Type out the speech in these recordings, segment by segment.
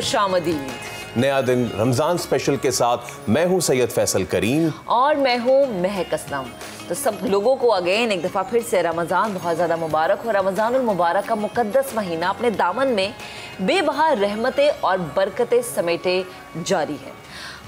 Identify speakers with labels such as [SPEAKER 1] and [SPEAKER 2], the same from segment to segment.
[SPEAKER 1] खुशामदीद।
[SPEAKER 2] नया दिन रमज़ान स्पेशल के साथ मैं हूं सैयद फैसल करीम
[SPEAKER 1] और मैं हूं महक असलम। तो सब लोगों को अगेन एक दफ़ा फिर से रमज़ान बहुत ज़्यादा मुबारक हो। रमज़ानुल मुबारक का मुक़द्दस महीना अपने दामन में बेबहा रहमतें और बरकतें समेटे जारी है।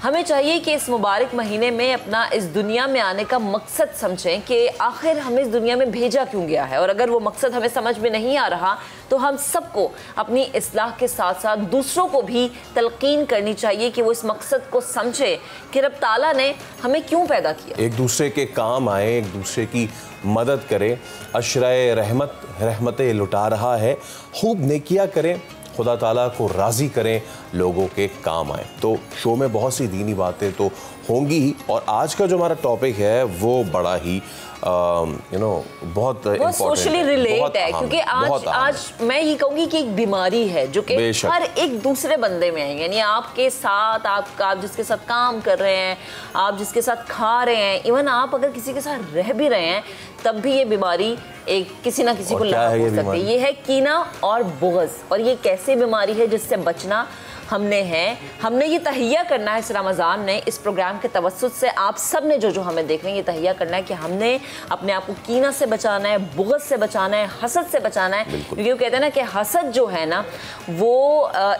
[SPEAKER 1] हमें चाहिए कि इस मुबारक महीने में अपना इस दुनिया में आने का मकसद समझें कि आखिर हमें इस दुनिया में भेजा क्यों गया है, और अगर वो मकसद हमें समझ में नहीं आ रहा तो हम सबको अपनी इस्लाह के साथ साथ दूसरों को भी तलकीन करनी चाहिए कि वो इस मकसद को समझे कि रब ताला ने हमें क्यों पैदा किया।
[SPEAKER 2] एक दूसरे के काम आए, एक दूसरे की मदद करें, अशराए रहमतें लुटा रहा है, खूब नेकियां करें, खुदा ताला को राज़ी करें, लोगों के काम आए। तो शो में बहुत सी दीनी बातें तो होंगी ही, और आज का जो हमारा टॉपिक है वो बड़ा ही बहुत
[SPEAKER 1] सोशली रिलेट है, क्योंकि आज मैं ये कहूँगी कि एक बीमारी है जो कि हर एक दूसरे बंदे में है। यानी आपके साथ आप जिसके साथ काम कर रहे हैं, आप जिसके साथ खा रहे हैं, इवन आप अगर किसी के साथ रह भी रहे हैं तब भी ये बीमारी एक किसी ना किसी को लाभ हो सकती है। ये है कीना और बुग़्ज़। और ये कैसी बीमारी है जिससे बचना हमने ये तहिया करना है इस रमज़ान में, इस प्रोग्राम के तवस्सुत से आप सब ने जो हमें देख रहे हैं, ये तहिया करना है कि हमने अपने आप को कीना से बचाना है, बुग़्ज़ से बचाना है, हसद से बचाना है। क्योंकि वो कहते हैं ना कि हसद जो है ना वो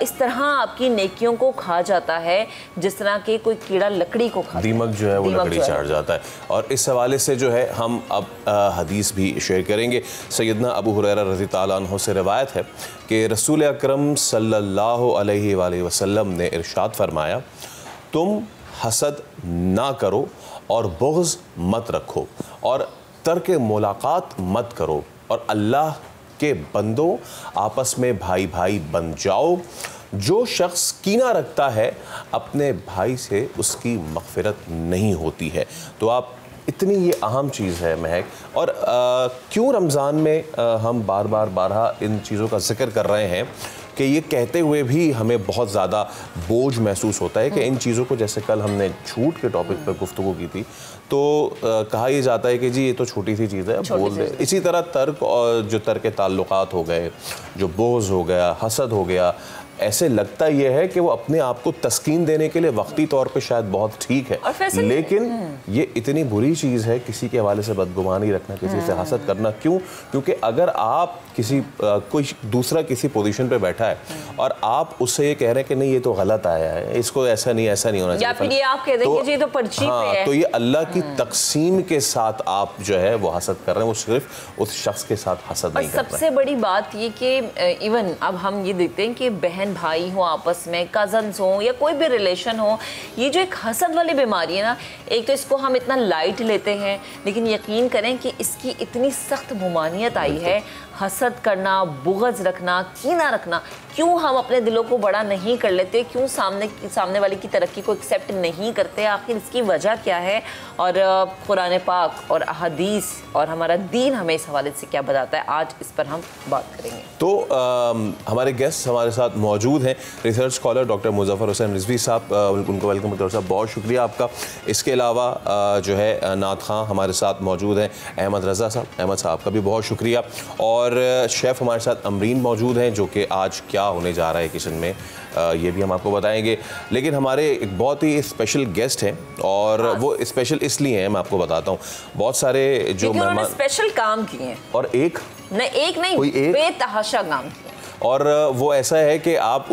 [SPEAKER 1] इस तरह आपकी नेकियों को खा जाता है जिस तरह के कोई कीड़ा लकड़ी को खाता है, दीमक जो है वो लकड़ी चाट जाता है।
[SPEAKER 2] और इस हवाले से जो है हम अब हदीस भी शेयर करेंगे। सैयदना अबू हुरैरा रज़ी ताला अन्हु से रिवायत है कि रसूल अकरम सल्लल्लाहु अलैहि वसल्लम ने इरशाद फरमाया, तुम हसद ना करो और बुग़्ज़ मत रखो और तर्क मुलाकात मत करो, और अल्लाह के बंदो आपस में भाई भाई बन जाओ। जो शख्स कीना रखता है अपने भाई से उसकी मग़फ़िरत नहीं होती है। तो आप इतनी ये अहम चीज़ है महक, और क्यों रमज़ान में हम बारहा इन चीज़ों का जिक्र कर रहे हैं कि ये कहते हुए भी हमें बहुत ज़्यादा बोझ महसूस होता है कि इन चीज़ों को, जैसे कल हमने झूठ के टॉपिक पर गुफ्तगू की थी तो कहा यह जाता है कि जी ये तो छोटी सी चीज़ है, बोल दे। इसी तरह तर्क और जो तर्क ताल्लुकात हो गए, जो बोझ हो गया, हसद हो गया, ऐसे लगता यह है कि वो अपने आप को तस्कीन देने के लिए वक्ती तौर पे शायद बहुत ठीक है, लेकिन ये इतनी बुरी चीज़ है किसी के हवाले से बदगुमानी रखना, किसी से हसद करना। क्यों? क्योंकि अगर आप कोई दूसरा किसी पोजीशन पे बैठा है और आप उससे ये कह रहे हैं कि नहीं ये तो गलत आया है, इसको ऐसा नहीं होना चाहिए,
[SPEAKER 1] या फिर ये आप कह देंगे जी तो पर्ची पे है,
[SPEAKER 2] तो ये अल्लाह की तकसीम के साथ आप जो है वो हसद कर रहे हैं, वो सिर्फ उस शख्स के साथ हसद नहीं कर रहे हैं।
[SPEAKER 1] सबसे बड़ी बात ये कि इवन अब हम ये देखते हैं कि बहन भाई हो आपस में, कजन्स हो या कोई भी रिलेशन हो, ये जो एक हसद वाली बीमारी है ना, एक तो इसको हम इतना लाइट लेते हैं, लेकिन यकीन करें कि इसकी इतनी सख्त मुमानियत आई है। हसद करना, बुग़्ज़ रखना, कीना रखना, क्यों हम अपने दिलों को बड़ा नहीं कर लेते, क्यों सामने वाले की तरक्की को एक्सेप्ट नहीं करते, आखिर इसकी वजह क्या है, और कुरान पाक और अहदीस और हमारा दीन हमें इस हवाले से क्या बताता है, आज इस पर हम बात करेंगे।
[SPEAKER 2] तो हमारे गेस्ट हमारे साथ मौजूद हैं, research scholar doctor Muzaffar Hussain Rizvi साहब, उनको वेलकम डॉक्टर साहब, बहुत शुक्रिया आपका। इसके अलावा जो है नात खां हमारे साथ मौजूद हैं, अहमद रज़ा साहब, अहमद साहब का भी बहुत शुक्रिया, और शेफ़ हमारे साथ अमरीन मौजूद हैं जो कि आज क्या होने जा रहा है किचन में ये भी हम आपको बताएंगे। लेकिन हमारे एक बहुत ही स्पेशल गेस्ट हैं, और वो स्पेशल इसलिए हैं, मैं आपको बताता हूँ। बहुत सारे जो मेहमान
[SPEAKER 1] स्पेशल काम किए हैं,
[SPEAKER 2] और एक नहीं
[SPEAKER 1] बेतहाशा काम किए,
[SPEAKER 2] और वो ऐसा है कि आप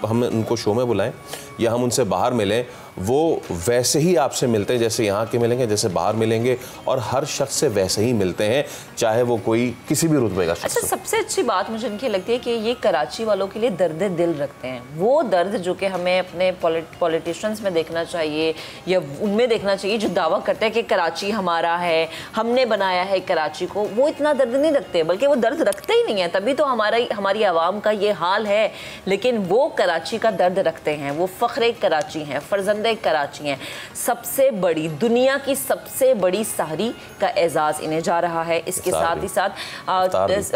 [SPEAKER 2] हम उनको शो में बुलाएं या हम उनसे बाहर मिलें, वो वैसे ही आपसे मिलते हैं जैसे यहाँ के मिलेंगे, जैसे बाहर मिलेंगे, और हर शख्स से वैसे ही मिलते हैं, चाहे वो कोई किसी भी रुतबे का शख्स हो।
[SPEAKER 1] सबसे अच्छी बात मुझे इनकी लगती है कि ये कराची वालों के लिए दर्द दिल रखते हैं, वो दर्द जो कि हमें अपने पॉलिटिशियंस में देखना चाहिए या उनमें देखना चाहिए जो दावा करते हैं कि कराची हमारा है, हमने बनाया है कराची को, वो इतना दर्द नहीं रखते, बल्कि वो दर्द रखते ही नहीं है, तभी तो हमारी आवाम का ये हाल है। लेकिन वो कराची का दर्द रखते हैं, वो फ़ख्रे कराची हैं, फर्जंद बाशिंदे कराची हैं, सबसे बड़ी, दुनिया की सबसे बड़ी सहरी का एजाज़ इन्हें जा रहा है। इसके साथ ही साथ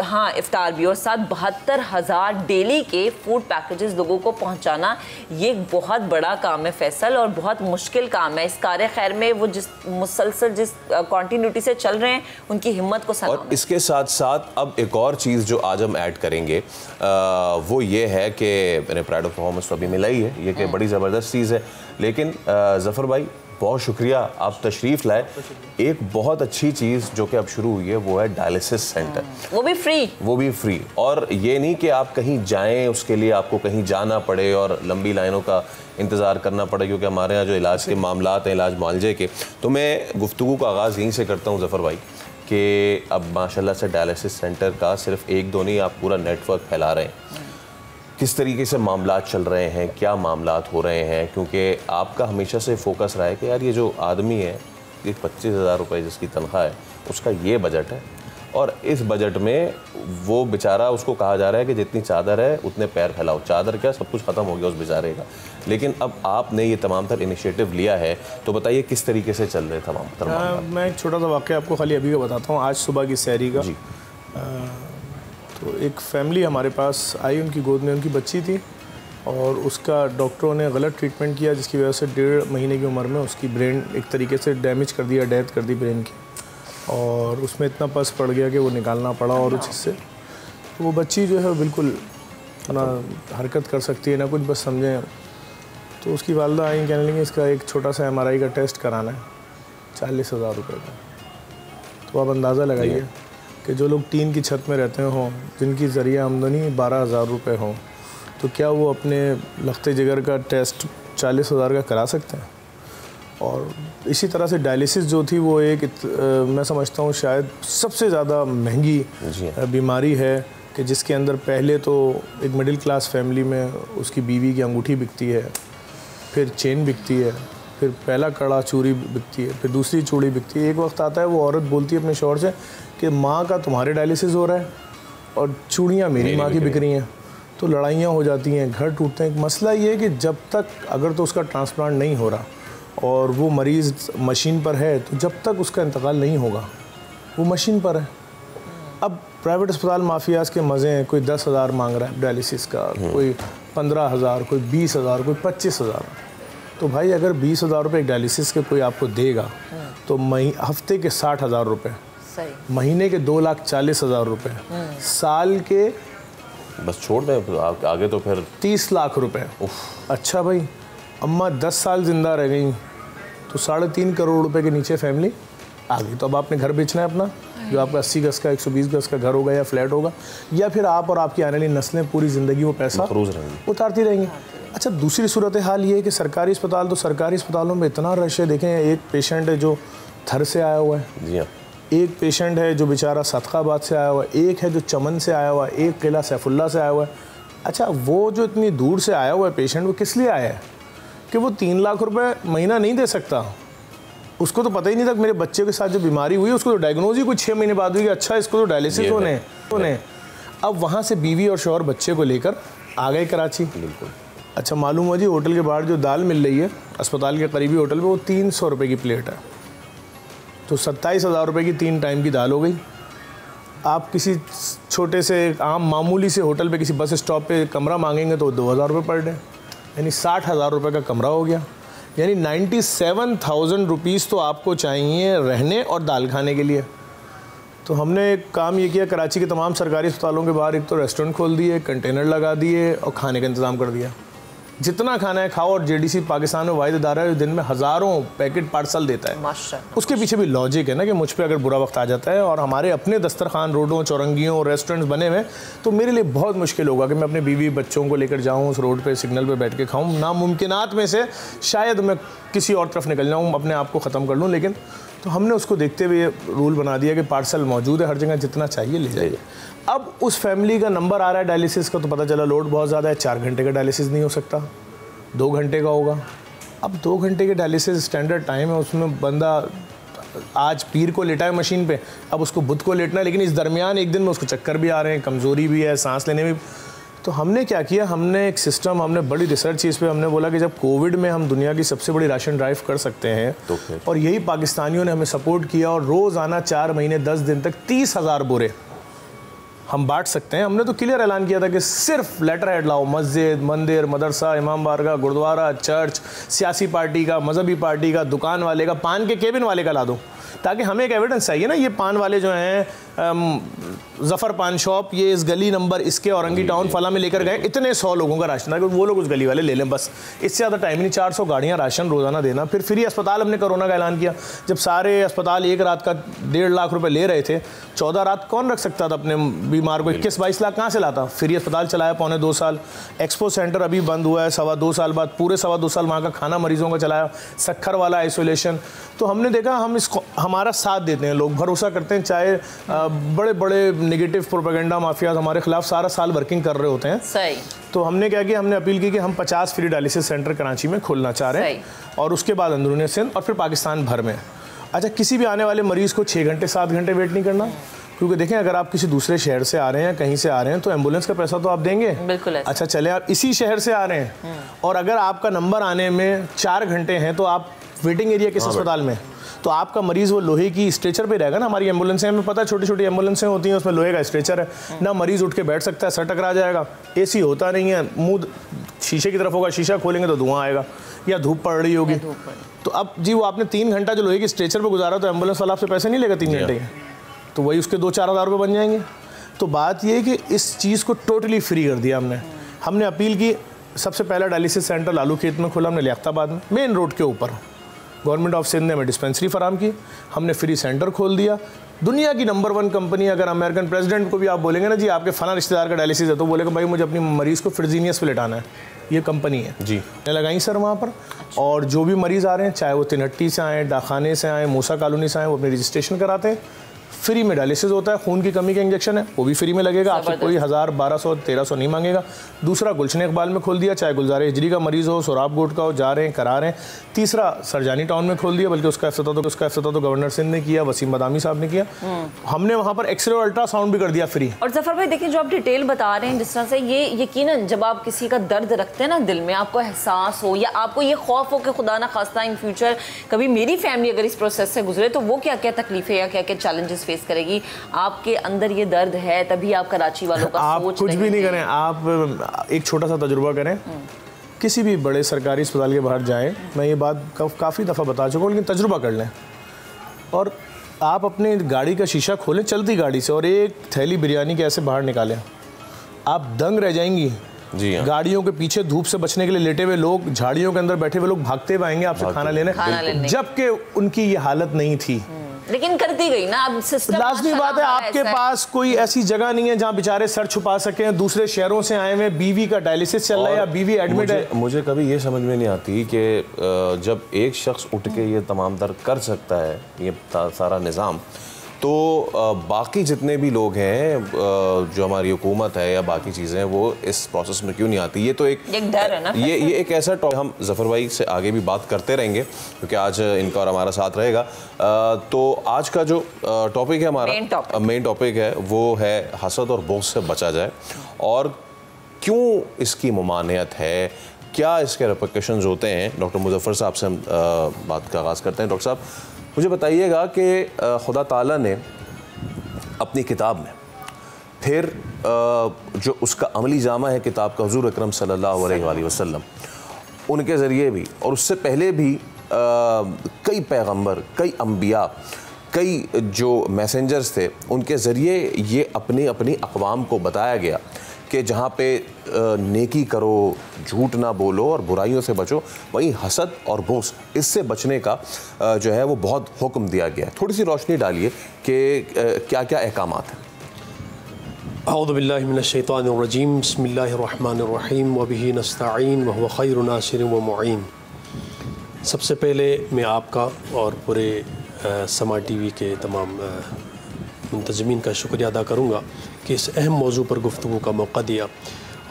[SPEAKER 1] हाँ इफ्तार भी, और साथ 72,000 डेली के फूड पैकेजेस लोगों को पहुंचाना, ये बहुत बड़ा काम है फैसल, और बहुत मुश्किल काम है। इस कार्य खैर में वो जिस मुसलसल जिस कॉन्टिन्यूटी से चल रहे हैं, उनकी हिम्मत को सलाम।
[SPEAKER 2] और इसके साथ साथ अब एक और चीज़ जो आज हम ऐड करेंगे वो ये है कि मैंने प्राइड ऑफ परफॉर्मेंस तो अभी मिला ही है, ये कि बड़ी ज़बरदस्त चीज़ है, लेकिन ज़फ़र भाई बहुत शुक्रिया आप तशरीफ़ लाए। एक बहुत अच्छी चीज़ जो कि अब शुरू हुई है वो है डायलिसिस सेंटर,
[SPEAKER 1] वो भी फ्री।
[SPEAKER 2] और ये नहीं कि आप कहीं जाएं उसके लिए आपको कहीं जाना पड़े और लंबी लाइनों का इंतज़ार करना पड़े, क्योंकि हमारे यहाँ जो इलाज के मामलात हैं, इलाज मुआलजे के, तो मैं गुफ्तगू का आगाज़ यहीं से करता हूँ ज़फ़र भाई कि अब माशाल्लाह से डायलिसिस सेंटर का सिर्फ एक दो नहीं, आप पूरा नेटवर्क फैला रहे हैं। किस तरीके से मामलात चल रहे हैं, क्या मामलात हो रहे हैं, क्योंकि आपका हमेशा से फोकस रहा है कि यार ये जो आदमी है, ये 25,000 रुपये जिसकी तनख्वाह है, उसका ये बजट है, और इस बजट में वो बेचारा, उसको कहा जा रहा है कि जितनी चादर है उतने पैर फैलाओ। चादर क्या, सब कुछ ख़त्म हो गया उस बेचारे का। लेकिन अब आपने ये तमाम तर इनिशिएटिव लिया है, तो बताइए किस तरीके से चल रहे तमाम तर।
[SPEAKER 3] मैं एक छोटा सा वाक़या आपको खाली अभी का बताता हूँ। आज सुबह की सहरी का
[SPEAKER 2] जी।
[SPEAKER 3] तो एक फैमिली हमारे पास आई, उनकी गोद में उनकी बच्ची थी, और उसका डॉक्टरों ने गलत ट्रीटमेंट किया, जिसकी वजह से 1.5 महीने की उम्र में उसकी ब्रेन एक तरीके से डैमेज कर दिया, डेथ कर दी ब्रेन की, और उसमें इतना पस पड़ गया कि वो निकालना पड़ा। और उससे तो वो बच्ची जो है बिल्कुल ना हरकत कर सकती है ना कुछ, बस समझें। तो उसकी वालदा आई, कहने लगी इसका एक छोटा सा MRI का टेस्ट कराना है, 40,000 रुपये का। तो आप अंदाज़ा लगाइए कि जो लोग टीन की छत में रहते हों, जिनकी ज़रिया आमदनी 12,000 रुपये हो, तो क्या वो अपने लखते जिगर का टेस्ट 40,000 का करा सकते हैं? और इसी तरह से डायलिसिस जो थी वो एक मैं समझता हूँ शायद सबसे ज़्यादा महंगी बीमारी है, कि जिसके अंदर पहले तो एक मिडिल क्लास फैमिली में उसकी बीवी की अंगूठी बिकती है, फिर चेन बिकती है, फिर पहला कड़ा चूड़ी बिकती है, फिर दूसरी चूड़ी बिकती है। एक वक्त आता है वो औरत बोलती है अपने शौहर से कि माँ का तुम्हारे डायलिसिस हो रहा है और चूड़ियाँ मेरी माँ की बिक रही हैं। तो लड़ाइयाँ हो जाती हैं, घर टूटते हैं। मसला ये है कि जब तक अगर तो उसका ट्रांसप्लांट नहीं हो रहा और वो मरीज़ मशीन पर है, तो जब तक उसका इंतकाल नहीं होगा वो मशीन पर है। अब प्राइवेट अस्पताल माफियाज़ के मज़े हैं, कोई 10,000 मांग रहा है डायलिसिस का, कोई 15,000, कोई 20,000, कोई 25,000। तो भाई अगर 20,000 रुपये डायलिसिस के कोई आपको देगा, तो हफ्ते के 60,000 रुपये, महीने के 2,40,000 रुपये, साल के
[SPEAKER 2] बस छोड़ दें आगे तो फिर
[SPEAKER 3] 30 लाख रुपए। अच्छा भाई, अम्मा 10 साल ज़िंदा रह गई तो 3.5 करोड़ रुपए के नीचे फैमिली आ गई। तो अब आपने घर बेचना है अपना, जो आपका 80 गज का 120 गज का घर होगा या फ्लैट होगा, या फिर आप और आपकी आने वाली नस्लें पूरी ज़िंदगी वो पैसा उतारती रहेंगी। अच्छा, दूसरी सूरत हाल ये है कि सरकारी अस्पताल, तो सरकारी अस्पतालों में इतना रश है। देखें, एक पेशेंट है जो थर से आया हुआ है,
[SPEAKER 2] जी हाँ,
[SPEAKER 3] एक पेशेंट है जो बेचारा सदकाबाद से आया हुआ है, एक है जो चमन से आया हुआ है, एक किला सैफुल्ला से आया हुआ है। अच्छा, वो जो इतनी दूर से आया हुआ है पेशेंट, वो किस लिए आया है? कि वो 3 लाख रुपए महीना नहीं दे सकता। उसको तो पता ही नहीं था मेरे बच्चे के साथ जो बीमारी हुई, उसको तो डायग्नोज ही कुछ 6 महीने बाद हुई कि अच्छा इसको तो डायलिसिस होने। अब वहाँ से बीवी और शौहर बच्चे को लेकर आ गए कराची।
[SPEAKER 2] बिल्कुल।
[SPEAKER 3] अच्छा, मालूम हुआ जी होटल के बाहर जो दाल मिल रही है अस्पताल के करीबी होटल पे, वो 300 रुपये की प्लेट है। तो 27,000 रुपये की 3 टाइम की दाल हो गई। आप किसी छोटे से आम मामूली से होटल पे, किसी बस स्टॉप पे कमरा मांगेंगे तो 2,000 रुपये पर डे, यानी 60,000 रुपये का कमरा हो गया। यानी 97,000 रुपीज़ तो आपको चाहिए रहने और दाल खाने के लिए। तो हमने एक काम ये किया, कराची के तमाम सरकारी अस्पतालों के बाहर एक तो रेस्टोरेंट खोल दिए, कंटेनर लगा दिए और खाने का इंतज़ाम कर दिया। जितना खाना है खाओ। और JDC पाकिस्तान में वाहिद इदारा है जो दिन में हज़ारों पैकेट पार्सल देता है। उसके पीछे भी लॉजिक है ना कि मुझ पे अगर बुरा वक्त आ जाता है और हमारे अपने दस्तरखान रोडों, चौरंगियों और रेस्टोरेंट्स बने हुए, तो मेरे लिए बहुत मुश्किल होगा कि मैं अपने बीवी बच्चों को लेकर जाऊँ उस रोड पर सिग्नल पर बैठ के खाऊँ। नामुमकिनात में से शायद मैं किसी और तरफ निकल जाऊँ, अपने आप को ख़त्म कर लूँ। लेकिन तो हमने उसको देखते हुए रूल बना दिया कि पार्सल मौजूद है हर जगह, जितना चाहिए ले जाइए। अब उस फैमिली का नंबर आ रहा है डायलिसिस का, तो पता चला लोड बहुत ज़्यादा है, 4 घंटे का डायलिसिस नहीं हो सकता, 2 घंटे का होगा। अब 2 घंटे के डायलिसिस स्टैंडर्ड टाइम है, उसमें बंदा आज पीर को लेटा है मशीन पे, अब उसको बुध को लेटना है। लेकिन इस दरमियान एक दिन में उसको चक्कर भी आ रहे हैं, कमज़ोरी भी है, सांस लेने में। तो हमने क्या किया, हमने एक सिस्टम, हमने बड़ी रिसर्च चीज़ पे हमने बोला कि जब कोविड में हम दुनिया की सबसे बड़ी राशन ड्राइव कर सकते हैं तो और यही पाकिस्तानियों ने हमें सपोर्ट किया और रोज़ाना 4 महीने 10 दिन तक 30,000 बोरे हम बांट सकते हैं। हमने तो क्लियर ऐलान किया था कि सिर्फ लेटर हेड लाओ, मस्जिद, मंदिर, मदरसा, इमाम बारगाह, गुरुद्वारा, चर्च, सियासी पार्टी का, मजहबी पार्टी का, दुकान वाले का, पान के केबिन वाले का ला दो, ताकि हमें एक एविडेंस चाहिए ना, ये पान वाले जो हैं ज़फ़र पान शॉप ये इस गली नंबर इसके औरंगी टाउन फला में लेकर गए, इतने 100 लोगों का राशन था कि वो लोग उस गली वाले ले लें, बस इससे ज़्यादा टाइम नहीं। 400 गाड़ियाँ राशन रोज़ाना देना। फिर फ्री अस्पताल हमने कोरोना का ऐलान किया। जब सारे अस्पताल एक रात का 1.5 लाख रुपए ले रहे थे, 14 रात कौन रख सकता था अपने बीमार को? 21-22 लाख कहाँ से लाता? फ्री अस्पताल चलाया पौने 2 साल। एक्सपो सेंटर अभी बंद हुआ है 2.25 साल बाद, पूरे 2.25 साल वहाँ का खाना मरीजों का चलाया, सक्खर वाला आइसोलेशन। तो हमने देखा हम इसको हमारा साथ देते हैं, लोग भरोसा करते हैं, चाहे बड़े बड़े नेगेटिव प्रोपेगेंडा माफियाज हमारे खिलाफ सारा साल वर्किंग कर रहे होते हैं।
[SPEAKER 1] सही।
[SPEAKER 3] तो हमने क्या किया, हमने अपील की कि हम 50 फ्री डायलिसिस सेंटर कराची में खोलना चाह रहे हैं और उसके बाद अंदरूनी सिंध और फिर पाकिस्तान भर में। अच्छा, किसी भी आने वाले मरीज़ को 6 घंटे 7 घंटे वेट नहीं करना, क्योंकि देखें अगर आप किसी दूसरे शहर से आ रहे हैं, कहीं से आ रहे हैं, तो एम्बुलेंस का पैसा तो आप देंगे।
[SPEAKER 1] बिल्कुल।
[SPEAKER 3] अच्छा चले आप इसी शहर से आ रहे हैं और अगर आपका नंबर आने में 4 घंटे हैं तो आप वेटिंग एरिया किस अस्पताल में, तो आपका मरीज़ वो लोहे की स्ट्रेचर पे रहेगा ना। हमारी एम्बुलेंसें हमें पता है, छोटी छोटी एम्बुलेंसें होती हैं, उसमें लोहे का स्ट्रेचर है ना, मरीज़ उठ के बैठ सकता है, सर टकरा जाएगा, एसी होता नहीं है, मुंह शीशे की तरफ होगा, शीशा खोलेंगे तो धुआं आएगा या धूप पड़ रही होगी। तो अब जी वो आपने 3 घंटा जो लोहे की स्ट्रेचर पर गुजारा, तो एम्बुलेंस वाला आपसे पैसे नहीं लेगा 3 घंटे के, तो वही उसके 2-4 हज़ार रुपये बन जाएंगे। तो बात ये है कि इस चीज़ को टोटली फ्री कर दिया हमने अपील की। सबसे पहला डायलिसिस सेंटर लालू खेत में खोला हमने, लियाकताबाद में, मेन रोड के ऊपर। गवर्नमेंट ऑफ सिंध ने हमें डिस्पेंसरी फराम की, हमने फ्री सेंटर खोल दिया। दुनिया की नंबर 1 कंपनी, अगर अमेरिकन प्रेसिडेंट को भी आप बोलेंगे ना जी आपके फला रिश्तेदार का डायलिसिस है, तो बोलेगा भाई मुझे अपनी मरीज़ को फ्रिजीनियस पे लेटाना है, ये कंपनी है जी। ने लगाई सर वहाँ पर। और जो भी मरीज़ आ रहे हैं, चाहे वो तिनहट्टी से आएँ, डाखाने से आएँ, मूसा कॉलोनी से आएँ, वो अपनी रजिस्ट्रेशन कराते हैं। फ्री में डायलिसिस होता है, खून की कमी का इंजेक्शन है वो भी फ्री में लगेगा, आपसे कोई 1000, 1200, 1300 नहीं मांगेगा। दूसरा गुलशन इकबाल में खोल दिया, चाहे गुलजार हिजरी का मरीज़ हो, सोराब गोट का हो, जा रहे हैं करा रहे हैं। तीसरा सरजानी टाउन में खोल दिया, बल्कि उसका इफ्तिताह तो गवर्नर सिंध ने किया, वसीम बदामी साहब ने किया। हमने वहाँ पर एक्सरे और अल्ट्रासाउंड भी कर दिया फ्री।
[SPEAKER 1] और जफर भाई देखिए, जो आप डिटेल बता रहे हैं जिस तरह से, ये यकीनन जब आप किसी का दर्द रखते हैं ना दिल में, आपको एहसास हो या आपको ये खौफ हो कि खुदा ना खास्ता इन फ्यूचर कभी मेरी फैमिली अगर इस प्रोसेस से गुजरे तो वो क्या क्या तकलीफें या क्या क्या चैलेंजेस फेस करेगी, आपके अंदर ये दर्द है, तभी आप कराची वालों का
[SPEAKER 3] आप
[SPEAKER 1] सोच
[SPEAKER 3] कुछ भी नहीं करें, आप एक छोटा सा तजुर्बा करें, किसी भी बड़े सरकारी अस्पताल के बाहर जाएं। मैं ये बात काफ़ी दफ़ा बता चुका हूँ, लेकिन तजुर्बा कर लें और आप अपनी गाड़ी का शीशा खोलें चलती गाड़ी से और एक थैली बिरयानी के ऐसे बाहर निकालें, आप दंग रह जाएंगी। जी हाँ। गाड़ियों के पीछे धूप से बचने के लिए लेटे हुए लोग, झाड़ियों के अंदर बैठे हुए लोग भागते हुए आएंगे आपसे खाना लेने, जबकि उनकी ये हालत नहीं थी,
[SPEAKER 1] लेकिन करती गई ना। अब सिस्टम
[SPEAKER 3] लाजमी बात है, आपके पास कोई ऐसी जगह नहीं है जहां बेचारे सर छुपा सकें। दूसरे शहरों से आए हुए, बीवी का डायलिसिस चल रहा है या बीवी एडमिट है।
[SPEAKER 2] मुझे कभी ये समझ में नहीं आती कि जब एक शख्स उठ के ये तमाम तर कर सकता है ये सारा निज़ाम, तो बाकी जितने भी लोग हैं, जो हमारी हुकूमत है या बाकी चीज़ें, वो इस प्रोसेस में क्यों नहीं आती? ये तो एक
[SPEAKER 1] डर है ना। ये
[SPEAKER 2] एक ऐसा टॉपिक, हम ज़फ़र भाई से आगे भी बात करते रहेंगे क्योंकि आज इनका और हमारा साथ रहेगा। तो आज का जो टॉपिक है, हमारा मेन टॉपिक है, वो है हसद और बोझ से बचा जाए, और क्यों इसकी ममानियत है, क्या इसके रिपरकशंस होते हैं। डॉक्टर मुज़फ़्फ़र साहब से हम बात का आगाज़ करते हैं। डॉक्टर साहब, मुझे बताइएगा कि खुदा ताला ने अपनी किताब में फिर जो उसका अमली जामा है किताब का, हुज़ूर अकरम सल्लल्लाहु अलैहि वसल्लम, उनके ज़रिए भी और उससे पहले भी कई पैगंबर, कई अंबिया, कई जो मैसेंजर्स थे, उनके ज़रिए ये अपनी अपनी अक़वाम को बताया गया कि जहाँ पे नेकी करो, झूठ ना बोलो और बुराइयों से बचो, वहीं हसद और बोझ, इससे बचने का जो है वो बहुत हुक्म दिया गया है। थोड़ी सी रोशनी डालिए कि क्या क्या अहकामात हैं।
[SPEAKER 4] औज़ु बिल्लाहि मिनश शैतानिर रजीम, बिस्मिल्लाहिर रहमानिर रहीम, व बिही नस्तईन व हुवा खैरुन नासिरिन व मुईन। सबसे पहले मैं आपका और पूरे समा टीवी के तमाम मुंतज़मीन का शुक्रिया अदा करूँगा कि इस अहम मौजू पर गुफ्तगू का मौका दिया,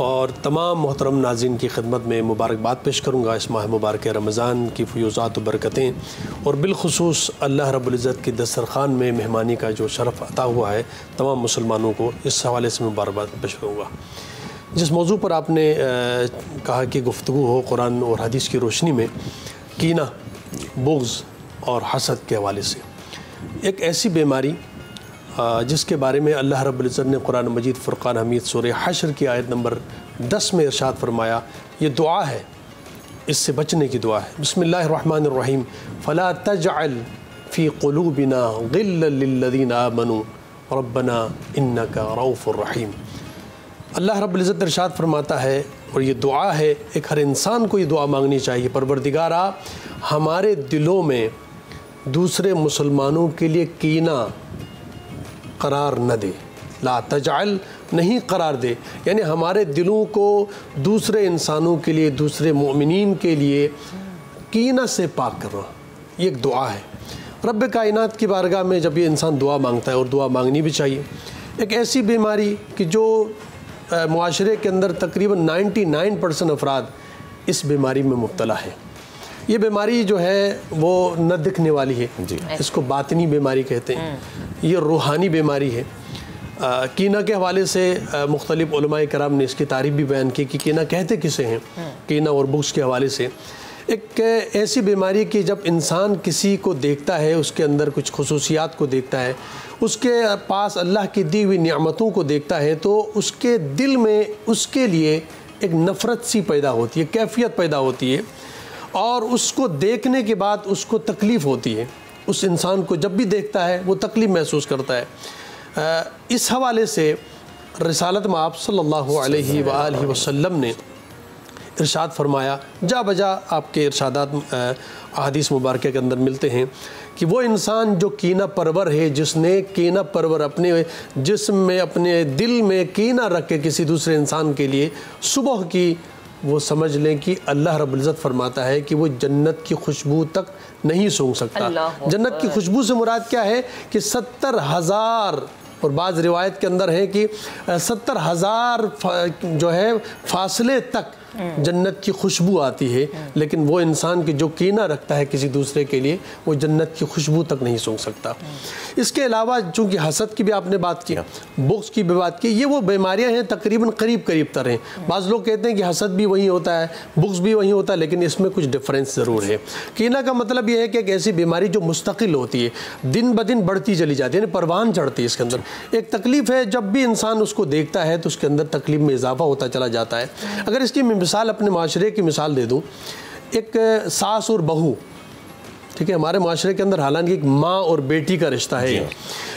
[SPEAKER 4] और तमाम मोहतरम नाज़रीन की खिदमत में मुबारकबाद पेश करूँगा इस माह मुबारक रमज़ान की फ़यूज़ात व बरकतें, और बिलख़ुसूस अल्लाह रब्बुल इज़्ज़त की दस्तरख़ान में मेहमानी का जो शरफ़ अता हुआ है तमाम मुसलमानों को, इस हवाले से मुबारकबाद पेश करूँगा। जिस मौजू पर आपने कहा कि गुफ्तगू हो कुरान और हदीस की रोशनी में, कीना, बुग़्ज़ और हसद के हवाले से, एक ऐसी बीमारी जिसके बारे में अल्लाह रब्बुल इज़्ज़त ने कुरान मजीद फ़ुरक़ान हमीद सूरह हश्र की आयत नंबर 10 में इरशाद फरमाया, ये दुआ है, इससे बचने की दुआ है। बिस्मिल्लाहिर्रहमानिर्रहीम, फ़ला तजअल फ़ी क़ुलूबिना ग़िल्लन लिल्लज़ीना आमनू रब्बना इन्नका रऊफ़ुर रहीम। अल्लाह रब्बुल इज़्ज़त इरशाद फरमाता है, और ये दुआ है, एक हर इंसान को ये दुआ मांगनी चाहिए, परवरदिगारा हमारे दिलों में दूसरे मुसलमानों के लिए कीना करार न दे, ला तजअल नहीं करार दे, यानी हमारे दिलों को दूसरे इंसानों के लिए, दूसरे मोमिनीन के लिए कीना से पाक करना, ये एक दुआ है। रब कायनात की बारगाह में जब ये इंसान दुआ मांगता है, और दुआ मांगनी भी चाहिए, एक ऐसी बीमारी कि जो मुआशरे के अंदर तकरीबन 99% अफराद इस बीमारी में मुब्तला है। ये बीमारी जो है वो न दिखने वाली है, इसको बातिनी बीमारी कहते हैं, ये रूहानी बीमारी है। कीना के हवाले से मुख्तलिफ उलमाए कराम ने इसकी तारीफ़ भी बयान की कि कीना कहते किसे हैं। कीना और बुग़्ज़ के हवाले से एक ऐसी बीमारी कि जब इंसान किसी को देखता है, उसके अंदर कुछ खुसूसियात को देखता है, उसके पास अल्लाह की दी हुई नियामतों को देखता है, तो उसके दिल में उसके लिए एक नफ़रत सी पैदा होती है, कैफियत पैदा होती है, और उसको देखने के बाद उसको तकलीफ़ होती है। उस इंसान को जब भी देखता है वो तकलीफ़ महसूस करता है। इस हवाले से रिसालत में आप सल्लल्लाहु अलैहि वालैहि वसल्लम ने इरशाद फरमाया, जा बजा आपके इरशादात अहादीस मुबारक के अंदर मिलते हैं कि वो इंसान जो कीना परवर है, जिसने कीना परवर अपने जिस्म में, अपने दिल में कीना रख के किसी दूसरे इंसान के लिए सुबह की, वो समझ लें कि अल्लाह रब्बुल इज़्ज़त फरमाता है कि वो जन्नत की खुशबू तक नहीं सूंघ सकता। जन्नत की खुशबू से मुराद क्या है कि 70,000, और बाज़ रिवायत के अंदर है कि 70,000 जो है फासले तक जन्नत की खुशबू आती है, लेकिन वो इंसान की जो कीना रखता है किसी दूसरे के लिए, वो जन्नत की खुशबू तक नहीं सूंघ सकता। इसके अलावा चूँकि हसद की भी आपने बात की, बुग़्ज़ की भी बात की, ये वो बीमारियां हैं तकरीबन करीब करीब तर हैं। बाज़ लोग कहते हैं कि हसद भी वही होता है, बुग़्ज़ भी वही होता है, लेकिन इसमें कुछ डिफरेंस ज़रूर है। कीना का मतलब ये है कि एक ऐसी बीमारी जो मुस्तकिल होती है, दिन ब दिन बढ़ती चली जाती है, यानी परवान चढ़ती है। इसके अंदर एक तकलीफ़ है, जब भी इंसान उसको देखता है तो उसके अंदर तकलीफ़ में इजाफा होता चला जाता है। अगर इसकी मिसाल, अपने माशरे की मिसाल दे दूँ, एक सास और बहू, ठीक है, हमारे माशरे के अंदर हालांकि एक माँ और बेटी का रिश्ता है,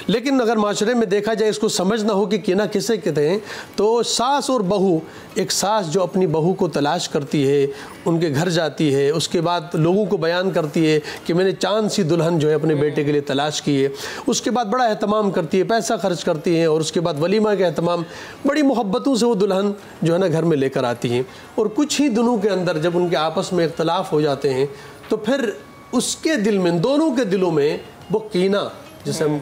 [SPEAKER 4] लेकिन अगर माशरे में देखा जाए, इसको समझना हो कि कीना किसे कहते हैं, तो सास और बहू, एक सास जो अपनी बहू को तलाश करती है, उनके घर जाती है, उसके बाद लोगों को बयान करती है कि मैंने चांद सी दुल्हन जो है अपने बेटे के लिए तलाश की है, उसके बाद बड़ा एहतमाम करती है, पैसा खर्च करती है, और उसके बाद वलीमा का एहतमाम, बड़ी मोहब्बतों से वो दुल्हन जो है ना घर में लेकर आती हैं। और कुछ ही दिनों के अंदर जब उनके आपस में इख्तलाफ हो जाते हैं, तो फिर उसके दिल में, दोनों के दिलों में वो कीना, जिसे हम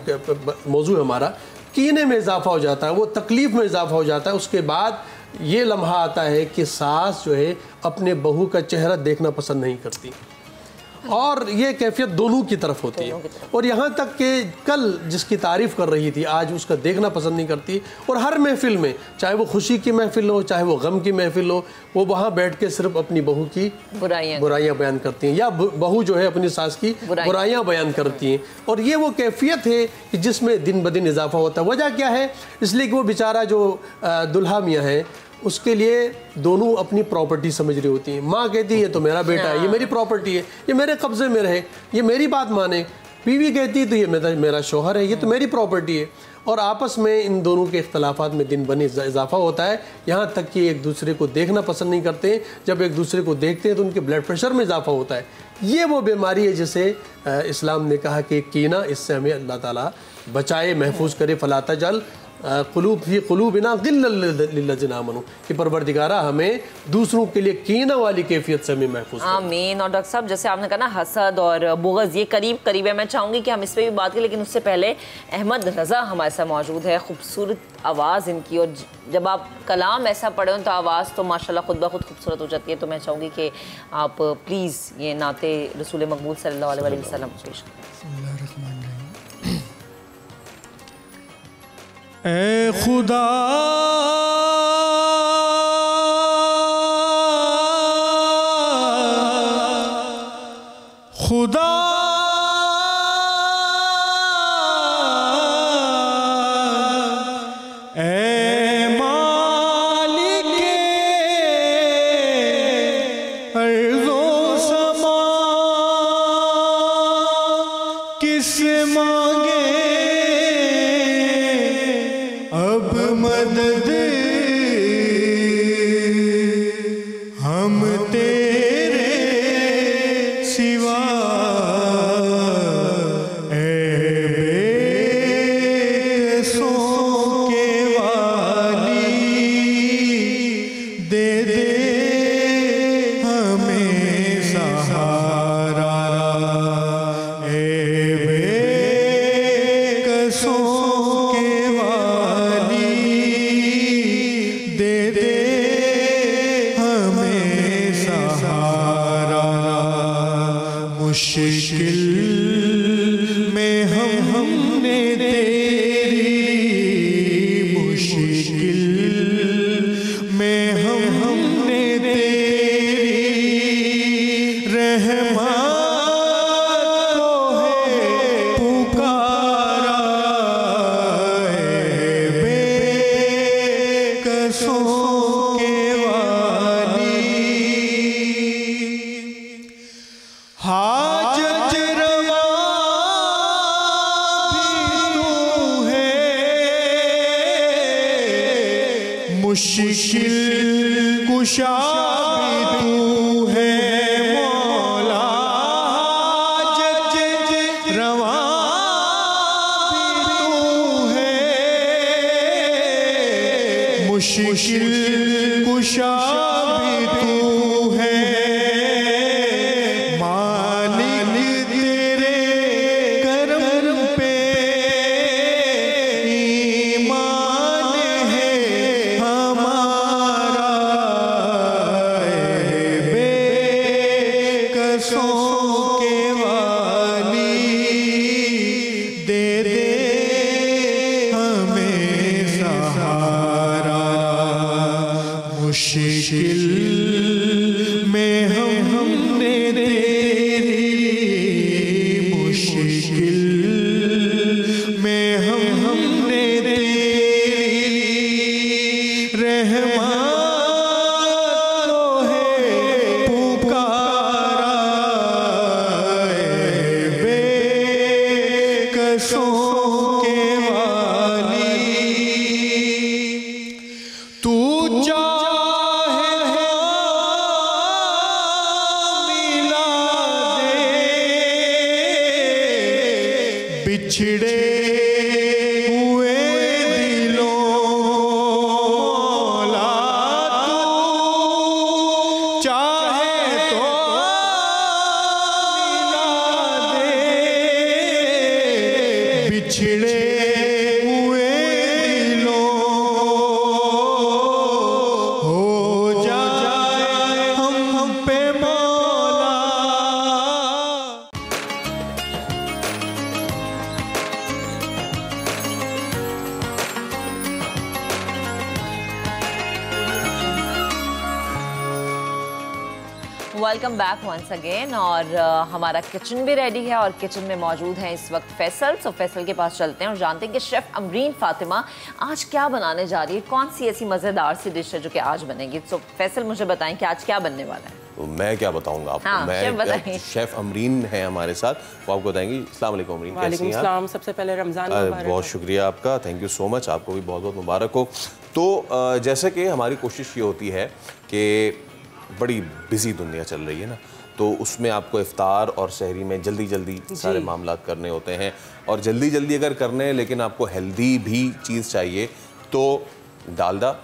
[SPEAKER 4] मौजू है हमारा, कीने में इजाफा हो जाता है, वो तकलीफ़ में इजाफा हो जाता है। उसके बाद ये लम्हा आता है कि सास जो है अपने बहू का चेहरा देखना पसंद नहीं करती, और ये कैफियत दोनों की तरफ होती है। और यहाँ तक कि कल जिसकी तारीफ़ कर रही थी, आज उसका देखना पसंद नहीं करती। और हर महफिल में, चाहे वो खुशी की महफिल हो, चाहे वो गम की महफिल हो, वो वहाँ बैठ के सिर्फ अपनी बहू की बुराइयाँ बयान करती हैं, या बहू जो है अपनी सास की बुराइयाँ बयान करती हैं। और ये वो कैफियत है कि जिसमें दिन ब दिन इजाफा होता है। वजह क्या है? इसलिए कि वो बेचारा जो दुल्हा मियाँ है, उसके लिए दोनों अपनी प्रॉपर्टी समझ रही होती हैं। माँ कहती है ये तो मेरा बेटा है, ये मेरी प्रॉपर्टी है, ये मेरे कब्जे में रहे, ये मेरी बात माने। बीवी कहती है तो ये मेरा शौहर है, ये तो मेरी प्रॉपर्टी है। और आपस में इन दोनों के इख्तलाफात में दिन ब दिन इजाफा होता है, यहाँ तक कि एक दूसरे को देखना पसंद नहीं करते। जब एक दूसरे को देखते हैं तो उनके ब्लड प्रेशर में इजाफा होता है। ये वो बीमारी है जिसे इस्लाम ने कहा कि कीना, इससे हमें अल्लाह ताला बचाए, महफूज करे। फला तजअल क़ुलूबिना ग़िल्लन लिल्लज़ीना आमनू, कि परवरदिगारा हमें दूसरों के लिए कीना वाली कैफियत से हमें महफूज करे।
[SPEAKER 1] आमीन। और डॉक्टर साहब, जैसे आपने कहा ना हसद और बुग़्ज़, ये करीब करीब है, मैं चाहूँगी कि हम इस पर भी बात करें, लेकिन उससे पहले अहमद रज़ा हमारे साथ मौजूद है। खूबसूरत आवाज़ इनकी, और जब आप कलाम ऐसा पढ़े हो तो आवाज़ तो माशाल्लाह खुद ब खुद खूबसूरत हो जाती है। तो मैं चाहूँगी कि आप प्लीज़ ये नाते रसूल मकबूल सल्लल्लाहु अलैहि वसल्लम पेश करें।
[SPEAKER 5] ऐ खुदा
[SPEAKER 3] खुदा मुश्किल कुशा भी तू है मौला, हाजत रवा भी तू है, मुश्किल कुशा भी तू है, मालिक तेरे करम पे ईमान है हमारा, बेकसों के वाली दे दे हमें सहारा, मुश्किल में हमने तेरी, मुश्किल में हमने तेरी रहमत को है पुकारा, बेकसों के वाली तू चाहे मिला दे बिछड़े हुए दिलों, मौला तू चाहे तो मिला दे बिछड़े हुए दिलों, हो जाए हम पे मौला।
[SPEAKER 1] Welcome back once again. और हमारा किचन भी रेडी है और किचन में मौजूद है इस वक्त फैसल। सो फैसल के पास चलते हैं और जानते हैं कि शेफ़ अमरीन फातिमा आज क्या बनाने जा रही है, कौन सी ऐसी मज़ेदार सी डिश है जो कि आज बनेगी। सो फैसल मुझे बताएं कि आज क्या बनने वाला है।
[SPEAKER 2] तो मैं क्या बताऊंगा आपको।
[SPEAKER 1] हाँ,
[SPEAKER 2] मैं शेफ़ अमरीन है हमारे साथ, वो आपको बताएंगी। अस्सलाम वालेकुम अमरीन, कैसी हैं आप?
[SPEAKER 5] सबसे पहले रमज़ान मुबारक।
[SPEAKER 2] बहुत शुक्रिया आपका, थैंक यू सो मच, आपको भी बहुत बहुत मुबारक हो। तो जैसे कि हमारी कोशिश ये होती है कि बड़ी बिजी दुनिया चल रही है ना, तो उसमें आपको इफ्तार और सहरी में जल्दी जल्दी सारे मामलात करने होते हैं, और जल्दी जल्दी अगर करने हैं लेकिन आपको हेल्दी भी चीज़ चाहिए, तो Dalda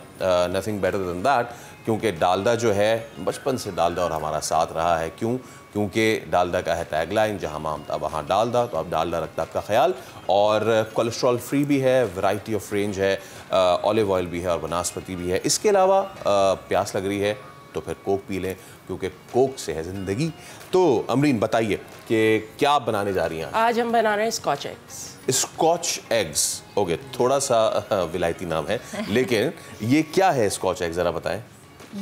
[SPEAKER 2] nothing better than that, क्योंकि डालडा जो है बचपन से डालडा और हमारा साथ रहा है। क्योंकि डालडा का है टैगलाइन, जहाँ मामता वहाँ डालडा, तो अब डालडा रखता आपका ख्याल, और कोलेस्ट्रॉल फ्री भी है, वैरायटी ऑफ रेंज है, ऑलिव ऑयल भी है और वनस्पति भी है। इसके अलावा प्यास लग रही है तो फिर कोक पी लें, क्योंकि कोक से है ज़िंदगी। तो अमरीन बताइए कि क्या बनाने जा रही हैं
[SPEAKER 5] आज हम बना रहे हैं Scotch eggs.
[SPEAKER 2] Scotch eggs, okay, थोड़ा सा विलायती नाम है, लेकिन ये क्या है स्कॉच एग्स, ज़रा बताएं।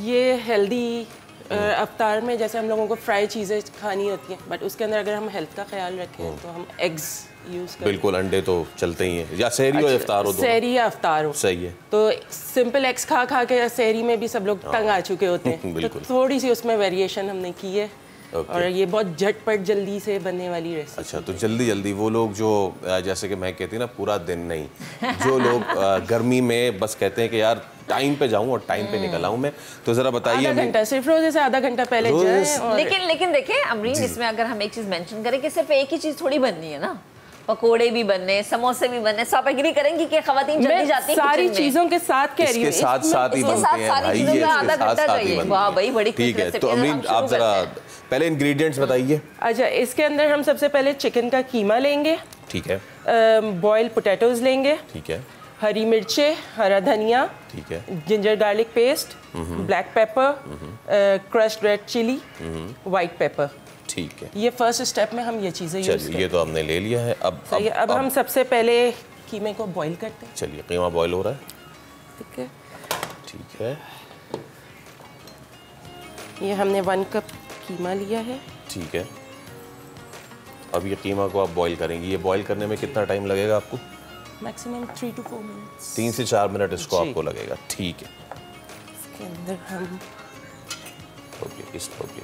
[SPEAKER 5] ये हेल्दी अफ्तार में जैसे हम लोगों को फ्राई चीज़ें खानी होती हैं, बट उसके अंदर अगर हम हेल्थ का ख्याल रखें तो हम एग्स यूज़ करें।
[SPEAKER 2] बिल्कुल, अंडे तो चलते ही हैं, या सहरी हो या इफ्तार हो,
[SPEAKER 5] सहरी या अफ्तार हो,
[SPEAKER 2] सही है।
[SPEAKER 5] तो सिंपल एग्स खा खा के सहरी में भी सब लोग तंग आ चुके होते हैं, तो थोड़ी सी उसमें वेरिएशन हमने की है। और ये बहुत झटपट जल्दी से बनने वाली रेसिपी। अच्छा,
[SPEAKER 2] तो जल्दी जल्दी वो लोग जो जैसे कि मैं कहती ना पूरा दिन नहीं, जो लोग गर्मी में बस कहते हैं कि यार टाइम पे जाऊं और टाइम पे निकल आऊं मैं, तो जरा बताइए।
[SPEAKER 5] आधा घंटा, सिर्फ रोजे से आधा घंटा पहले जाएं। और
[SPEAKER 1] लेकिन देखिए अमरीन, इसमें अगर हम एक चीज मेंशन करें कि सिर्फ एक ही चीज थोड़ी बननी है ना, पकोड़े भी बनने, समोसे भी बनने। सब एग्री करेंगे कि खवातीन जल्दी जाती हैं
[SPEAKER 5] सारी चीजों के साथ कह रही हूं,
[SPEAKER 2] इसके साथ साथ ही बनते हैं भाई, ये
[SPEAKER 1] आधा घंटा चाहिए। वाह भाई, बड़ी
[SPEAKER 2] ठीक है। तो अमरीन आप जरा पहले इंग्रेडिएंट्स बताइए।
[SPEAKER 5] अच्छा, इसके अंदर हम सबसे पहले चिकन का कीमा लेंगे,
[SPEAKER 2] ठीक है,
[SPEAKER 5] बॉइल्ड पोटैटोज लेंगे,
[SPEAKER 2] ठीक है,
[SPEAKER 5] हरी मिर्चें, हरा धनिया,
[SPEAKER 2] ठीक है,
[SPEAKER 5] ginger garlic paste, black pepper, crushed red chilli, white pepper,
[SPEAKER 2] ठीक है।
[SPEAKER 5] ये फर्स्ट स्टेप में हम ये चीज़ें यूज़ करें।
[SPEAKER 2] ये तो हमने ले लिया है। अब
[SPEAKER 5] हम सबसे पहले कीमे को बॉईल करते हैं।
[SPEAKER 2] चलिए, कीमा बॉईल हो रहा है,
[SPEAKER 5] ठीक है,
[SPEAKER 2] ठीक है।
[SPEAKER 5] ये हमने 1 कप कीमा लिया है,
[SPEAKER 2] ठीक है। अब ये कीमा को आप बॉईल करेंगी, ये बॉईल करने में कितना टाइम लगेगा आपको?
[SPEAKER 5] Maximum 3 to 4 minutes.
[SPEAKER 2] 3 से 4 मिनट इसको आपको लगेगा, ठीक है।
[SPEAKER 5] इसके अंदर हम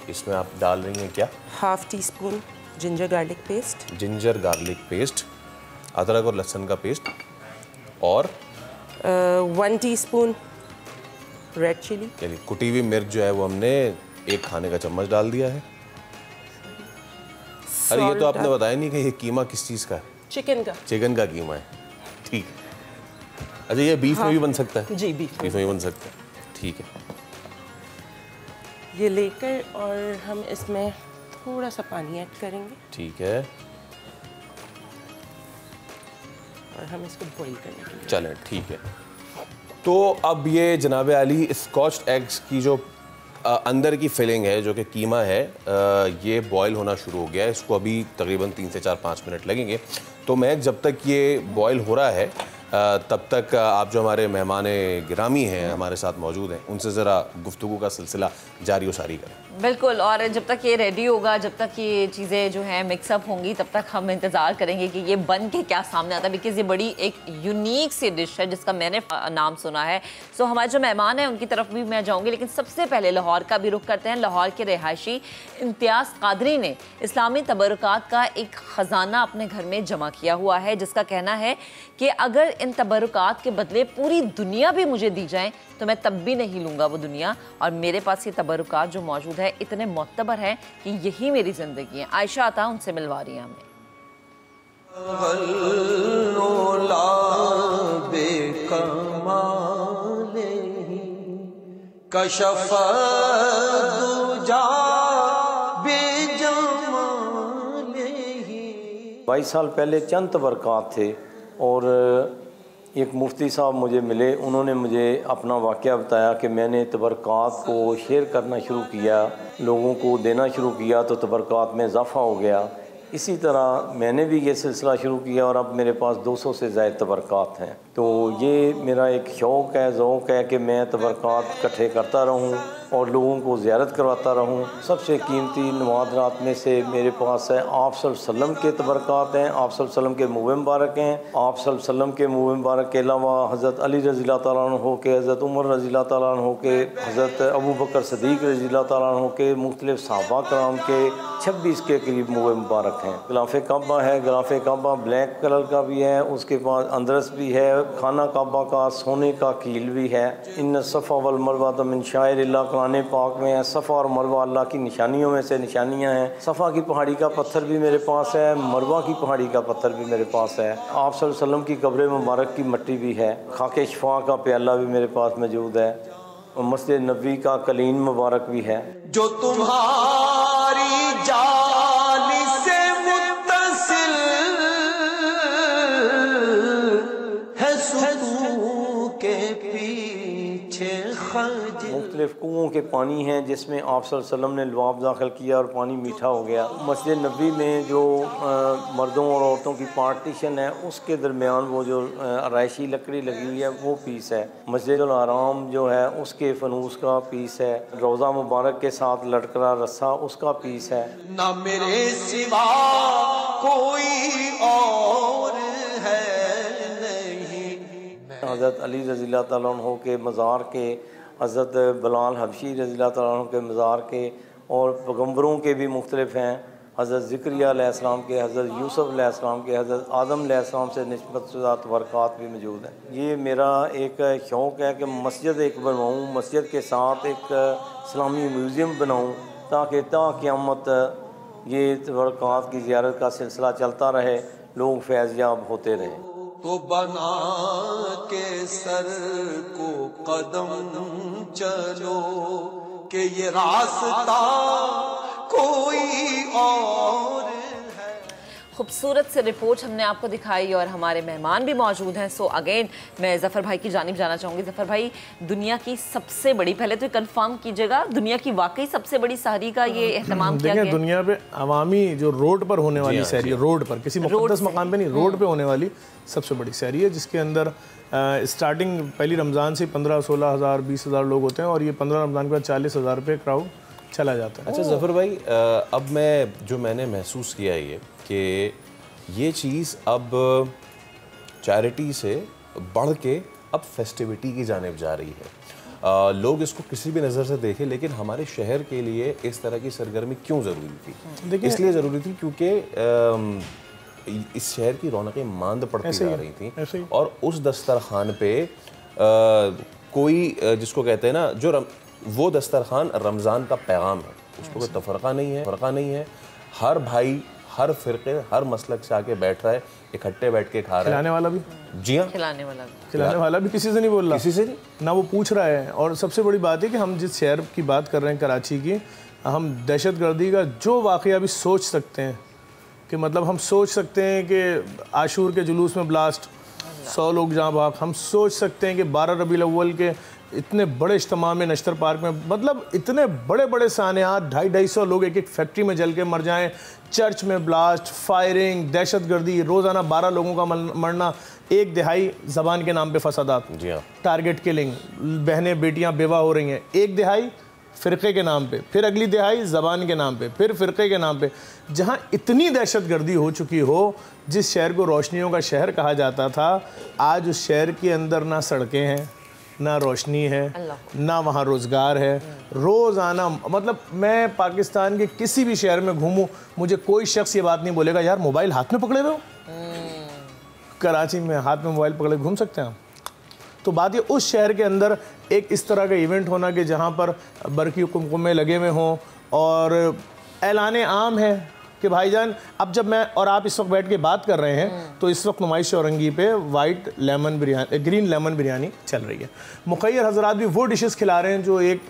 [SPEAKER 2] इसमें आप डाल रही हैं क्या?
[SPEAKER 5] ½ teaspoon ginger garlic paste,
[SPEAKER 2] ginger garlic paste, अदरक और लहसुन का पेस्ट, और
[SPEAKER 5] 1 टीस्पून रेड चिली,
[SPEAKER 2] यानी कुटी हुई मिर्च जो है वो हमने 1 खाने का चम्मच डाल दिया है। अरे ये तो आपने बताया नहीं कि ये कीमा किस चीज़ का है?
[SPEAKER 5] चिकन का।
[SPEAKER 2] चिकन का कीमा है, ठीक है। अच्छा, ये बीफ में भी बन सकता है?
[SPEAKER 5] जी, बीफ
[SPEAKER 2] में भी बन सकता है, ठीक है।
[SPEAKER 5] ये लेकर और हम इसमें थोड़ा सा पानी ऐड करेंगे,
[SPEAKER 2] ठीक है,
[SPEAKER 5] और हम इसको बॉईल करने के लिए
[SPEAKER 2] चलें, ठीक है। तो अब ये जनाब आली स्कॉच्ड एग्स की जो अंदर की फिलिंग है, जो कि कीमा है, ये बॉईल होना शुरू हो गया है। इसको अभी तकरीबन 3 से 4-5 मिनट लगेंगे। तो मैं जब तक ये बॉईल हो रहा है तब तक आप जो हमारे मेहमान गिरामी हैं हमारे साथ मौजूद हैं, उनसे ज़रा गुफ्तगू का सिलसिला जारी व सारी करें।
[SPEAKER 1] बिल्कुल, और जब तक ये रेडी होगा, जब तक ये चीज़ें जो हैं मिक्सअप होंगी, तब तक हम इंतज़ार करेंगे कि ये बन के क्या सामने आता है, बिकॉज़ ये बड़ी एक यूनिक सी डिश है जिसका मैंने नाम सुना है। सो हमारे जो मेहमान हैं उनकी तरफ भी मैं जाऊँगी, लेकिन सबसे पहले लाहौर का भी रुख करते हैं। लाहौर के रिहायशी इम्तियाज़ कादरी ने इस्लामी तबरुकात का एक ख़जाना अपने घर में जमा किया हुआ है, जिसका कहना है कि अगर इन तबरुकात के बदले पूरी दुनिया भी मुझे दी जाए तो मैं तब भी नहीं लूँगा वो दुनिया। और मेरे पास ये तबरुकात जो मौजूद है इतने मोतबर हैं कि यही मेरी ज़िंदगी है। आयशा आता उनसे मिलवा रही हैं हमें।
[SPEAKER 6] बाईस साल पहले चंद तबरकात थे और एक मुफ्ती साहब मुझे मिले। उन्होंने मुझे अपना वाक़या बताया कि मैंने तबरकात को शेयर करना शुरू किया, लोगों को देना शुरू किया तो तबरकात में इजाफ़ा हो गया। इसी तरह मैंने भी ये सिलसिला शुरू किया और अब मेरे पास 200 से ज़ायद तबरकात हैं। तो ये मेरा एक शौक़ है, ज़ौक़ है कि मैं तबरकात इकट्ठे करता रहूँ और लोगों को ज़ियारत करवाता रहूँ। सबसे कीमती नवादरात में से मेरे पास है आप सल्लल्लाहु अलैहि वसल्लम के तबरकात हैं। आप सल्लल्लाहु अलैहि वसल्लम के मुँह मुबारक हैं। आप सल्लल्लाहु अलैहि वसल्लम के मुँह मुबारक के अलावा हज़रत अली रज़ियल्लाहु तआला अन्हु के, हज़रत उमर रज़ियल्लाहु तआला अन्हु के, हज़रत अबू बकर सिद्दीक़ रज़ियल्लाहु तआला अन्हु के, मुख्तलिफ़ सहाबा कराम के 26 के करीब मुँह मुबारक हैं। गिलाफ़े काबा है, गिलाफ़े काबा ब्लैक कलर का भी है, उसके बाद अंदरस भी है, खाना काबा का सोने का कील भी है। इन सफ़ा वल मरवा तो मिन शाइरिल्लाह, कुरान पाक में है। सफ़ा और मरवा अल्लाह की निशानियों में से निशानियां हैं। सफ़ा की पहाड़ी का पत्थर भी मेरे पास है, मरवा की पहाड़ी का पत्थर भी मेरे पास है। आप सल्लल्लाहु अलैहि वसल्लम की कब्र मुबारक की मिट्टी भी है। खाके शफा का प्याला भी मेरे पास मौजूद है और मस्जिद नबी का कलीन मुबारक भी है।
[SPEAKER 7] जो तुम्हारी जाली से मुत्तसिल है, सुतू के पीछे
[SPEAKER 6] मुख्तलिफ कुओं के पानी हैं जिसमें आप सल्लल्लाहु अलैहि वसल्लम ने लुआब दाखिल किया और पानी मीठा हो गया। मस्जिद नबी में जो मर्दों और औरतों की पार्टीशन है उसके दरमियान वो जो आराइशी लकड़ी लगी हुई है वो पीस है। मस्जिदुल हराम जो है उसके फनूस का पीस है। रोज़ा मुबारक के साथ लटकरा रस्सा उसका पीस है।
[SPEAKER 7] ना मेरे सिवा कोई और है नहीं।
[SPEAKER 6] हज़रत अली रज़ियल्लाहु तआला अन्हु के मज़ार के, हज़रत बिलाल हबशी रज़ियल्लाहु तआला अन्हु के मज़ार के और पैगम्बरों के भी मुख्तलिफ हैं। हज़रत ज़िक्रिया अलैहिस्सलाम के, हज़रत यूसुफ अलैहिस्सलाम के, हज़रत आदम अलैहिस्सलाम से निस्बतशुदा बरक़ात भी मौजूद हैं। ये मेरा एक शौक़ है कि मस्जिद एक बनवाऊँ, मस्जिद के साथ एक इस्लामी म्यूज़ियम बनाऊँ ताकि ता क़यामत ये बरक़ात की ज़ियारत का सिलसिला चलता रहे, लोग फैज़याब होते रहें।
[SPEAKER 7] तो बना के सर को कदम चलो कि ये रास्ता कोई और है।
[SPEAKER 1] खूबसूरत से रिपोर्ट हमने आपको दिखाई और हमारे मेहमान भी मौजूद हैं। सो अगेन मैं ज़फ़र भाई की जानिब जाना चाहूँगी। ज़फ़र भाई, दुनिया की सबसे बड़ी, पहले तो कंफर्म कीजिएगा, दुनिया की वाकई सबसे बड़ी सहरी का ये एहतमाम किया गया?
[SPEAKER 3] दुनिया पे अवामी जो रोड पर होने वाली सहरी, रोड पर, किसी मुक़द्दस मकाम पे नहीं, रोड पे होने वाली सबसे बड़ी सहरी है, जिसके अंदर स्टार्टिंग पहली रमज़ान से 15-16 हज़ार 20 हज़ार लोग होते हैं और ये 15 रमज़ान के बाद 40 हज़ार रुपये क्राउड चला जाता है।
[SPEAKER 2] अच्छा ज़फ़र भाई, अब मैंने महसूस किया ये कि ये चीज़ अब चैरिटी से बढ़ के अब फेस्टिविटी की जानिब जा रही है। लोग इसको किसी भी नज़र से देखें, लेकिन हमारे शहर के लिए इस तरह की सरगर्मी क्यों ज़रूरी थी? इसलिए ज़रूरी थी क्योंकि इस शहर की रौनकें मांद पड़ती जा रही थी और उस दस्तरखान पे कोई जिसको कहते हैं ना, जो वो दस्तरखान रमज़ान का पैगाम है, उसको कोई तफरका नहीं है। हर भाई, हर फ़िरक़े, हर मसलक से आके बैठ रहा है, इकट्ठे बैठ के खा रहा है।
[SPEAKER 3] खिलाने वाला भी,
[SPEAKER 1] जी हाँ, खिलाने वाला भी
[SPEAKER 3] किसी से नहीं बोल रहा,
[SPEAKER 2] किसी से नहीं,
[SPEAKER 3] ना वो पूछ रहा है। और सबसे बड़ी बात है कि हम जिस शहर की बात कर रहे हैं, कराची की, हम दहशतगर्दी का जो वाक़या भी सोच सकते हैं कि मतलब हम सोच सकते हैं कि आशूर के जुलूस में ब्लास्ट, 100 लोग जहाँ भाग, हम सोच सकते हैं कि 12 रबीउल अव्वल के इतने बड़े इज्तिमा में नश्तर पार्क में, मतलब इतने बड़े बड़े सानियात, 250-250 लोग एक एक फैक्ट्री में जल के मर जाएं, चर्च में ब्लास्ट, फायरिंग, दहशतगर्दी, रोज़ाना 12 लोगों का मरना, 1/2 ज़बान के नाम पे फसादात,
[SPEAKER 2] जी हाँ,
[SPEAKER 3] टारगेट किलिंग, बहनें बेटियां बेवा हो रही हैं, 1/2 फ़िरक़े के नाम पे, फिर अगली 1/2 ज़बान के नाम पे, फिर फ़िरक़े के नाम पे। जहाँ इतनी दहशतगर्दी हो चुकी हो, जिस शहर को रोशनियों का शहर कहा जाता था, आज उस शहर के अंदर ना सड़कें हैं, ना रोशनी है, ना वहाँ रोज़गार है। रोज़ाना मतलब मैं पाकिस्तान के किसी भी शहर में घूमूं, मुझे कोई शख्स ये बात नहीं बोलेगा यार मोबाइल हाथ में पकड़े हुए हो। कराची में हाथ में मोबाइल पकड़े घूम सकते हैं हम। तो बात ये उस शहर के अंदर एक इस तरह का इवेंट होना कि जहाँ पर बरकी कुमकुमे लगे हुए हों और ऐलान आम है कि भाईजान, अब जब मैं और आप इस वक्त बैठ के बात कर रहे हैं तो इस वक्त नुमाइश औरंगी पे white lemon biryani, green lemon biryani चल रही है। मुखैर हजरात भी वो डिशेस खिला रहे हैं जो एक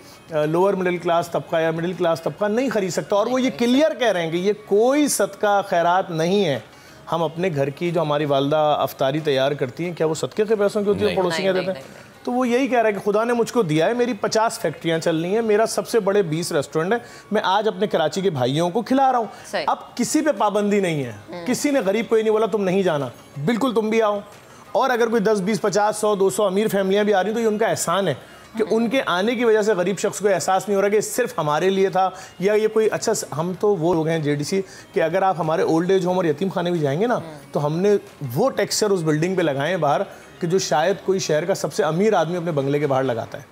[SPEAKER 3] लोअर मिडिल क्लास तबका या मिडिल क्लास तबका नहीं खरीद सकता, और वो ये क्लियर कह रहे हैं कि ये कोई सदका खैरात नहीं है। हम अपने घर की जो हमारी वालदा अफ्तारी तैयार करती हैं, क्या वो सदक़े के पैसों की होती है, पड़ोसियाँ देते हैं? तो वो यही कह रहा है कि खुदा ने मुझको दिया है, मेरी 50 फैक्ट्रियाँ चल रही हैं, मेरा सबसे बड़े 20 रेस्टोरेंट है, मैं आज अपने कराची के भाइयों को खिला रहा हूँ। अब किसी पे पाबंदी नहीं है, किसी ने गरीब को ये नहीं बोला तुम नहीं जाना, बिल्कुल तुम भी आओ। और अगर कोई 10, 20, 50, 100, 200 अमीर फैमिलियाँ भी आ रही तो ये उनका एहसान है कि उनके आने की वजह से गरीब शख्स को एहसास नहीं हो रहा कि सिर्फ हमारे लिए था या ये कोई अच्छा। हम तो वो लोग हैं जेडीसी कि अगर आप हमारे ओल्ड एज होम और यतीम खाने भी जाएंगे ना, तो हमने वो टेक्सचर उस बिल्डिंग पे लगाए हैं बाहर कि जो शायद कोई शहर का सबसे अमीर आदमी अपने बंगले के बाहर लगाता है।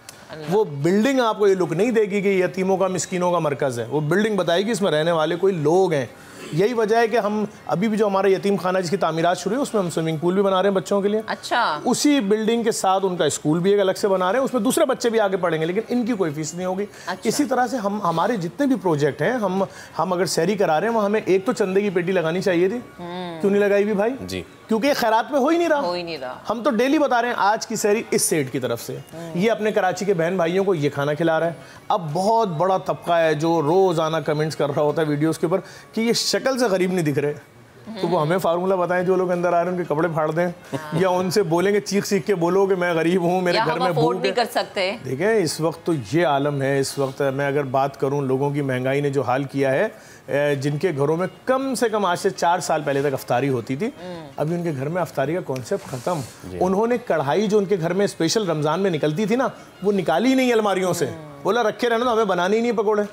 [SPEAKER 3] वो बिल्डिंग आपको ये लुक नहीं देगी कि यतीमों का, मिस्किनों का मरकज़ है, वो बिल्डिंग बताएगी इसमें रहने वाले कोई लोग हैं। यही वजह है कि हम अभी भी जो हमारा यतीम खाना जिसकी तामीरात शुरू है, उसमें हम स्विमिंग पूल भी बना रहे हैं बच्चों के लिए। अच्छा। उसी बिल्डिंग के साथ उनका स्कूल भी एक अलग से बना रहे हैं, उसमें दूसरे बच्चे भी आगे पढ़ेंगे, लेकिन इनकी कोई फीस नहीं होगी। अच्छा। इसी तरह से हम हमारे जितने भी प्रोजेक्ट हैं, हम अगर सैरी करा रहे हैं, वहाँ हमें एक तो चंदे की पेटी लगानी चाहिए थी, क्यों नहीं लगाई भी भाई जी? क्योंकि खैरात में हो ही नहीं रहा। हम तो डेली बता रहे हैं आज की सैरी इस सेट की तरफ से, ये अपने कराची के बहन भाइयों को ये खाना खिला रहा है। अब बहुत बड़ा तबका है जो रोज़ाना कमेंट्स कर रहा होता है वीडियोस के ऊपर कि ये शक्ल से गरीब नहीं दिख रहे, तो वो हमें फार्मूला बताएं, जो लोग अंदर आ रहे हैं उनके कपड़े फाड़ दें या उनसे बोलेंगे, चीख सीख के बोलो कि मैं गरीब हूँ, मेरे घर में भूख
[SPEAKER 1] नहीं कर सकते।
[SPEAKER 3] देखें इस वक्त तो ये आलम है, इस वक्त मैं अगर बात करूँ लोगों की महंगाई ने जो हाल किया है, जिनके घरों में कम से कम आज से 4 साल पहले तक अफ्तारी होती थी, अभी उनके घर में अफ्तारी का कॉन्सेप्ट खत्म। उन्होंने कढ़ाई जो उनके घर में स्पेशल रमज़ान में निकलती थी ना, वो निकाली नहीं अलमारियों से, बोला रखे रहना, तो हमें बनानी ही नहीं पकौड़े।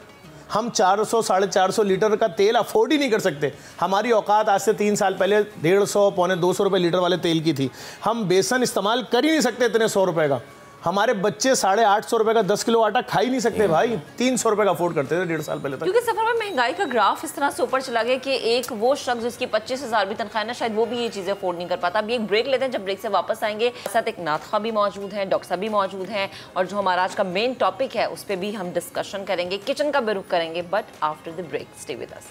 [SPEAKER 3] हम 400 450 लीटर का तेल अफोर्ड ही नहीं कर सकते। हमारी औकात आज से 3 साल पहले 150 पौने 200 रुपये लीटर वाले तेल की थी। हम बेसन इस्तेमाल कर ही नहीं सकते इतने 100 रुपये का। हमारे बच्चे 850 रुपये का 10 किलो आटा खा ही नहीं सकते भाई, 300 रुपये का अफोर्ड करते थे 1.5 साल पहले तक।
[SPEAKER 1] क्योंकि सफर में महंगाई का ग्राफ इस तरह से ऊपर चला गया कि एक वो शख्स जिसकी 25,000 भी तनख्वाह है ना, शायद वो भी ये चीज़ें अफोर्ड नहीं कर पाता। अभी एक ब्रेक लेते हैं, जब ब्रेक से वापस आएंगे साथ एक नातखा भी मौजूद है, डॉक्टर साहब भी मौजूद हैं, और जो हमारा आज का मेन टॉपिक है उस पर भी हम डिस्कशन करेंगे, किचन का भी रुख करेंगे, but after the break. Stay with us.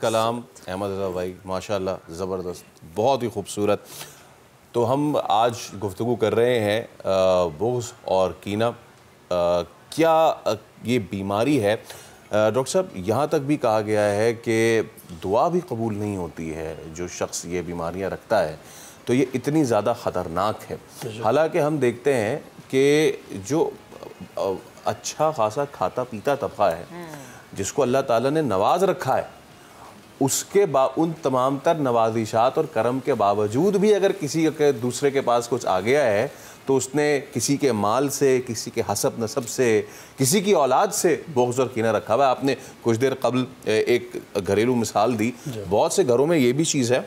[SPEAKER 2] Kalam Ahmed Raza भाई, माशाल्लाह ज़बरदस्त, बहुत ही खूबसूरत। तो हम आज गुफ्तगू कर रहे हैं बुग़्ज़ और कीना, क्या ये बीमारी है? डॉक्टर साहब, यहाँ तक भी कहा गया है कि दुआ भी कबूल नहीं होती है जो शख्स ये बीमारियाँ रखता है, तो ये इतनी ज़्यादा ख़तरनाक है। हालांकि हम देखते हैं कि जो अच्छा खासा खाता पीता तबका है, जिसको अल्लाह ताला ने नवाज रखा है, उसके उन तमाम तर नवाजिशात और करम के बावजूद भी अगर किसी के दूसरे के पास कुछ आ गया है, तो उसने किसी के माल से, किसी के हसब नसब से, किसी की औलाद से बुग़्ज़ और कीना रखा हुआ है। आपने कुछ देर कबल एक घरेलू मिसाल दी। बहुत से घरों में ये भी चीज़ है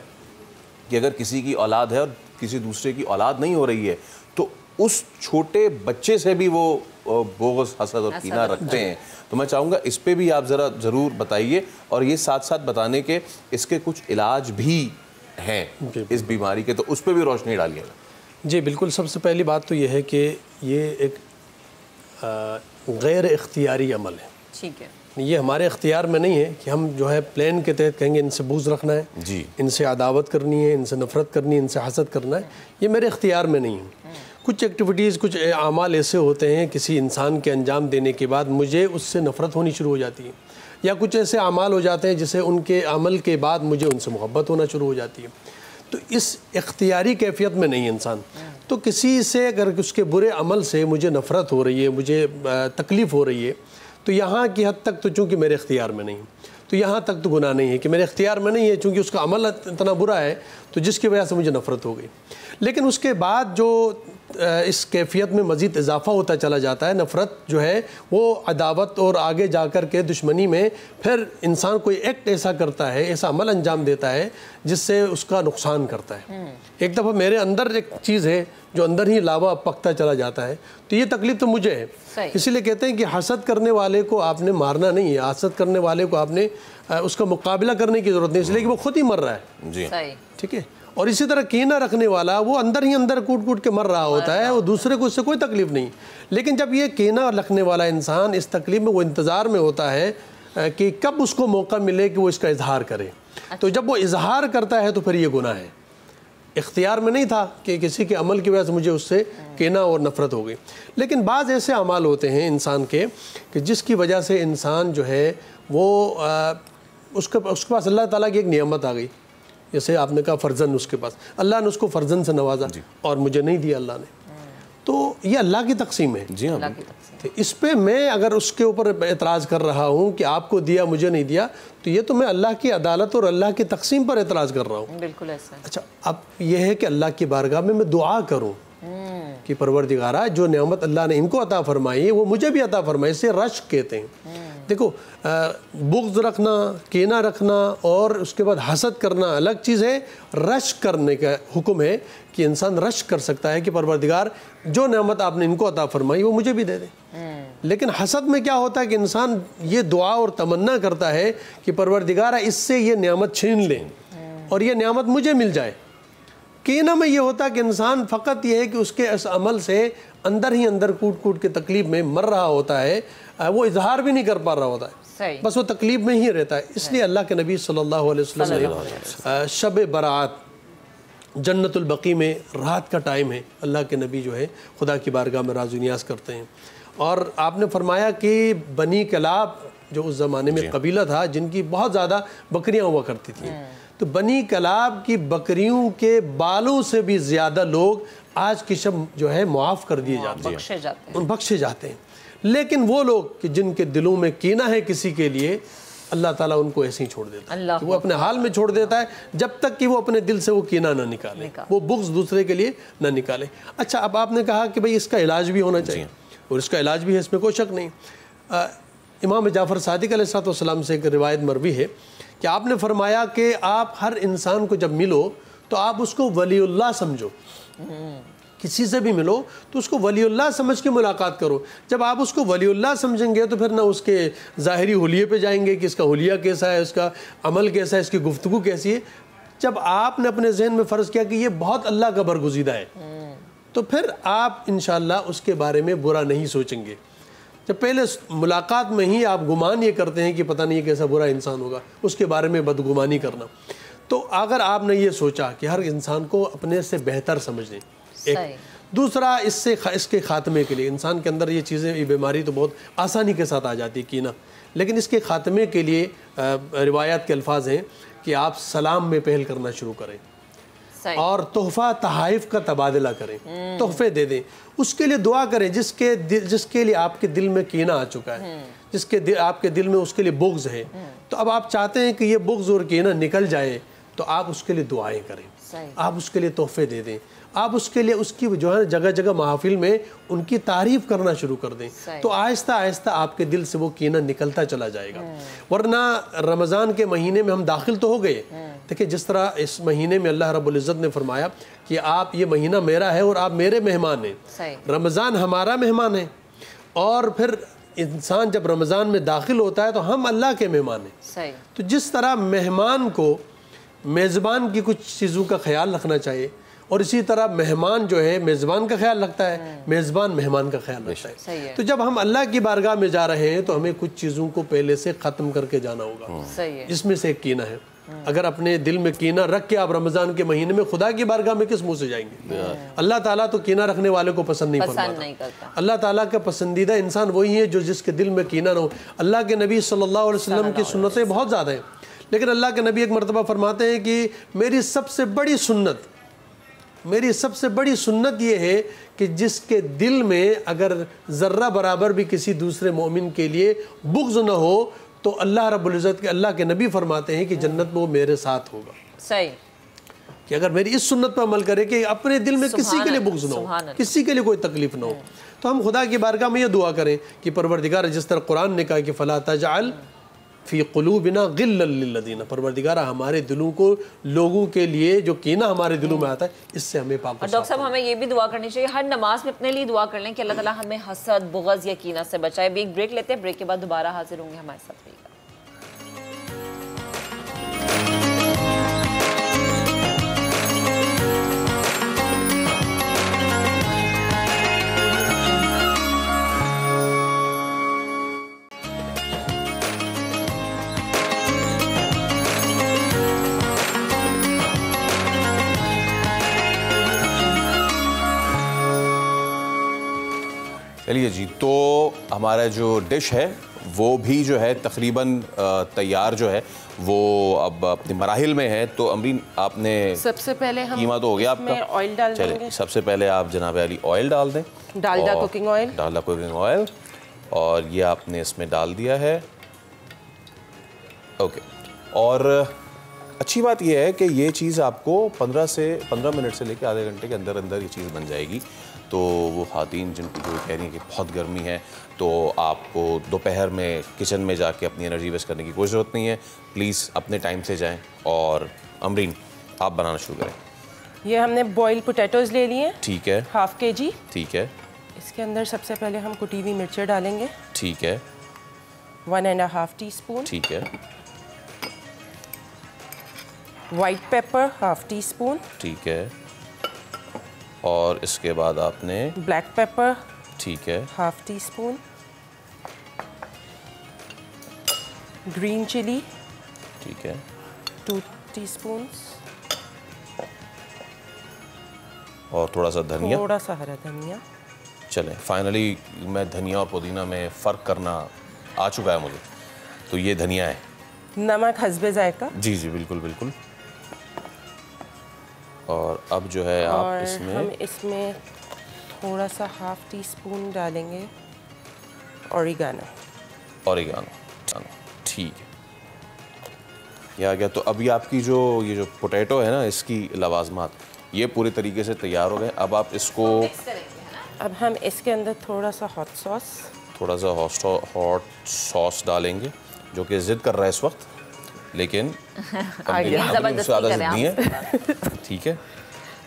[SPEAKER 2] कि अगर किसी की औलाद है और किसी दूसरे की औलाद नहीं हो रही है, तो उस छोटे बच्चे से भी वो बुग़्ज़, हसद और कीना रखते हैं। तो मैं चाहूँगा इस पे भी आप ज़रा ज़रूर बताइए, और ये साथ साथ बताने के इसके कुछ इलाज भी हैं इस बीमारी के, तो उस पर भी रोशनी डालिएगा।
[SPEAKER 4] जी बिल्कुल, सबसे पहली बात तो ये है कि ये एक गैर इख्तियारी अमल है।
[SPEAKER 1] ठीक है,
[SPEAKER 4] ये हमारे इख्तियार में नहीं है कि हम जो है प्लान के तहत कहेंगे इनसे बुग़्ज़ रखना है जी, इनसे अदावत करनी है, इनसे नफ़रत करनी है, इनसे हसद करना है, ये मेरे इख्तियार में नहीं है। कुछ एक्टिविटीज़, कुछ अमाल ऐसे होते हैं किसी इंसान के अंजाम देने के बाद मुझे उससे नफ़रत होनी शुरू हो जाती है, या कुछ ऐसे अमाल हो जाते हैं जिसे उनके अमल के बाद मुझे उनसे मोहब्बत होना शुरू हो जाती है। तो इस इख्तियारी कैफियत में नहीं इंसान, तो किसी से अगर उसके बुरे अमल से मुझे नफ़रत हो रही है, मुझे तकलीफ़ हो रही है, तो यहाँ की हद तक तो चूँकि मेरे इख्तियार में नहीं, तो यहाँ तक तो गुनाह नहीं है कि मेरे इख्तियार में नहीं है, चूँकि उसका अमल इतना बुरा है तो जिसकी वजह से मुझे नफ़रत हो गई। लेकिन उसके बाद जो इस कैफियत में मज़ीद इजाफ़ा होता चला जाता है, नफ़रत जो है वो अदावत और आगे जाकर के दुश्मनी में फिर इंसान कोई एक्ट ऐसा करता है, ऐसा अमल अंजाम देता है जिससे उसका नुकसान करता है। एक दफ़ा मेरे अंदर एक चीज़ है जो अंदर ही लावा पकता चला जाता है, तो ये तकलीफ़ तो मुझे है। इसीलिए कहते हैं कि हसद करने वाले को आपने मारना नहीं है, हसद करने वाले को आपने उसका मुकाबला करने की ज़रूरत नहीं, इसलिए कि वो खुद ही मर रहा है जी, ठीक है। और इसी तरह कीना रखने वाला वो अंदर ही अंदर कूट कूट के मर रहा होता है, वो दूसरे को उससे कोई तकलीफ़ नहीं। लेकिन जब ये कीना रखने वाला इंसान इस तकलीफ़ में, वो इंतज़ार में होता है कि कब उसको मौका मिले कि वो इसका इजहार करे, तो जब वो इजहार करता है तो फिर ये गुनाह है। इख्तियार में नहीं था कि किसी के अमल की वजह से मुझे उससे कीना और नफ़रत हो गई। लेकिन बाज़ ऐसे अमाल होते हैं इंसान के कि जिसकी वजह से इंसान जो है वो उसके पास अल्लाह ताला की एक नियमत आ गई, जैसे आपने कहा फ़र्जन, उसके पास अल्लाह ने उसको फ़र्जन से नवाजा और मुझे नहीं दिया अल्लाह ने, तो ये अल्लाह की तकसीम है जी। हाँ, तो इस पे मैं अगर उसके ऊपर एतराज़ कर रहा हूँ कि आपको दिया मुझे नहीं दिया, तो ये तो मैं अल्लाह की अदालत और अल्लाह की तकसीम पर एतराज़ कर रहा हूँ।
[SPEAKER 1] बिल्कुल ऐसा।
[SPEAKER 4] अच्छा, अब यह है कि अल्लाह की बारगाह में मैं दुआ करूँ कि परवरदिगारा जो नेमत अल्लाह ने इनको अता फरमाई है वो मुझे भी अता फरमाई, इसे रश्क कहते हैं। देखो, बुग़्ज़ रखना, कीना रखना और उसके बाद हसद करना अलग चीज़ है, रश्क करने का हुक्म है कि इंसान रश्क कर सकता है कि परवरदिगार जो नेमत आपने इनको अता फरमाई वो मुझे भी दे दे। लेकिन हसद में क्या होता है कि इंसान ये दुआ और तमन्ना करता है कि परवरदिगार इससे ये नेमत छीन लें और ये नेमत मुझे मिल जाए। कीना में ये होता है कि इंसान फ़कत ये है कि उसके इस अमल से अंदर ही अंदर कूट कूट के तकलीफ़ में मर रहा होता है, वो इजहार भी नहीं कर पा रहा होता है, बस वो तकलीफ़ में ही रहता है। इसलिए अल्लाह के नबी सल्लल्लाहु अलैहि वसल्लम ने शब बरात, जन्नतुल बकी में रात का टाइम है, अल्लाह के नबी जो है खुदा की बारगाह में राज़ नियाज़ करते हैं। और आपने फरमाया कि बनी कलाब जो उस ज़माने में कबीला था जिनकी बहुत ज़्यादा बकरियाँ हुआ करती थी, तो बनी कलाब की बकरियों के बालों से भी ज़्यादा लोग आज की शब जो है मुआफ़ कर दिए जाते हैं, बख्शे जाते हैं। लेकिन वो लोग कि जिनके दिलों में कीना है किसी के लिए, अल्लाह ताला उनको ऐसे ही छोड़ देता है, वो अपने हाल में छोड़ देता है जब तक कि वो अपने दिल से वो कीना ना निकाले, वो बुग़्ज़ दूसरे के लिए ना निकाले। अच्छा, अब आपने कहा कि भाई इसका इलाज भी होना चाहिए, और इसका इलाज भी है, इसमें कोई शक नहीं। इमाम जाफ़र सादिक़ अलैहिस्सलाम से एक रिवायत मरवी है कि आपने फरमाया कि आप हर इंसान को जब मिलो तो आप उसको वलीउल्लाह समझो, किसी से भी मिलो तो उसको वलीउल्लाह समझ के मुलाकात करो। जब आप उसको वलीउल्लाह समझेंगे तो फिर ना उसके ज़ाहिरी हुलिये पे जाएंगे कि इसका हुलिया कैसा है, इसका अमल कैसा है, इसकी गुफ्तगू कैसी है। जब आपने अपने जहन में फ़र्ज़ किया कि ये बहुत अल्लाह का बरगुज़ीदा है, तो फिर आप इंशाअल्लाह उसके बारे में बुरा नहीं सोचेंगे। जब पहले मुलाकात में ही आप गुमान ये करते हैं कि पता नहीं ये कैसा बुरा इंसान होगा, उसके बारे में बदगुमानी करना, तो अगर आपने ये सोचा कि हर इंसान को अपने से बेहतर समझें, एक दूसरा इसके ख़ात्मे के लिए इंसान के अंदर ये चीज़ें, ये बीमारी तो बहुत आसानी के साथ आ जाती है कीना, लेकिन इसके ख़ात्मे के लिए रिवायात के अल्फाज हैं कि आप सलाम में पहल करना शुरू करें और तोहफ़ा तहाइफ का तबादला करें, तोहफ़े दे दें, उसके लिए दुआ करें जिसके लिए आपके दिल में कीना आ चुका है, आपके दिल में उसके लिए बुग़्ज़ है, तो अब आप चाहते हैं कि ये बुग़्ज़ और कीना निकल जाए, तो आप उसके लिए दुआएं करें, आप उसके लिए तोहफ़े दे दें, आप उसके लिए उसकी जो है जगह जगह महफिल में उनकी तारीफ़ करना शुरू कर दें, तो आहिस्ता आहिस्ता आपके दिल से वो कीना निकलता चला जाएगा। वरना रमज़ान के महीने में हम दाखिल तो हो गए, देखिए जिस तरह इस महीने में अल्लाह रब्बुल इज़्ज़त ने फरमाया कि आप, ये महीना मेरा है और आप मेरे मेहमान हैं, रमज़ान हमारा मेहमान है, और फिर इंसान जब रमज़ान में दाखिल होता है तो हम अल्लाह के मेहमान हैं। तो जिस तरह मेहमान को मेज़बान की कुछ चीज़ों का ख्याल रखना चाहिए और इसी तरह मेहमान जो है मेज़बान का ख्याल रखता है, मेज़बान मेहमान का ख्याल रखता है। तो जब हम अल्लाह की बारगाह में जा रहे हैं तो हमें कुछ चीज़ों को पहले से ख़त्म करके जाना होगा। जिसमें से एक कीना है। अगर अपने दिल में कीना रख के आप रमज़ान के महीने में खुदा की बारगाह में किस मुंह से जाएंगे? अल्लाह ताला तो कीना रखने वाले को पसंद नहीं फरमाता। अल्लाह ताला का पसंदीदा इंसान वही है जो जिसके दिल में कीना ना हो। अल्लाह के नबी सल्लल्लाहु अलैहि वसल्लम की सुन्नतें बहुत ज़्यादा हैं, लेकिन अल्लाह के नबी एक मरतबा फरमाते हैं कि मेरी सबसे बड़ी सुन्नत ये है कि जिसके दिल में अगर ज़र्रा बराबर भी किसी दूसरे मोमिन के लिए बुग़्ज़ न हो तो अल्लाह रब्बुल इज़्ज़त के अल्लाह के नबी फरमाते हैं कि जन्नत में वो मेरे साथ होगा।
[SPEAKER 1] सही
[SPEAKER 4] कि अगर मेरी इस सुन्नत पर अमल करे कि अपने दिल में किसी के लिए बुग़्ज़ ना हो, किसी के लिए कोई तकलीफ़ ना हो, तो हम खुदा की बारगाह में ये दुआ करें कि परवरदिगार, जिस तरह कुरान ने कहा कि फ़ला तजअल फ़ी क़ुलूबिना गिल्लन लिल्लज़ीना, परवरदिगार हमारे दिलों को लोगों के लिए जो कीना हमारे दिलों में आता है इससे हमें पाक।
[SPEAKER 1] और डॉक्टर साहब हमें ये भी दुआ करनी चाहिए, हर नमाज में अपने लिए दुआ कर लें कि अल्लाह ताला हमें हसद, बुग़्ज़ या कीना से बचाए। भी एक ब्रेक लेते हैं, ब्रेक के बाद दोबारा हाजिर होंगे हमारे साथ।
[SPEAKER 2] चलिए जी, तो हमारा जो डिश है वो भी जो है तकरीबन तैयार जो है वो अब अपने मराहिल में है। तो अमरीन, आपने
[SPEAKER 5] सबसे पहले हम
[SPEAKER 2] कीमा तो हो गया आपका,
[SPEAKER 5] ऑयल डाल देंगे।
[SPEAKER 2] चलिए सबसे पहले आप जनाब अली ऑयल डाल दें,
[SPEAKER 5] डालडा कुकिंग
[SPEAKER 2] ऑयल, और ये आपने इसमें डाल दिया है। ओके, और अच्छी बात यह है कि ये चीज़ आपको 15 मिनट से लेकर आधे घंटे के अंदर अंदर ये चीज़ बन जाएगी। तो वो ख़ातीन जिनको जो कह रही हैं कि बहुत गर्मी है तो आपको दोपहर में किचन में जाके अपनी एनर्जी वेस्ट करने की कोई ज़रूरत नहीं है। प्लीज़ अपने टाइम से जाएं। और अमरीन, आप बनाना शुरू करें।
[SPEAKER 5] ये हमने बॉइल पोटैटोज़ ले लिए,
[SPEAKER 2] ठीक है,
[SPEAKER 5] ½ kg।
[SPEAKER 2] ठीक है,
[SPEAKER 5] इसके अंदर सबसे पहले हम कुटी हुई मिर्चें डालेंगे,
[SPEAKER 2] ठीक है,
[SPEAKER 5] 1½ टीस्पून,
[SPEAKER 2] ठीक है,
[SPEAKER 5] वाइट पेपर ½ टीस्पून,
[SPEAKER 2] ठीक है, और इसके बाद आपने
[SPEAKER 5] ब्लैक पेपर,
[SPEAKER 2] ठीक है,
[SPEAKER 5] ½ टीस्पून, ग्रीन चिली,
[SPEAKER 2] ठीक है,
[SPEAKER 5] 2 टीस्पून,
[SPEAKER 2] और थोड़ा सा धनिया,
[SPEAKER 5] थोड़ा सा हरा धनिया।
[SPEAKER 2] चलें, फाइनली मैं धनिया और पुदीना में फ़र्क करना आ चुका है मुझे। तो ये धनिया है।
[SPEAKER 5] नमक हस्बे जायका।
[SPEAKER 2] जी जी, बिल्कुल बिल्कुल। और अब जो है आप इसमें,
[SPEAKER 5] हम इसमें थोड़ा सा ½ टीस्पून डालेंगे ऑरिगानो। ठीक है, ये आ गया। तो अभी आपकी ये जो पोटैटो है ना, इसकी लवाजमात ये पूरे तरीके से तैयार हो गए। अब आप इसको, अब हम इसके अंदर थोड़ा सा हॉट
[SPEAKER 2] सॉस डालेंगे, जो कि ज़िद कर रहा है इस वक्त, लेकिन ज़्यादा ज़िद नहीं है। ठीक है,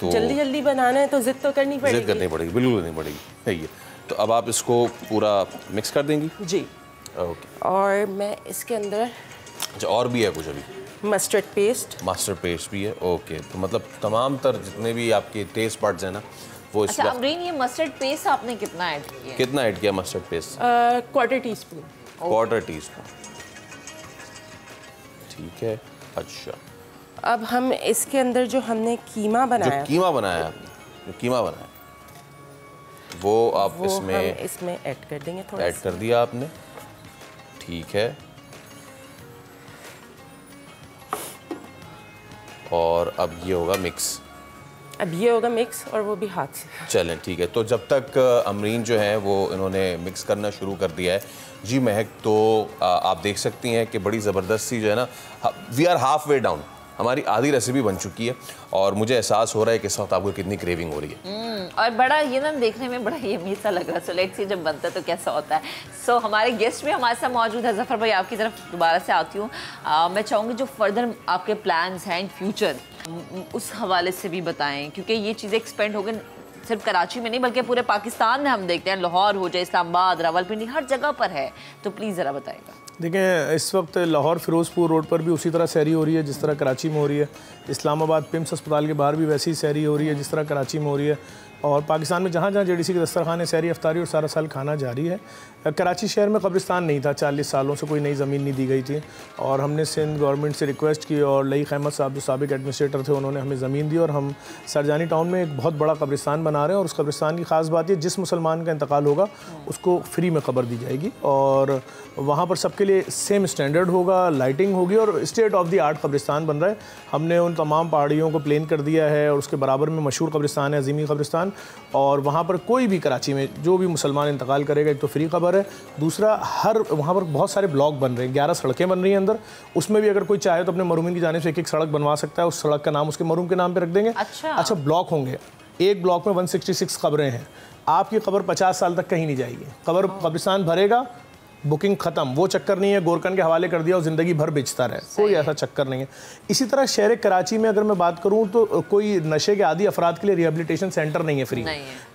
[SPEAKER 2] तो
[SPEAKER 5] जल्दी बनाना है तो ज़िद तो करनी पड़ेगी।
[SPEAKER 2] ज़िद करनी पड़ेगी, बिल्कुल करनी पड़ेगी। सही है। तो अब आप इसको पूरा मिक्स कर देंगी?
[SPEAKER 5] जी।
[SPEAKER 2] ओके।
[SPEAKER 5] और मैं इसके अंदर,
[SPEAKER 2] अच्छा, और भी है कुछ अभी?
[SPEAKER 5] मस्टर्ड पेस्ट
[SPEAKER 2] भी है। ओके, तो मतलब तमाम तर जितने भी आपके टेस्ट बड्स हैं ना वो इस
[SPEAKER 1] वक्त। अमरीन, ये मस्टर्ड पेस्ट आपने कितना ऐड किया? Mustard paste
[SPEAKER 5] quarter teaspoon.
[SPEAKER 2] ठीक है, अच्छा।
[SPEAKER 5] अब हम इसके अंदर जो हमने कीमा बनाया
[SPEAKER 2] वो आप
[SPEAKER 5] इसमें ऐड कर देंगे, थोड़ा
[SPEAKER 2] ऐड कर दिया आपने। ठीक है, और अब ये होगा मिक्स, और वो भी हाथ से। चलें, ठीक है। तो जब तक अमरीन जो है वो इन्होंने मिक्स करना शुरू कर दिया है जी महक, तो आप देख सकती हैं कि बड़ी ज़बरदस्त सी जो है ना, we are half way down, हमारी आधी रेसिपी बन चुकी है। और मुझे एहसास हो रहा है कि इस वक्त आपको कितनी क्रेविंग हो रही है।
[SPEAKER 1] और बड़ा ये ना देखने में बड़ा यम्मी सा लग रहा है। सो लेट्स सी जब बनता है तो कैसा होता है। सो हमारे गेस्ट भी हमारे साथ मौजूद है। ज़फ़र भाई, आपकी तरफ दोबारा से आती हूँ। मैं चाहूँगी जो फर्दर आपके प्लान्स हैं इन फ्यूचर, उस हवाले से भी बताएं, क्योंकि ये चीज़ें एक्सपेंड हो गई सिर्फ कराची में नहीं बल्कि पूरे पाकिस्तान में। हम देखते हैं लाहौर हो जाए, इस्लामाबाद, रावलपिंडी, हर जगह पर है। तो प्लीज़ ज़रा बताइएगा।
[SPEAKER 3] देखें, इस वक्त लाहौर फ़िरोज़पुर रोड पर भी उसी तरह सैरी हो रही है जिस तरह कराची में हो रही है। इस्लामाबाद पिम्स अस्पताल के बाहर भी वैसी ही सैरी हो रही है जिस तरह कराची में हो रही है। और पाकिस्तान में जहाँ जहाँ JDC के दस्तरखान है, सैरी अफ्तारी और सारा साल खाना जारी है। कराची शहर में कब्रिस्तान नहीं था, 40 सालों से कोई नई ज़मीन नहीं दी गई थी और हमने सिंध गवर्नमेंट से रिक्वेस्ट की और लईक अहमद साहब जो साबिक एडमिनिस्ट्रेटर थे उन्होंने हमें ज़मीन दी और हम सरजानी टाउन में एक बहुत बड़ा कब्रिस्तान बना रहे हैं। और उस कब्रिस्तान की ख़ास बात ये, जिस मुसलमान का इंतकाल होगा उसको फ्री में कब्र दी जाएगी और वहाँ पर सबके लिए सेम स्टैंडर्ड होगा, लाइटिंग होगी और स्टेट ऑफ द आर्ट कब्रिस्तान बन रहा है। हमने उन तमाम पहाड़ियों को प्लेन कर दिया है और उसके बराबर में मशहूर कब्रिस्तान है अजीमी कब्रिस्तान, और वहाँ पर कोई भी कराची में जो भी मुसलमान इंतकाल करेगा एक तो फ्री खबर है, दूसरा हर वहाँ पर बहुत सारे ब्लॉक बन रहे हैं, 11 सड़कें बन रही हैं अंदर, उसमें भी अगर कोई चाहे तो अपने मरूमिन की जानिब से एक एक सड़क बनवा सकता है। उस सड़क का नाम उसके मरूम के नाम पे रख देंगे। अच्छा ब्लॉक होंगे, एक ब्लॉक में 166 कब्रें हैं, आपकी कब्र 50 साल तक कहीं नहीं जाएगी, कब्रिस्तान भरेगा, बुकिंग ख़त्म, वो चक्कर नहीं है गोरकन के हवाले कर दिया और ज़िंदगी भर बेचता रहे, कोई ऐसा चक्कर नहीं है। इसी तरह शहर कराची में अगर मैं बात करूँ तो कोई नशे के आदी अफराद के लिए रिहेबिलिटेशन सेंटर नहीं है फ्री,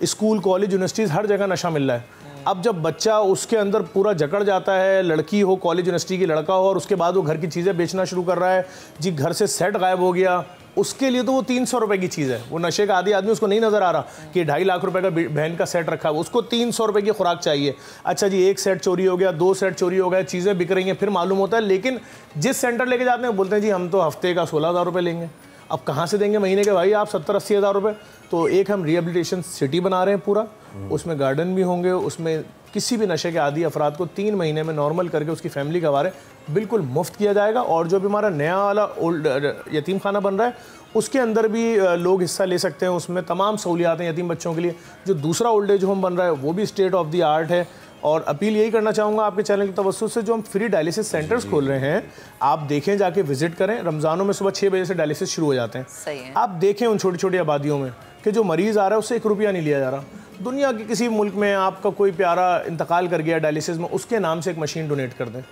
[SPEAKER 3] स्कूल कॉलेज यूनिवर्सिटीज़ हर जगह नशा मिल रहा है। अब जब बच्चा उसके अंदर पूरा जकड़ जाता है, लड़की हो कॉलेज यूनिवर्सिटी की, लड़का हो, और उसके बाद वो घर की चीज़ें बेचना शुरू कर रहा है, जी घर से सेट गायब हो गया, उसके लिए तो वो 300 रुपये की चीज़ है। वो नशे का आदी आदमी, उसको नहीं नज़र आ रहा कि 2.5 लाख रुपए का बहन का सेट रखा है, उसको 300 रुपये की खुराक चाहिए। अच्छा जी, एक सेट चोरी हो गया, 2 सेट चोरी हो गए, चीज़ें बिक रही हैं, फिर मालूम होता है। लेकिन जिस सेंटर लेके जाते हैं बोलते हैं जी हम तो हफ्ते का 16,000 रुपये लेंगे। अब कहाँ से देंगे महीने के भाई आप 70-80 हज़ार रुपये? तो एक हम रिहेबिलिटेशन सिटी बना रहे हैं पूरा, उसमें गार्डन भी होंगे, उसमें किसी भी नशे के आदी अफराद को 3 महीने में नॉर्मल करके उसकी फैमिली के हवाले बिल्कुल मुफ्त किया जाएगा। और जो भी हमारा नया वाला ओल्ड यतीम खाना बन रहा है उसके अंदर भी लोग हिस्सा ले सकते हैं, उसमें तमाम सहूलियात हैं यतीम बच्चों के लिए। जो दूसरा ओल्ड एज होम बन रहा है वो भी स्टेट ऑफ द आर्ट है। और अपील यही करना चाहूँगा आपके चैनल की तवज्जो से, जो हम फ्री डायलिसिस सेंटर्स खोल रहे हैं आप देखें, जाके विजिट करें। रमज़ानों में सुबह 6 बजे से डायलिसिस शुरू हो जाते हैं। सही है। आप देखें उन छोटी छोटी आबादियों में कि जो मरीज़ आ रहा है उससे 1 रुपया नहीं लिया जा रहा। दुनिया के किसी मुल्क में आपका कोई प्यारा इंतकाल कर गया डायलिसिस में, उसके नाम से एक मशीन डोनेट कर दें,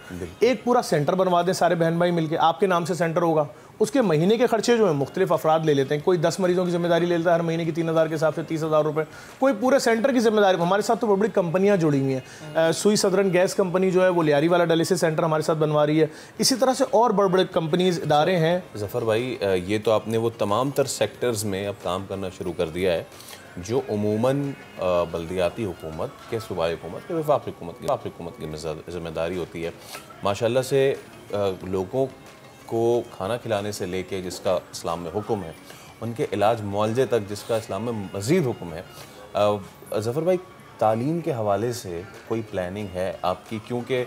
[SPEAKER 3] एक पूरा सेंटर बनवा दें, सारे बहन भाई मिलके आपके नाम से सेंटर होगा। उसके महीने के खर्चे जो हैं मुख्तलिफ अफराद ले लेते हैं, कोई 10 मरीजों की जिम्मेदारी ले लेता है हर महीने की 3,000 के हिसाब से 30,000 रुपये, कोई पूरे सेंटर की जिम्मेदारी। हमारे साथ तो बड़ी बड़ी कंपनियां जुड़ी हुई हैं, सुई सदरन गैस कंपनी जो है वो लियारी वाला डायलिसिस सेंटर हमारे साथ बनवा रही है। इसी तरह से और बड़े बड़े कंपनीज इदारे हैं।
[SPEAKER 2] ज़फ़र भाई, ये तो आपने वो तमाम तर सेक्टर्स में अब काम करना शुरू कर दिया है जो उमूमन बल्दियाती हुकूमत के, सूबाई हुकूमत के, वफाकी हुकूमत की ज़िम्मेदारी होती है। माशाल्लाह से लोगों को खाना खिलाने से लेके जिसका इस्लाम में हुक्म है, उनके इलाज मुआलजे तक जिसका इस्लाम में मज़ीद हुक्म है। ज़फ़र भाई, तालीम के हवाले से कोई प्लानिंग है आपकी? क्योंकि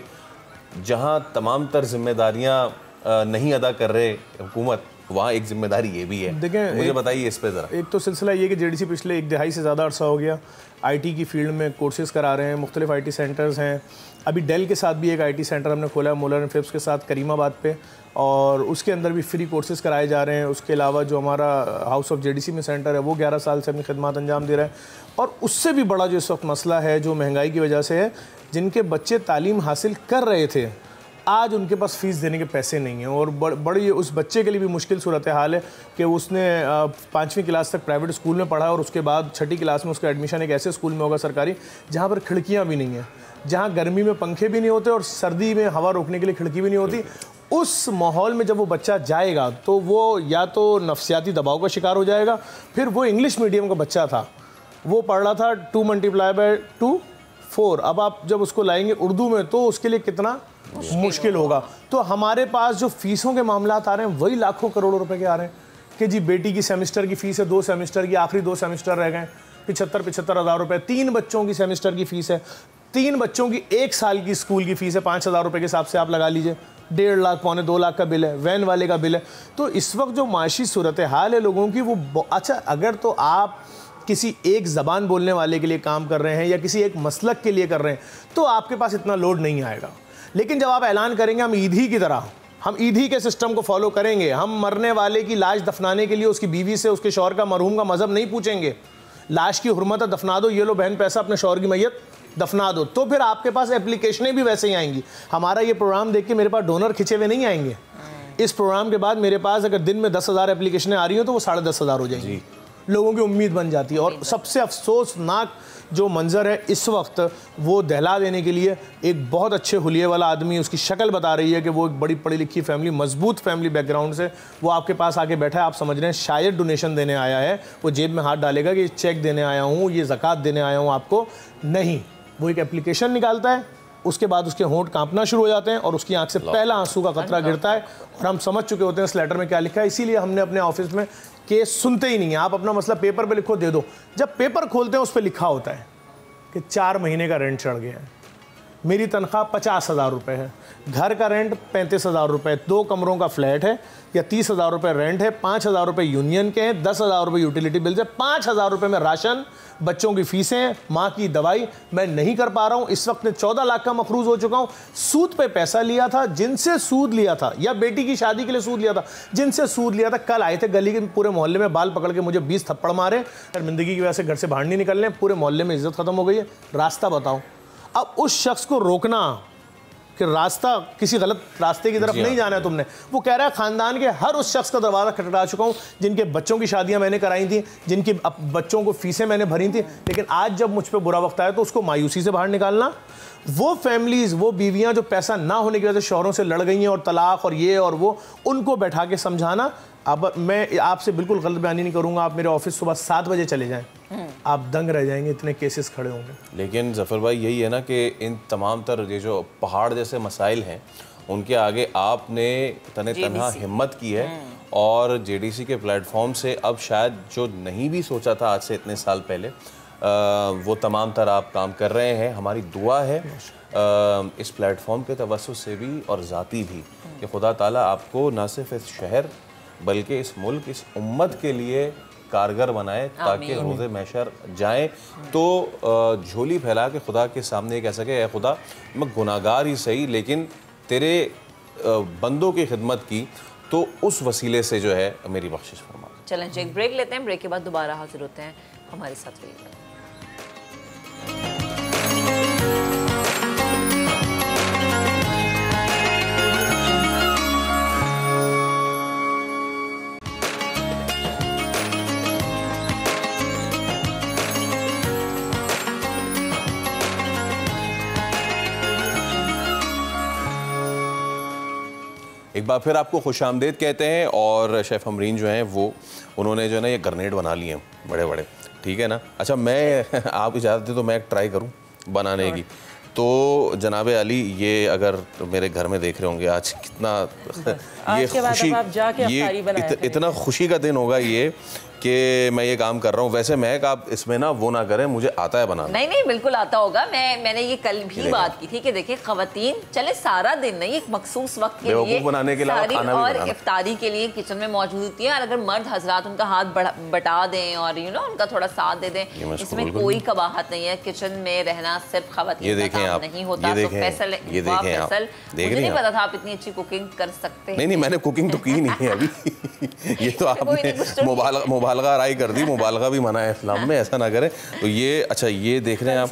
[SPEAKER 2] जहाँ तमाम तर जिम्मेदारियाँ नहीं अदा कर रहे हुकूमत, वहाँ एक जिम्मेदारी ये भी है। देखें, मुझे बताइए इस पे ज़रा।
[SPEAKER 3] एक तो सिलसिला ये कि JDC पिछले 1 दहाई से ज़्यादा अरसा हो गया IT की फील्ड में कोर्सेज़ करा रहे हैं, मुख्तलिफ IT सेंटर्स हैं। अभी डेल के साथ भी एक IT सेंटर हमने खोला है मोलर एंड फिप्स के साथ करीमाबाद पे, और उसके अंदर भी फ्री कोर्सेज़ कराए जा रहे हैं। उसके अलावा जो हमारा हाउस ऑफ JDC में सेंटर है वो 11 साल से अपनी खिदमत अंजाम दे रहा है। और उससे भी बड़ा जो इस वक्त मसला है जो महंगाई की वजह से है, जिनके बच्चे तालीम हासिल कर रहे थे आज उनके पास फ़ीस देने के पैसे नहीं हैं, और बड़ी उस बच्चे के लिए भी मुश्किल सूरत हाल है कि उसने 5वीं क्लास तक प्राइवेट स्कूल में पढ़ा और उसके बाद 6ठी क्लास में उसका एडमिशन एक ऐसे स्कूल में होगा सरकारी जहाँ पर खिड़कियाँ भी नहीं हैं, जहाँ गर्मी में पंखे भी नहीं होते और सर्दी में हवा रोकने के लिए खिड़की भी नहीं होती। उस माहौल में जब वो बच्चा जाएगा तो वो या तो नफ्सियाती दबाव का शिकार हो जाएगा, फिर वो इंग्लिश मीडियम का बच्चा था, वो पढ़ रहा था 2 × 2 4, अब आप जब उसको लाएंगे उर्दू में तो उसके लिए कितना मुश्किल होगा। तो हमारे पास जो फीसों के मामला आ रहे हैं वही लाखों करोड़ों रुपए के आ रहे हैं कि जी बेटी की सेमेस्टर की फ़ीस है, 2 सेमेस्टर की, आखिरी 2 सेमेस्टर रह गए, 75 हज़ार रुपये। 3 बच्चों की सेमेस्टर की फ़ीस है, 3 बच्चों की 1 साल की स्कूल की फ़ीस है, 5,000 रुपये के हिसाब से आप लगा लीजिए, 1.5 लाख पौने 2 लाख का बिल है, वैन वाले का बिल है। तो इस वक्त जो माशी सूरत हाल है लोगों की वो अच्छा, अगर तो आप किसी एक ज़बान बोलने वाले के लिए काम कर रहे हैं या किसी एक मसलक के लिए कर रहे हैं तो आपके पास इतना लोड नहीं आएगा। लेकिन जब आप ऐलान करेंगे हम ईदी की तरह, हम ईदी के सिस्टम को फॉलो करेंगे, हम मरने वाले की लाश दफनाने के लिए उसकी बीवी से, उसके शौहर का, मरहूम का मज़हब नहीं पूछेंगे, लाश की हुर्मत दफना दो, ये लो बहन पैसा अपने शौहर की मैयत दफना दो, तो फिर आपके पास एप्लीकेशनें भी वैसे ही आएंगी। हमारा ये प्रोग्राम देख के मेरे पास डोनर खिंचे हुए नहीं आएंगे। इस प्रोग्राम के बाद मेरे पास अगर दिन में 10,000 एप्लीकेशनें आ रही हो तो वो 10,500 हो जाएंगी। लोगों की उम्मीद बन जाती है। और सबसे अफसोसनाक जो मंजर है इस वक्त, वो दहला देने के लिए एक बहुत अच्छे हुलिये वाला आदमी, उसकी शक्ल बता रही है कि वो एक बड़ी पढ़ी लिखी फैमिली, मजबूत फैमिली बैकग्राउंड से वो आपके पास आके बैठा है। आप समझ रहे हैं शायद डोनेशन देने आया है, वो जेब में हाथ डालेगा कि चेक देने आया हूँ, ये ज़कात देने आया हूँ आपको, नहीं। वो एक एप्लीकेशन निकालता है, उसके बाद उसके होंठ कांपना शुरू हो जाते हैं और उसकी आंख से पहला आंसू का कतरा गिरता है और हम समझ चुके होते हैं इस लेटर में क्या लिखा है। इसीलिए हमने अपने ऑफिस में केस सुनते ही नहीं है। आप अपना मसला पेपर पे लिखो, दे दो। जब पेपर खोलते हैं उस पर लिखा होता है कि 4 महीने का रेंट चढ़ गया है, मेरी तनख्वाह 50,000 रुपये है, घर का रेंट 35,000 रुपये, 2 कमरों का फ्लैट है या 30,000 रुपये रेंट है, 5,000 रुपये यूनियन के हैं, 10,000 रुपये यूटिलिटी बिल्स है, 5,000 रुपये में राशन, बच्चों की फीसें, माँ की दवाई, मैं नहीं कर पा रहा हूँ। इस वक्त मैं 14 लाख का मखरूज हो चुका हूँ। सूद पे पैसा लिया था, जिनसे सूद लिया था, या बेटी की शादी के लिए सूद लिया था, जिनसे सूद लिया था, कल आए थे गली के पूरे मोहल्ले में बाल पकड़ के मुझे 20 थप्पड़ मारे, शर्मिंदगी की वजह से घर से बाहर नहीं निकलने, पूरे मोहल्ले में इज्जत खत्म हो गई है। रास्ता बताओ। अब उस शख्स को रोकना कि रास्ता किसी गलत रास्ते की तरफ नहीं जाना है तुमने, वो कह रहा है खानदान के हर उस शख्स का दरवाज़ा खटखटा चुका हूँ जिनके बच्चों की शादियां मैंने कराई थी, जिनके बच्चों को फीसें मैंने भरी थी, लेकिन आज जब मुझ पर बुरा वक्त आया तो उसको मायूसी से बाहर निकालना। वो फैमिलीज़, वो बीवियां जो पैसा ना होने की वजह से शौहरों से लड़ गई हैं और तलाक और ये और वो, उनको बैठा के समझाना। अब मैं आपसे बिल्कुल गलत बयानी नहीं करूँगा, आप मेरे ऑफिस सुबह 7 बजे चले जाएँ, आप दंग रह जाएंगे, इतने केसेस खड़े होंगे।
[SPEAKER 2] लेकिन ज़फ़र भाई यही है ना कि इन तमाम तर ये जो पहाड़ जैसे मसाइल हैं उनके आगे आपने तन्हा हिम्मत की है और जेडीसी के प्लेटफॉर्म से अब शायद जो नहीं भी सोचा था आज से इतने साल पहले, वो तमाम तर आप काम कर रहे हैं। हमारी दुआ है इस प्लेटफॉर्म के तवस्सुस से भी और ज़ाती भी कि खुदा ताला आपको न सिर्फ इस शहर बल्कि इस मुल्क, इस उम्मत के लिए कारगर बनाए ताकि रोज़े महशर जाएं तो झोली फैला के खुदा के सामने कह सके, ए खुदा मैं गुनाहगार ही सही लेकिन तेरे बंदों की खिदमत की तो उस वसीले से जो है मेरी बख्शिश फरमा।
[SPEAKER 1] चलें जी, एक ब्रेक लेते हैं, ब्रेक के बाद दोबारा हाजिर होते हैं, हमारे साथ रहिएगा।
[SPEAKER 2] एक बार फिर आपको खुशामदीद कहते हैं और शेफ़ अमरीन जो हैं वो उन्होंने जो है ना ये ग्रेनेड बना लिए हैं बड़े बड़े, ठीक है ना। अच्छा मैं आप इजाज़त दे तो मैं एक ट्राई करूं बनाने की। तो जनाब अली, ये अगर तो मेरे घर में देख रहे होंगे आज कितना ये खुशी, ये इतना खुशी का दिन होगा ये कि मैं ये काम कर रहा हूँ। वैसे महक आप इसमें ना वो ना करें, मुझे आता है बनाना।
[SPEAKER 1] नहीं नहीं बिल्कुल आता होगा। मैंने ये कल भी बात की थी कि देखिए ख़वातीन चले सारा दिन नहीं, एक मखसूस वक्त के लिए
[SPEAKER 2] बनाने के लिए
[SPEAKER 1] और इफ्तारी के लिए किचन में मौजूद होती है। और अगर मर्द हजरात उनका हाथ बटा दें और उनका थोड़ा साथ दे दें, इसमें कोई कबाहत नहीं है। किचन में रहना सिर्फ ख़वातीन का काम नहीं होता। तो फैसल, मुझे नहीं पता था आप इतनी अच्छी कुकिंग कर सकते हैं।
[SPEAKER 2] नहीं, मैंने कुकिंग तो की नहीं है अभी। ये तो आपने मुबालगा राय कर दी, मुबालगा भी मना है इस्लाम में, ऐसा ना करें। तो ये अच्छा ये देख रहे हैं आप,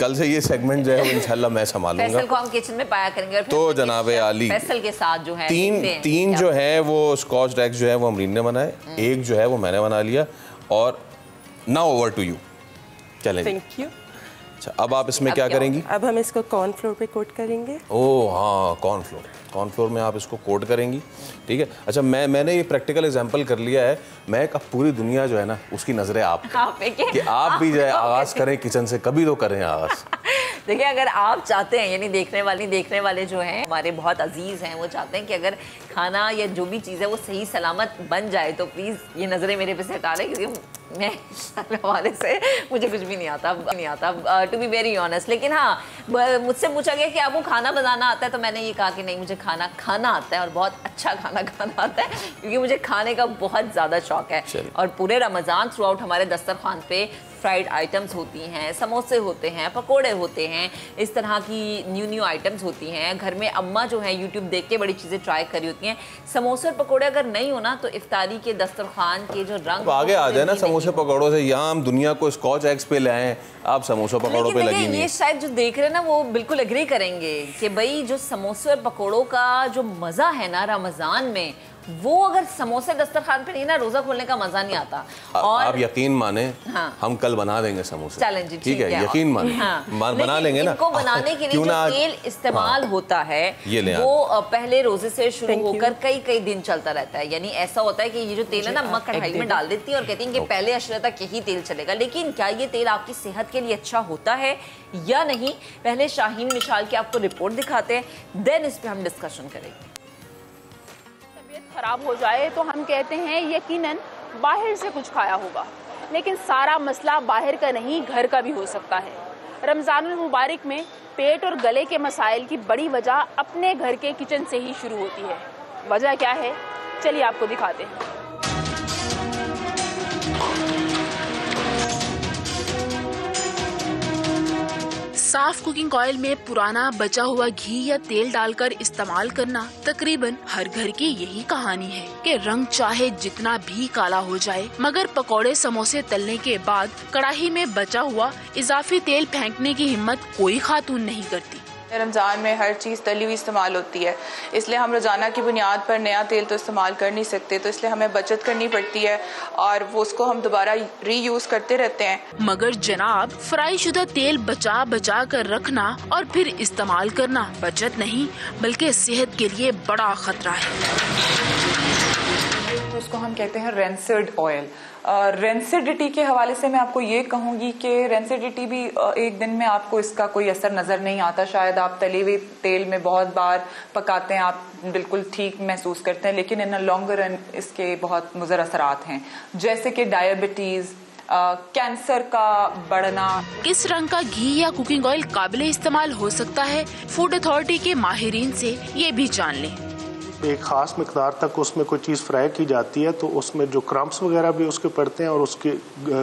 [SPEAKER 2] कल से ये सेगमेंट जो है वो इंशाल्लाह मैं संभालूंगा।
[SPEAKER 1] फैसल को हम किचन में पाया करेंगे।
[SPEAKER 2] तो जनाबे आली
[SPEAKER 1] फैसल के साथ जो है
[SPEAKER 2] तीन जो है वो स्कॉच एग्स जो है वो अमरीन ने बनाए, एक जो है वो मैंने बना लिया। और नाउ ओवर टू यू। चलें,
[SPEAKER 8] थैंक यू।
[SPEAKER 2] अच्छा अब आप इसमें क्या करेंगी?
[SPEAKER 8] अब हम इसको कॉर्नफ्लोर पे कोट करेंगे।
[SPEAKER 2] ओह हाँ, कॉर्नफ्लोर में आप इसको कोट करेंगी, ठीक है। अच्छा मैंने ये प्रैक्टिकल एग्जांपल कर लिया है। मैं अब पूरी दुनिया जो है ना उसकी नजरें आप कि आप भी जो है आगाज़ करें किचन से, कभी तो करें आगाज़।
[SPEAKER 1] देखिए अगर आप चाहते हैं, यानी देखने वाले जो हैं हमारे बहुत अजीज़ हैं, वो चाहते हैं कि अगर खाना या जो भी चीज़ है वो सही सलामत बन जाए, तो प्लीज़ ये नज़रें मेरे पे से हटा लें, क्योंकि मैं हवाले से मुझे कुछ भी नहीं आता टू बी वेरी ऑनेस्ट। लेकिन हाँ, मुझसे पूछा गया कि आपको खाना बनाना आता है, तो मैंने ये कहा कि नहीं, मुझे खाना आता है और बहुत अच्छा खाना आता है, क्योंकि मुझे खाने का बहुत ज़्यादा शौक़ है। और पूरे रमज़ान थ्रू आउट हमारे दस्तरखान पे फ्राइड आइटम्स होती हैं, समोसे होते हैं, पकोड़े होते हैं, इस तरह की न्यू आइटम्स होती हैं। घर में अम्मा जो है यूट्यूब देख के बड़ी चीज़ें ट्राई करी होती हैं। समोसे और पकोड़े अगर नहीं हो ना तो इफ्तारी के दस्तरखान के जो रंग
[SPEAKER 2] तो आगे आ जाए ना समोसे पकौड़ों से। यहाँ हम दुनिया को स्कॉच एग्स पे ले आए, आप समोसे पकौड़ों पे लगी नहीं।
[SPEAKER 1] ये शायद जो देख रहे हैं ना वो बिल्कुल एग्री करेंगे कि भाई जो समोसे और पकौड़ों का जो मज़ा है ना रमज़ान में, वो अगर समोसे दस्तरखान पे नहीं ना, रोजा खोलने का मजा नहीं आता। और
[SPEAKER 2] आप यकीन माने, हम कल बना देंगे समोसे,
[SPEAKER 1] चैलेंज,
[SPEAKER 2] ठीक है, यकीन माने, बना लेंगे ना।
[SPEAKER 1] इनको बनाने के लिए जो तेल इस्तेमाल होता है वो पहले रोजे से शुरू होकर कई कई दिन चलता रहता है। यानी ऐसा होता है कि ये जो तेल है ना, अम्मा कढ़ाई में डाल देती है और कहती है कि पहले अशरे तक यही तेल चलेगा। लेकिन क्या ये तेल आपकी सेहत के लिए अच्छा होता है या नहीं, पहले शाहीन मिशाल की आपको रिपोर्ट दिखाते हैं, देन इस पे हम डिस्कशन करेंगे।
[SPEAKER 9] खराब हो जाए तो हम कहते हैं यकीनन बाहर से कुछ खाया होगा, लेकिन सारा मसला बाहर का नहीं, घर का भी हो सकता है। रमज़ानुल मुबारक में पेट और गले के मसाइल की बड़ी वजह अपने घर के किचन से ही शुरू होती है। वजह क्या है, चलिए आपको दिखाते हैं। साफ कुकिंग ऑयल में पुराना बचा हुआ घी या तेल डालकर इस्तेमाल करना तकरीबन हर घर की यही कहानी है कि रंग चाहे जितना भी काला हो जाए, मगर पकौड़े समोसे तलने के बाद कड़ाही में बचा हुआ इजाफी तेल फेंकने की हिम्मत कोई खातून नहीं करती।
[SPEAKER 10] रमज़ान में हर चीज़ तली हुई इस्तेमाल होती है, इसलिए हम रोज़ाना की बुनियाद पर नया तेल तो इस्तेमाल कर नहीं सकते, तो इसलिए हमें बचत करनी पड़ती है और वो उसको हम दोबारा रीयूज़ करते रहते हैं।
[SPEAKER 9] मगर जनाब, फ्राई शुदा तेल बचा बचा कर रखना और फिर इस्तेमाल करना बचत नहीं बल्कि सेहत के लिए बड़ा खतरा है।
[SPEAKER 10] उसको हम कहते हैं रेंसिड ऑयल। रेंसिडिटी के हवाले से मैं आपको ये कहूँगी कि रेंसिडिटी भी एक दिन में आपको इसका कोई असर नज़र नहीं आता। शायद आप तली हुई तेल में बहुत बार पकाते हैं, आप बिल्कुल ठीक महसूस करते हैं, लेकिन इन लॉन्गर रन इसके बहुत मुज़र असरात हैं, जैसे कि डायबिटीज़, कैंसर का बढ़ना।
[SPEAKER 9] किस रंग का घी या कुकिंग ऑयल काबिल इस्तेमाल हो सकता है, फूड अथॉरिटी के माहिरीन से ये भी जान लें।
[SPEAKER 11] एक ख़ास मिकदार तक उसमें कोई चीज़ फ्राई की जाती है तो उसमें जो क्रम्स वगैरह भी उसके पड़ते हैं और उसके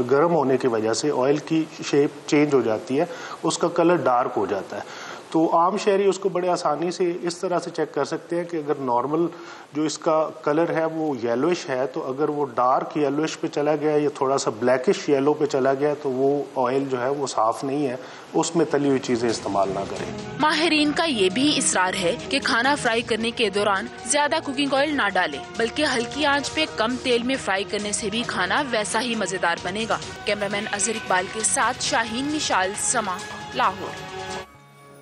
[SPEAKER 11] गर्म होने की वजह से ऑयल की शेप चेंज हो जाती है, उसका कलर डार्क हो जाता है। तो आम शहरी उसको बड़े आसानी से इस तरह से चेक कर सकते हैं कि अगर नॉर्मल जो इसका कलर है वो येलोइश है, तो अगर वो डार्क येलोइश पे चला गया या थोड़ा सा ब्लैकिश येलो पे चला गया तो वो ऑयल जो है वो साफ़ नहीं है, उसमें तली हुई चीज़ें इस्तेमाल ना करें।
[SPEAKER 9] माहिरीन का ये भी इसरार है कि खाना फ्राई करने के दौरान ज्यादा कुकिंग ऑयल ना डालें, बल्कि हल्की आंच पे कम तेल में फ्राई करने से भी खाना वैसा ही मजेदार बनेगा। कैमरामैन अजहर इकबाल के साथ शाहीन मिशाल, समा, लाहौर।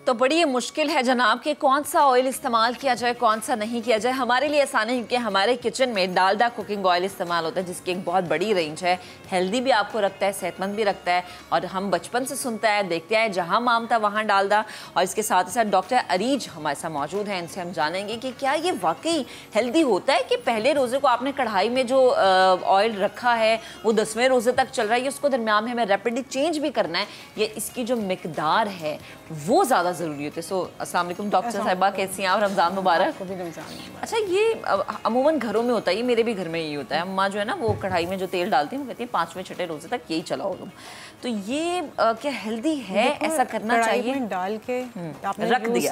[SPEAKER 1] तो बड़ी ये मुश्किल है जनाब कि कौन सा ऑयल इस्तेमाल किया जाए, कौन सा नहीं किया जाए। हमारे लिए आसान है क्योंकि हमारे किचन में डालडा कुकिंग ऑयल इस्तेमाल होता है, जिसकी एक बहुत बड़ी रेंज है। हेल्दी भी आपको रखता है, सेहतमंद भी रखता है, और हम बचपन से सुनते हैं, देखते हैं, जहाँ माम था वहाँ डालडा। और इसके साथ ही साथ डॉक्टर अरीज हमारे साथ मौजूद हैं, इनसे हम जानेंगे कि क्या ये वाकई हेल्दी होता है कि पहले रोज़े को आपने कढ़ाई में जो ऑयल रखा है वो 10वें रोज़े तक चल रहा है, उसको दरमियान में हमें रैपिडली चेंज भी करना है, ये इसकी जो मिकदार है वो ज़्यादा ज़रूरी होती है। सो अस्सलाम वालेकुम डॉक्टर साहिबा, कैसी हैं आप? रमज़ान मुबारक। अच्छा, ये अमूमन घरों में होता है, ये मेरे भी घर में यही होता है। अम्मा जो है ना वो कढ़ाई में जो तेल डालती है वो कहती है 5वें 6ठे रोज़े तक यही चलाओ तुम। तो ये क्या हेल्दी है? ऐसा करना चाहिए?
[SPEAKER 12] डाल के आपने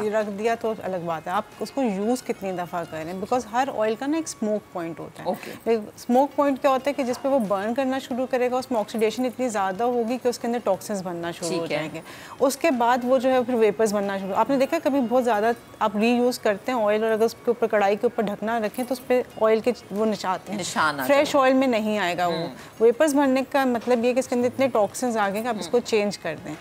[SPEAKER 12] रख दिया तो अलग बात है, आप उसको यूज़ कितनी दफ़ा करें, बिकॉज हर ऑयल का ना एक स्मोक पॉइंट होता है। स्मोक पॉइंट क्या होता है कि जिसपे वो बर्न करना शुरू करेगा, उसमें ऑक्सीडेशन इतनी ज़्यादा होगी कि उसके अंदर टॉक्सिन्स बनना शुरू हो जाएंगे। उसके बाद वो जो है फिर वेपर्स बनना शुरू। आपने देखा कभी बहुत ज़्यादा आप रीयूज़ करते हैं ऑयल, और अगर उसके ऊपर कढ़ाई के ऊपर ढकना रखें तो उस पर ऑयल के वो निशान फ्रेश ऑयल में नहीं आएगा। वो वेपर्स भरने का मतलब ये कि इसके अंदर इतने टॉक्सिन्स आ गए कि आप इसको चेंज कर दें।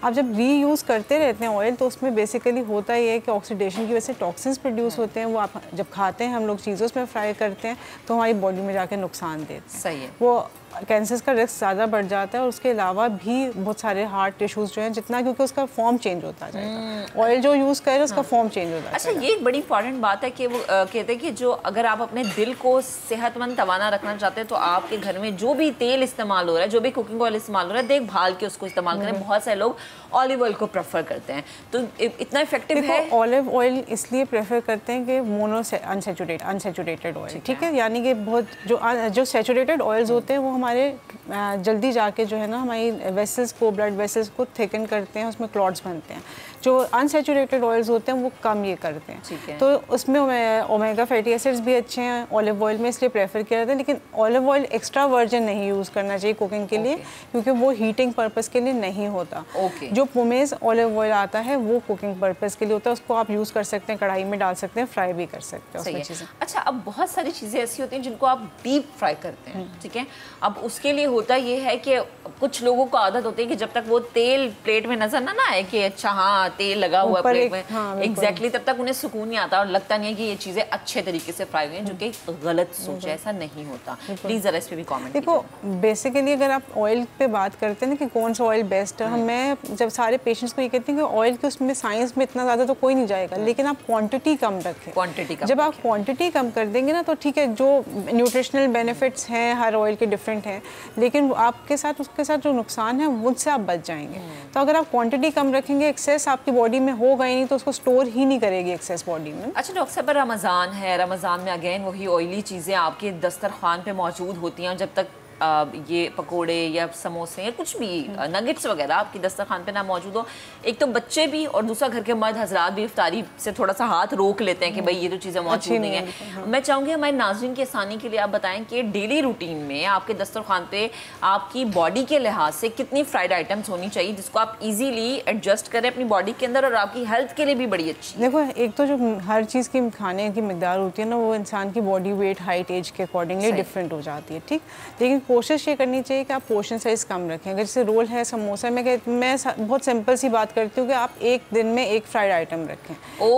[SPEAKER 12] आप जब रीयूज़ करते रहते हैं ऑयल तो उसमें बेसिकली होता ये है कि ऑक्सीडेशन की वजह से टॉक्सिन्स प्रोड्यूस होते हैं, वो आप जब खाते हैं, हम लोग चीज़ों में फ्राई करते हैं तो हमारी बॉडी में जाके नुकसान देते हैं।
[SPEAKER 1] सही है।
[SPEAKER 12] वो कैंसर का रिस्क ज़्यादा बढ़ जाता है, और उसके अलावा भी बहुत सारे हार्ट इश्यूज़ जो हैं, जितना क्योंकि उसका फॉर्म चेंज होता जाएगा। ऑयल जो यूज़ करें उसका फॉर्म चेंज होता है।
[SPEAKER 1] अच्छा, ये एक बड़ी इंपॉर्टेंट बात है कि वो कहते हैं कि जो अगर आप अपने दिल को सेहतमंद तवाना रखना चाहते हैं तो आपके घर में जो भी तेल इस्तेमाल हो रहा है, जो भी कुकिंग ऑयल इस्तेमाल हो रहा है, देखभाल के उसको इस्तेमाल करें। बहुत सारे लोग ऑलिव ऑयल को प्रेफर करते हैं, तो इतना इफेक्टिव है।
[SPEAKER 12] ऑलिव ऑयल इसलिए प्रेफर करते हैं कि मोनो अनसेचुरेटेड ऑयल, ठीक है, यानी कि बहुत जो सेचुरेटेड ऑयल्स होते हैं वो हमारे जल्दी जाके जो है ना हमारी वेसल्स को, ब्लड वेसल्स को थिकन करते हैं, उसमें क्लॉट्स बनते हैं। जो अनसेचुरेटेड ऑयल्स होते हैं वो कम ये करते हैं। तो उसमें ओमेगा फैटी एसिड्स भी अच्छे हैं ऑलिव ऑयल में, इसलिए प्रेफर किया जाता है। लेकिन ऑलिव ऑयल एक्स्ट्रा वर्जिन नहीं यूज़ करना चाहिए कुकिंग के लिए, क्योंकि वो हीटिंग पर्पस के लिए नहीं होता। जो पोमेस ऑलिव ऑयल आता है वो कुकिंग पर्पस के लिए होता है, उसको आप यूज़ कर सकते हैं, कढ़ाई में डाल सकते हैं, फ्राई भी कर सकते हैं उसमें चीज़ें।
[SPEAKER 1] अच्छा, अब बहुत सारी चीज़ें ऐसी होती हैं जिनको आप डीप फ्राई करते हैं, ठीक है। अब उसके लिए होता ये है कि कुछ लोगों को आदत होती है कि जब तक वो तेल प्लेट में नजर ना आए कि अच्छा हाँ तेल लगा हुआ प्लेट में, एग्जैक्टली तब तक उन्हें सुकून नहीं आता और लगता नहीं है कि ये चीज़ें अच्छे तरीके से फ्राई हुई हैं, जो कि गलत सोच है, ऐसा नहीं होता। प्लीज़ ज़रा इस पर भी कॉमेंट।
[SPEAKER 12] देखो बेसिकली अगर आप ऑयल पे बात करते हैं ना कि कौन सा ऑयल बेस्ट है, मैं जब सारे पेशेंट्स को ये कहती हूँ कि ऑयल के उसमें साइंस में इतना ज़्यादा तो कोई नहीं जाएगा, लेकिन आप क्वांटिटी कम रखें। जब आप क्वांटिटी कम कर देंगे ना तो ठीक है, जो न्यूट्रिशनल बेनिफिट्स हैं हर ऑयल के डिफरेंट हैं, लेकिन आपके साथ उसके साथ जो नुकसान है उनसे आप बच जाएंगे। तो अगर आप क्वांटिटी कम रखेंगे, एक्सेस आपकी बॉडी में होगा ही नहीं, तो उसको स्टोर ही नहीं करेगी एक्सेस बॉडी में।
[SPEAKER 1] अच्छा डॉक्टर साहब, रमज़ान है, रमज़ान में अगेन वही ऑयली चीज़ें आपके दस्तरखान पे मौजूद होती हैं। जब तक ये पकोड़े या समोसे या कुछ भी नगेट्स वगैरह आपकी दस्तरखान पे ना मौजूद हो, एक तो बच्चे भी और दूसरा घर के मर्द हजरात भी इफ्तारी से थोड़ा सा हाथ रोक लेते हैं कि भाई ये तो चीज़ें मौजूद नहीं है। मैं चाहूँगी हमारे नाज़रीन की आसानी के लिए आप बताएं कि डेली रूटीन में आपके दस्तरखान पे आपकी बॉडी के लिहाज से कितनी फ्राइड आइटम्स होनी चाहिए जिसको आप इजीली एडजस्ट करें अपनी बॉडी के अंदर और आपकी हेल्थ के लिए भी बड़ी अच्छी।
[SPEAKER 12] देखो एक तो जो हर चीज़ की खाने की मिकदार होती है ना, वो इंसान की बॉडी वेट, हाइट, एज के अकॉर्डिंगली डिफरेंट हो जाती है, ठीक। लेकिन कोशिश ये करनी चाहिए कि आप पोर्शन साइज कम रखें। अगर जैसे रोल है, समोसा में, मैं बहुत सिंपल सी बात करती हूँ कि आप एक दिन में एक फ्राइड आइटम रखें,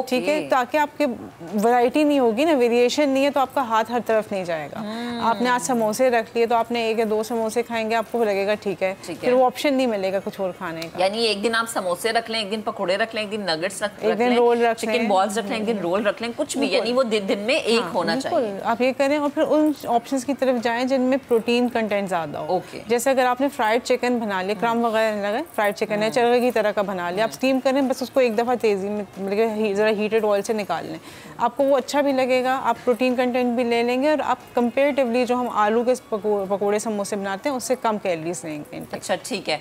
[SPEAKER 12] ठीक है, ताकि आपके वैरायटी नहीं होगी ना, वेरिएशन नहीं है, तो आपका हाथ हर तरफ नहीं जाएगा। आपने आज समोसे रख लिए तो आपने 1 या 2 समोसे खाएंगे, आपको लगेगा ठीक है, फिर वो ऑप्शन नहीं मिलेगा कुछ और खाने का।
[SPEAKER 1] यानी एक दिन आप समोसे रख लें, एक दिन पकौड़े रख लें, एक दिन नगेट्स रख लें,
[SPEAKER 12] एक दिन रोल रख लें,
[SPEAKER 1] चिकन बॉल्स रख लें, एक दिन रोल रख लें, कुछ भी, यानी वो दिन में एक होना चाहिए।
[SPEAKER 12] आप ये करें और फिर उन ऑप्शंस की तरफ जाएं जिनमें प्रोटीन कंटेंट ज़्यादा हो। जैसे अगर आपने फ्राइड चिकन बना लिया, क्रम वगैरह नहीं लगाए, फ्राइड चिकन है चरखे की तरह का बना लिया, आप स्टीम करें, बस उसको एक दफ़ा तेज़ी में मतलब ज़रा हीटेड ऑयल से निकाल लें, आपको वो अच्छा भी लगेगा, आप प्रोटीन कंटेंट भी ले लेंगे और आप कंपेरेटिवली जो हम आलू के पकौड़े समोसे बनाते हैं उससे कम कैलोरीज लेंगे।
[SPEAKER 1] अच्छा ठीक है,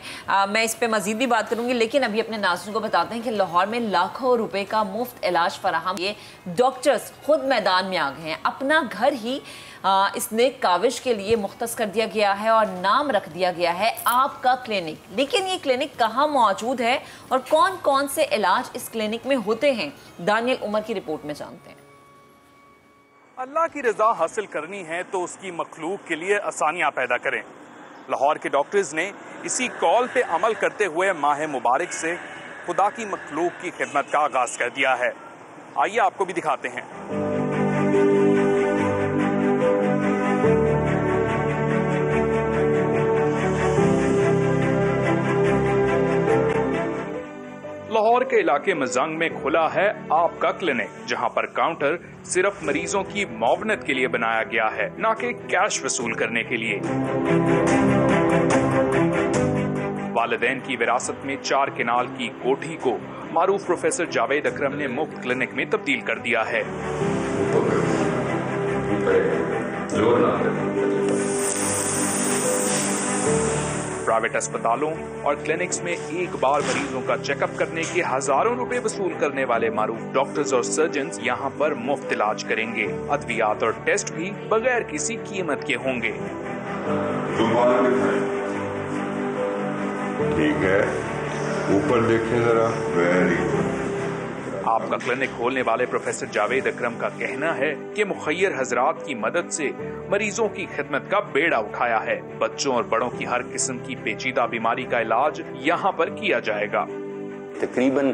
[SPEAKER 1] मैं इस पर मजीद भी बात करूँगी, लेकिन अभी अपने नाज़रीन को बताते हैं कि लाहौर में लाखों रुपए का मुफ्त इलाज फराहम, ये डॉक्टर्स खुद मैदान में आ गए हैं, अपना घर ही इस नेक काविश के लिए मुख्तस कर दिया गया है और नाम रख दिया गया है आपका क्लिनिक। लेकिन ये क्लिनिक कहाँ मौजूद है और कौन कौन से इलाज इस क्लिनिक में होते हैं, दानियल उमर की रिपोर्ट में जानते हैं।
[SPEAKER 13] अल्लाह की रजा हासिल करनी है तो उसकी मखलूक के लिए आसानियाँ पैदा करें। लाहौर के डॉक्टर्स ने इसी कॉल पे अमल करते हुए माह मुबारक से खुदा की मखलूक की खिदमत का आगाज कर दिया है। आइए आपको भी दिखाते हैं। लाहौर के इलाके मजंग में खुला है आपका क्लिनिक, जहां पर काउंटर सिर्फ मरीजों की मुआवनत के लिए बनाया गया है, न कि कैश वसूल करने के लिए। वालिदैन की विरासत में 4 किनाल की कोठी को मारूफ प्रोफेसर जावेद अकरम ने मुफ्त क्लिनिक में तब्दील कर दिया है। प्राइवेट अस्पतालों और क्लिनिक्स में एक बार मरीजों का चेकअप करने के हजारों रुपए वसूल करने वाले मारूफ डॉक्टर्स और सर्जन्स यहां पर मुफ्त इलाज करेंगे। अद्वियात और टेस्ट भी बगैर किसी कीमत के होंगे।
[SPEAKER 14] ठीक है, ऊपर देखें जरा। Very good.
[SPEAKER 13] आपका क्लिनिक खोलने वाले प्रोफेसर जावेद अकरम का कहना है कि मुखय्यर हजरात की मदद से मरीजों की खिदमत का बेड़ा उठाया है। बच्चों और बड़ों की हर किस्म की पेचीदा बीमारी का इलाज यहाँ पर किया जाएगा।
[SPEAKER 14] तकरीबन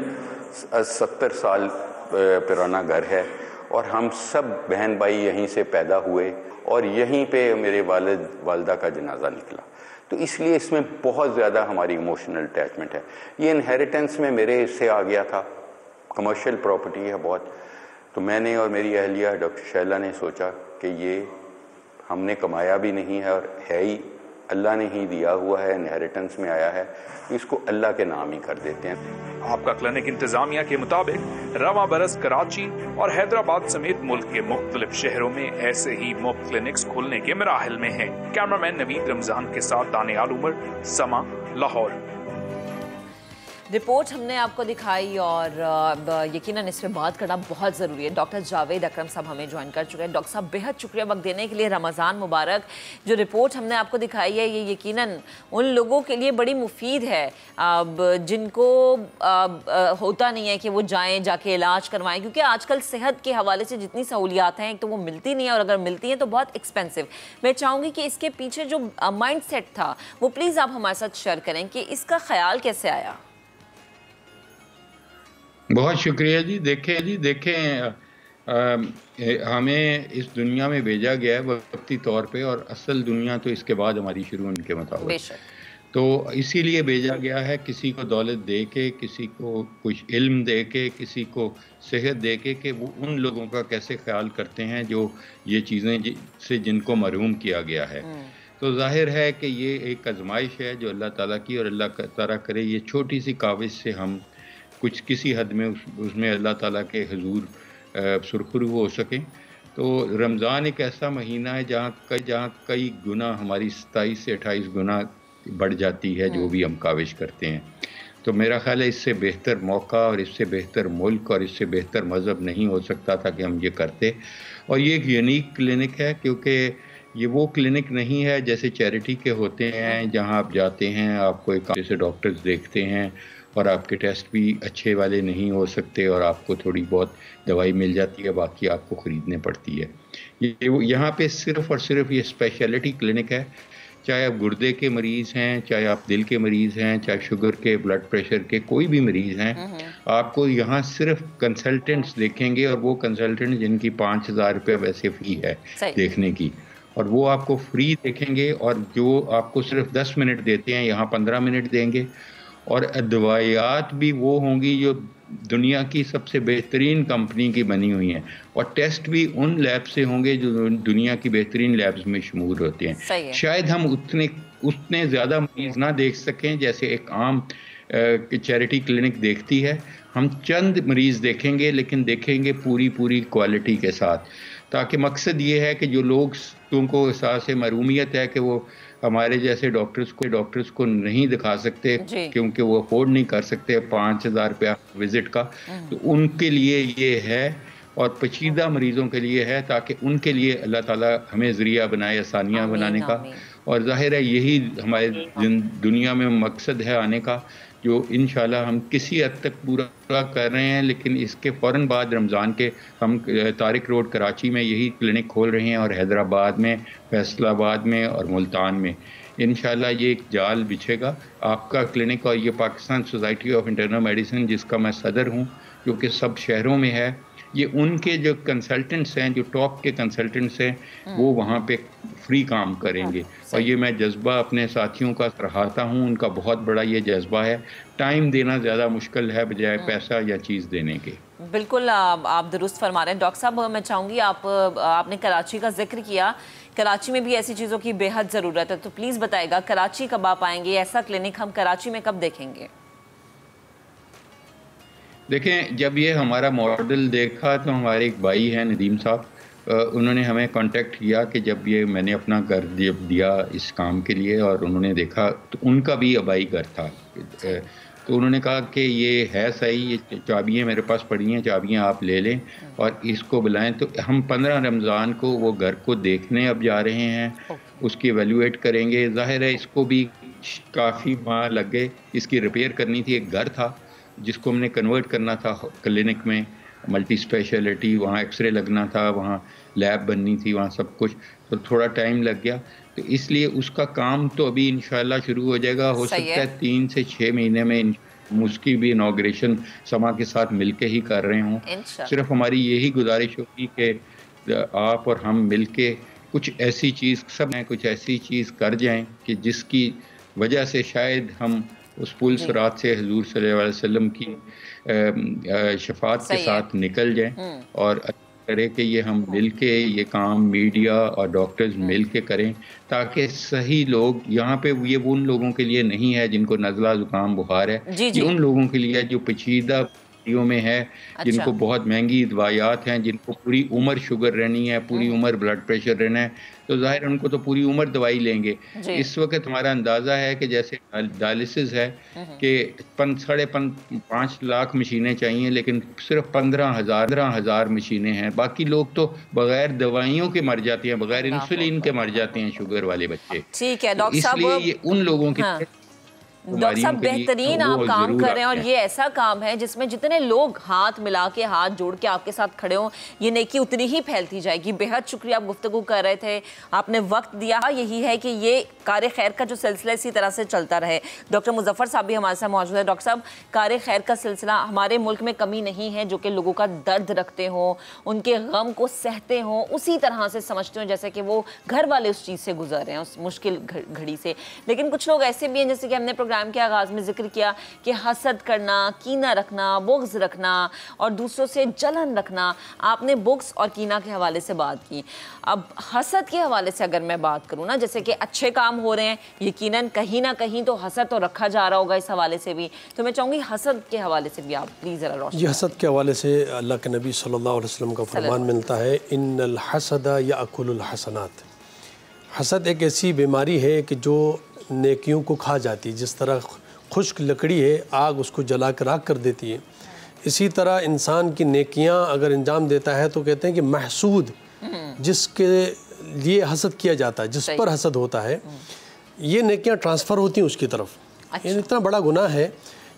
[SPEAKER 14] 70 साल पुराना घर है और हम सब बहन भाई यहीं से पैदा हुए और यहीं पे मेरे वालिद वालदा का जनाजा निकला, तो इसलिए इसमें बहुत ज़्यादा हमारी इमोशनल अटैचमेंट है। ये इनहेरिटेंस में मेरे इससे आ गया था, कमर्शियल प्रॉपर्टी है बहुत, तो मैंने और मेरी अहलिया डॉक्टर शैला ने सोचा कि ये हमने कमाया भी नहीं है और है ही अल्लाह ने ही दिया हुआ है, इनहेरिटेंस में आया है, इसको अल्लाह के नाम ही कर देते हैं।
[SPEAKER 13] आपका क्लिनिक इंतजामिया के मुताबिक रवा बरस कराची और हैदराबाद समेत मुल्क के मुख्तलिफ शहरों में ऐसे ही मुफ्त क्लिनिक्स खुलने के मराहिल में हैं। कैमरामैन नवीद रमजान के साथ दानियाल उमर, समा, लाहौर।
[SPEAKER 1] रिपोर्ट हमने आपको दिखाई और यकीनन इस पर बात करना बहुत ज़रूरी है। डॉक्टर जावेद अकरम साहब हमें ज्वाइन कर चुके हैं। डॉक्टर साहब बेहद शुक्रिया वक्त देने के लिए। रमज़ान मुबारक। जो रिपोर्ट हमने आपको दिखाई है ये यकीनन उन लोगों के लिए बड़ी मुफीद है जिनको होता नहीं है कि वो जाएँ जाके इलाज करवाएँ, क्योंकि आजकल सेहत के हवाले से जितनी सहूलियात हैं एक तो वो मिलती नहीं है और अगर मिलती हैं तो बहुत एक्सपेंसिव। मैं चाहूँगी कि इसके पीछे जो माइंड सेट था वो प्लीज़ आप हमारे साथ शेयर करें कि इसका ख्याल कैसे आया।
[SPEAKER 15] बहुत शुक्रिया जी। देखें हमें इस दुनिया में भेजा गया है वक्ती तौर पे, और असल दुनिया तो इसके बाद हमारी शुरू उनके मुताबिक, तो इसीलिए भेजा गया है। किसी को दौलत दे के, किसी को कुछ इल्म दे के, किसी को सेहत दे के, कि वो उन लोगों का कैसे ख्याल करते हैं जो ये चीज़ें से जिनको महरूम किया गया है। तो जाहिर है कि ये एक आजमाइश है जो अल्लाह ताला की, और अल्लाह ताला करे ये छोटी सी काविश से हम कुछ किसी हद में उसमें अल्लाह ताला के हुजूर सुरखरू हो सकें। तो रमज़ान एक ऐसा महीना है जहाँ कई गुना, हमारी 27 से 28 गुना बढ़ जाती है जो भी हम काविश करते हैं। तो मेरा ख्याल है इससे बेहतर मौका और इससे बेहतर मुल्क और इससे बेहतर मज़हब नहीं हो सकता था कि हम ये करते। और ये एक यूनिक क्लिनिक है, क्योंकि ये वो क्लिनिक नहीं है जैसे चैरिटी के होते हैं जहाँ आप जाते हैं, आपको एक जैसे डॉक्टर्स देखते हैं और आपके टेस्ट भी अच्छे वाले नहीं हो सकते और आपको थोड़ी बहुत दवाई मिल जाती है, बाकी आपको ख़रीदने पड़ती है। ये यहाँ पे सिर्फ़ और सिर्फ ये स्पेशलिटी क्लिनिक है। चाहे आप गुर्दे के मरीज़ हैं, चाहे आप दिल के मरीज़ हैं, चाहे शुगर के, ब्लड प्रेशर के कोई भी मरीज़ हैं, आपको यहाँ सिर्फ कंसल्टेंट्स देखेंगे, और वो कंसल्टेंट जिनकी 5,000 रुपये वैसे फ़ी है देखने की, और वो आपको फ्री देखेंगे। और जो आपको सिर्फ 10 मिनट देते हैं यहाँ 15 मिनट देंगे, और दवाइयात भी वो होंगी जो दुनिया की सबसे बेहतरीन कंपनी की बनी हुई हैं, और टेस्ट भी उन लैब से होंगे जो दुनिया की बेहतरीन लैब्स में शुमार होते हैं। शायद हम उतने ज़्यादा मरीज़ ना देख सकें जैसे एक आम चैरिटी क्लिनिक देखती है। हम चंद मरीज़ देखेंगे, लेकिन देखेंगे पूरी क्वालिटी के साथ, ताकि मकसद ये है कि जो लोग उनको एहसास महरूमियत है कि वो हमारे जैसे डॉक्टर्स को नहीं दिखा सकते क्योंकि वो अफोर्ड नहीं कर सकते 5,000 रुपया विजिट का, तो उनके लिए ये है, और पेचीदा मरीज़ों के लिए है, ताकि उनके लिए अल्लाह ताला हमें ज़रिया बनाए आसानियाँ बनाने का। और जाहिर है यही हमारे दुनिया में मकसद है आने का, जो इंशाल्लाह हम किसी हद तक पूरा कर रहे हैं। लेकिन इसके फ़ौरन बाद रमज़ान के हम तारिक रोड कराची में यही क्लिनिक खोल रहे हैं, और हैदराबाद में, फैसलाबाद में और मुल्तान में इंशाल्लाह ये एक जाल बिछेगा आपका क्लिनिक। और ये Pakistan society of internal medicine, जिसका मैं सदर हूँ, जो कि सब शहरों में है, ये उनके जो कंसल्टेंट्स हैं, जो टॉप के कंसल्टेंट्स हैं, वो वहाँ पे फ्री काम करेंगे। और ये मैं जज्बा अपने साथियों का सराहता हूँ, उनका बहुत बड़ा ये जज्बा है। टाइम देना ज़्यादा मुश्किल है बजाय पैसा या चीज़ देने के।
[SPEAKER 1] बिल्कुल आप दुरुस्त फरमा रहे हैं डॉक्टर साहब। मैं चाहूँगी आपने कराची का जिक्र किया, कराची में भी ऐसी चीज़ों की बेहद ज़रूरत है, तो प्लीज़ बताइएगा कराची कब आप आएंगे, ऐसा क्लिनिक हम कराची में कब देखेंगे?
[SPEAKER 15] देखें, जब ये हमारा मॉडल देखा तो हमारे एक भाई हैं नदीम साहब, उन्होंने हमें कांटेक्ट किया कि जब ये मैंने अपना घर दिया इस काम के लिए, और उन्होंने देखा तो उनका भी आबाई घर था, तो उन्होंने कहा कि ये है सही, ये चाबियाँ मेरे पास पड़ी हैं, चाबियाँ आप ले लें और इसको बुलाएं। तो हम 15 रमज़ान को वो घर को देखने अब जा रहे हैं, उसकी एवेल्यूएट करेंगे। ज़ाहिर है इसको भी काफ़ी माह लग गए, इसकी रिपेयर करनी थी। एक घर था जिसको हमने कन्वर्ट करना था क्लिनिक में, मल्टी स्पेशलिटी, वहाँ एक्सरे लगना था, वहाँ लैब बननी थी, वहाँ सब कुछ, तो थोड़ा टाइम लग गया। तो इसलिए उसका काम तो अभी इंशाल्लाह शुरू हो जाएगा, हो सकता है 3 से 6 महीने में उसकी भी इनॉग्रेशन समा के साथ मिलके ही कर रहे हों। सिर्फ हमारी यही गुजारिश होगी कि आप और हम मिलके कुछ ऐसी चीज़, सब कुछ ऐसी चीज़ कर जाएं कि जिसकी वजह से शायद हम उस पुल सिरात से हुजूर सल्लल्लाहु अलैहि वसल्लम की शफात के साथ निकल जाएं, और करे कि ये हम मिलके ये काम मीडिया और डॉक्टर्स मिलके करें, ताकि सही लोग यहाँ पे, ये उन लोगों के लिए नहीं है जिनको नज़ला ज़ुकाम बुखार है, ये उन लोगों के लिए जो पेचीदा बीमारियों में है, जिनको बहुत महंगी दवाइयात हैं, जिनको पूरी उम्र शुगर रहनी है, पूरी उम्र ब्लड प्रेशर रहना है, तो जाहिर उनको तो पूरी उम्र दवाई लेंगे। इस वक्त हमारा अंदाज़ा है कि जैसे डायलिसिस है कि 5.5 लाख मशीनें चाहिए, लेकिन सिर्फ 15,000 मशीनें हैं। बाकी लोग तो बगैर दवाइयों के मर जाते हैं, बगैर इंसुलिन के मर जाते हैं शुगर वाले बच्चे।
[SPEAKER 1] ठीक है डॉक्टर साहब,
[SPEAKER 15] इसलिए ये उन लोगों की
[SPEAKER 1] डॉक्टर साहब बेहतरीन आप काम कर रहे हैं, और ये ऐसा काम है जिसमें जितने लोग हाथ मिला के, हाथ जोड़ के आपके साथ खड़े हों, ये नेकी उतनी ही फैलती जाएगी। बेहद शुक्रिया, आप गुफ्तगू कर रहे थे, आपने वक्त दिया। यही है कि ये कार खैर का जो सिलसिला इसी तरह से चलता रहे। डॉक्टर मुजफ्फर साहब भी हमारे साथ मौजूद है। डॉक्टर साहब, कार खैर का सिलसिला हमारे मुल्क में कमी नहीं है जो कि लोगों का दर्द रखते हों, उनके गम को सहते हों, उसी तरह से समझते हों जैसे कि वो घर वाले उस चीज़ से गुजर रहे हैं, उस मुश्किल घड़ी से। लेकिन कुछ लोग ऐसे भी हैं, जैसे कि हमने प्रोग्राम के आगाज में जिक्र किया कि हसद करना, कीना रखना, बुग़्ज़ रखना और दूसरों से जलन रखना। आपने बुग़्ज़ और कीना के हवाले से बात की। अब हसद के हवाले से अगर मैं बात करूँ ना, जैसे कि अच्छे काम हो रहे हैं, यकीनन कहीं ना कहीं तो हसद तो रखा जा रहा होगा इस हवाले से भी, तो मैं चाहूँगी हसद के हवाले से भी आप प्लीज़ ज़रा रोशनी।
[SPEAKER 4] जी, हसद के हवाले से अल्लाह के नबी सल्लल्लाहु अलैहि वसल्लम का फरमान मिलता है, इन्नल हसद याकुलुल हसनात। हसद एक ऐसी बीमारी है कि जो नेकियों को खा जाती है। जिस तरह खुश्क लकड़ी है, आग उसको जला कर राख कर देती है, इसी तरह इंसान की नेकियां अगर अंजाम देता है तो कहते हैं कि महसूद, जिसके लिए हसद किया जाता है, जिस पर हसद होता है, ये नेकियां ट्रांसफ़र होती हैं उसकी तरफ। ये इतना बड़ा गुनाह है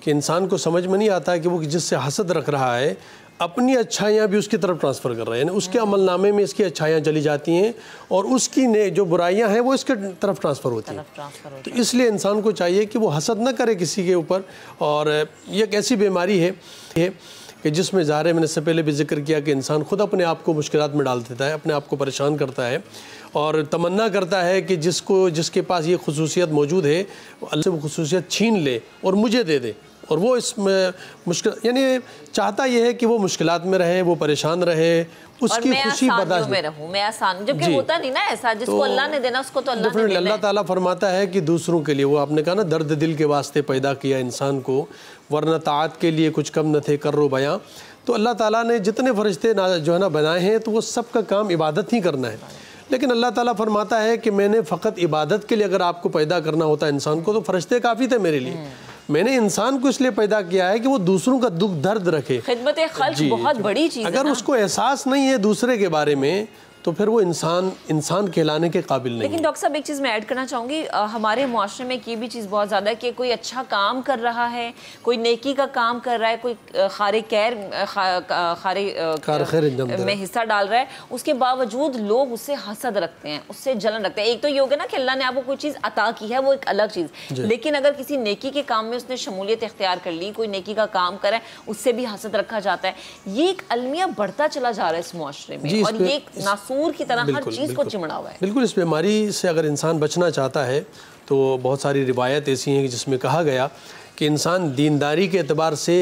[SPEAKER 4] कि इंसान को समझ में नहीं आता है कि वो जिससे हसद रख रहा है अपनी अच्छाइयाँ भी उसकी तरफ ट्रांसफ़र कर रहे हैं, यानी उसके अमलनामे में इसकी अच्छाइयाँ चली जाती हैं और उसकी जो बुराइयाँ हैं वो इसके तरफ ट्रांसफ़र होती हैं। तो इसलिए इंसान को चाहिए कि वो हसद न करे किसी के ऊपर। और ये एक ऐसी बीमारी है कि जिसमें ज़ाहिर है, मैंने इससे पहले भी जिक्र किया कि इंसान खुद अपने आप को मुश्किलात में डाल देता है, अपने आप को परेशान करता है और तमन्ना करता है कि जिसके पास ये खुसूसियत मौजूद है अल्लाह से वो खुसूसियत छीन ले और मुझे दे दे, और वो इसमें मुश्किल, यानी चाहता ये है कि वो मुश्किलात में रहे, वो परेशान रहे, उसकी खुशी बर्दाश्त में रहूं,
[SPEAKER 1] मैं आसान, जबकि होता नहीं ना ऐसा, जिसको तो अल्लाह ने देना उसको तो अल्लाह ने देना।
[SPEAKER 4] अल्लाह ताला फरमाता है कि दूसरों के लिए, वो आपने कहा ना, दर्द दिल के वास्ते पैदा किया इंसान को, वरना ताअत के लिए कुछ कम न थे कर्रो बयां। तो अल्लाह ताला ने जितने फरिश्ते जो है ना बनाए हैं, तो वो सब का काम इबादत ही करना है। लेकिन अल्लाह ताला फरमाता है कि मैंने फ़कत इबादत के लिए अगर आपको पैदा करना होता है इंसान को, तो फरिश्ते काफ़ी थे मेरे लिए। मैंने इंसान को इसलिए पैदा किया है कि वो दूसरों का दुख दर्द रखे।
[SPEAKER 1] खिदमत खल्क बहुत बड़ी चीज़ है।
[SPEAKER 4] अगर उसको एहसास नहीं है दूसरे के बारे में, तो फिर वो इंसान कहलाने के काबिल नहीं।
[SPEAKER 1] लेकिन डॉक्टर साहब, एक चीज़ मैं ऐड करना चाहूँगी, हमारे मुआशरे में ये भी चीज़ बहुत ज़्यादा है कि कोई अच्छा काम कर रहा है, कोई नेकी का काम कर रहा है, कोई खारे में हिस्सा डाल रहा है, उसके बावजूद लोग उससे हसद रखते हैं, उससे जलन रखते हैं। एक तो ये हो गया ना कि अल्लाह ने आपको कोई चीज़ अता की है, वो एक अलग चीज़, लेकिन अगर किसी नेकी के काम में उसने शमूलियत इख्तियार कर ली, कोई नेकी का काम करे, उससे भी हसद रखा जाता है। ये एक अलमिया बढ़ता चला जा रहा है इस मुआशरे में, और ये सूर की तरह हर चीज़ को चिमड़ा हुआ है।
[SPEAKER 4] बिल्कुल, इस बीमारी से अगर इंसान बचना चाहता है तो बहुत सारी रिवायत ऐसी हैं कि जिसमें कहा गया कि इंसान दीनदारी के एतबार से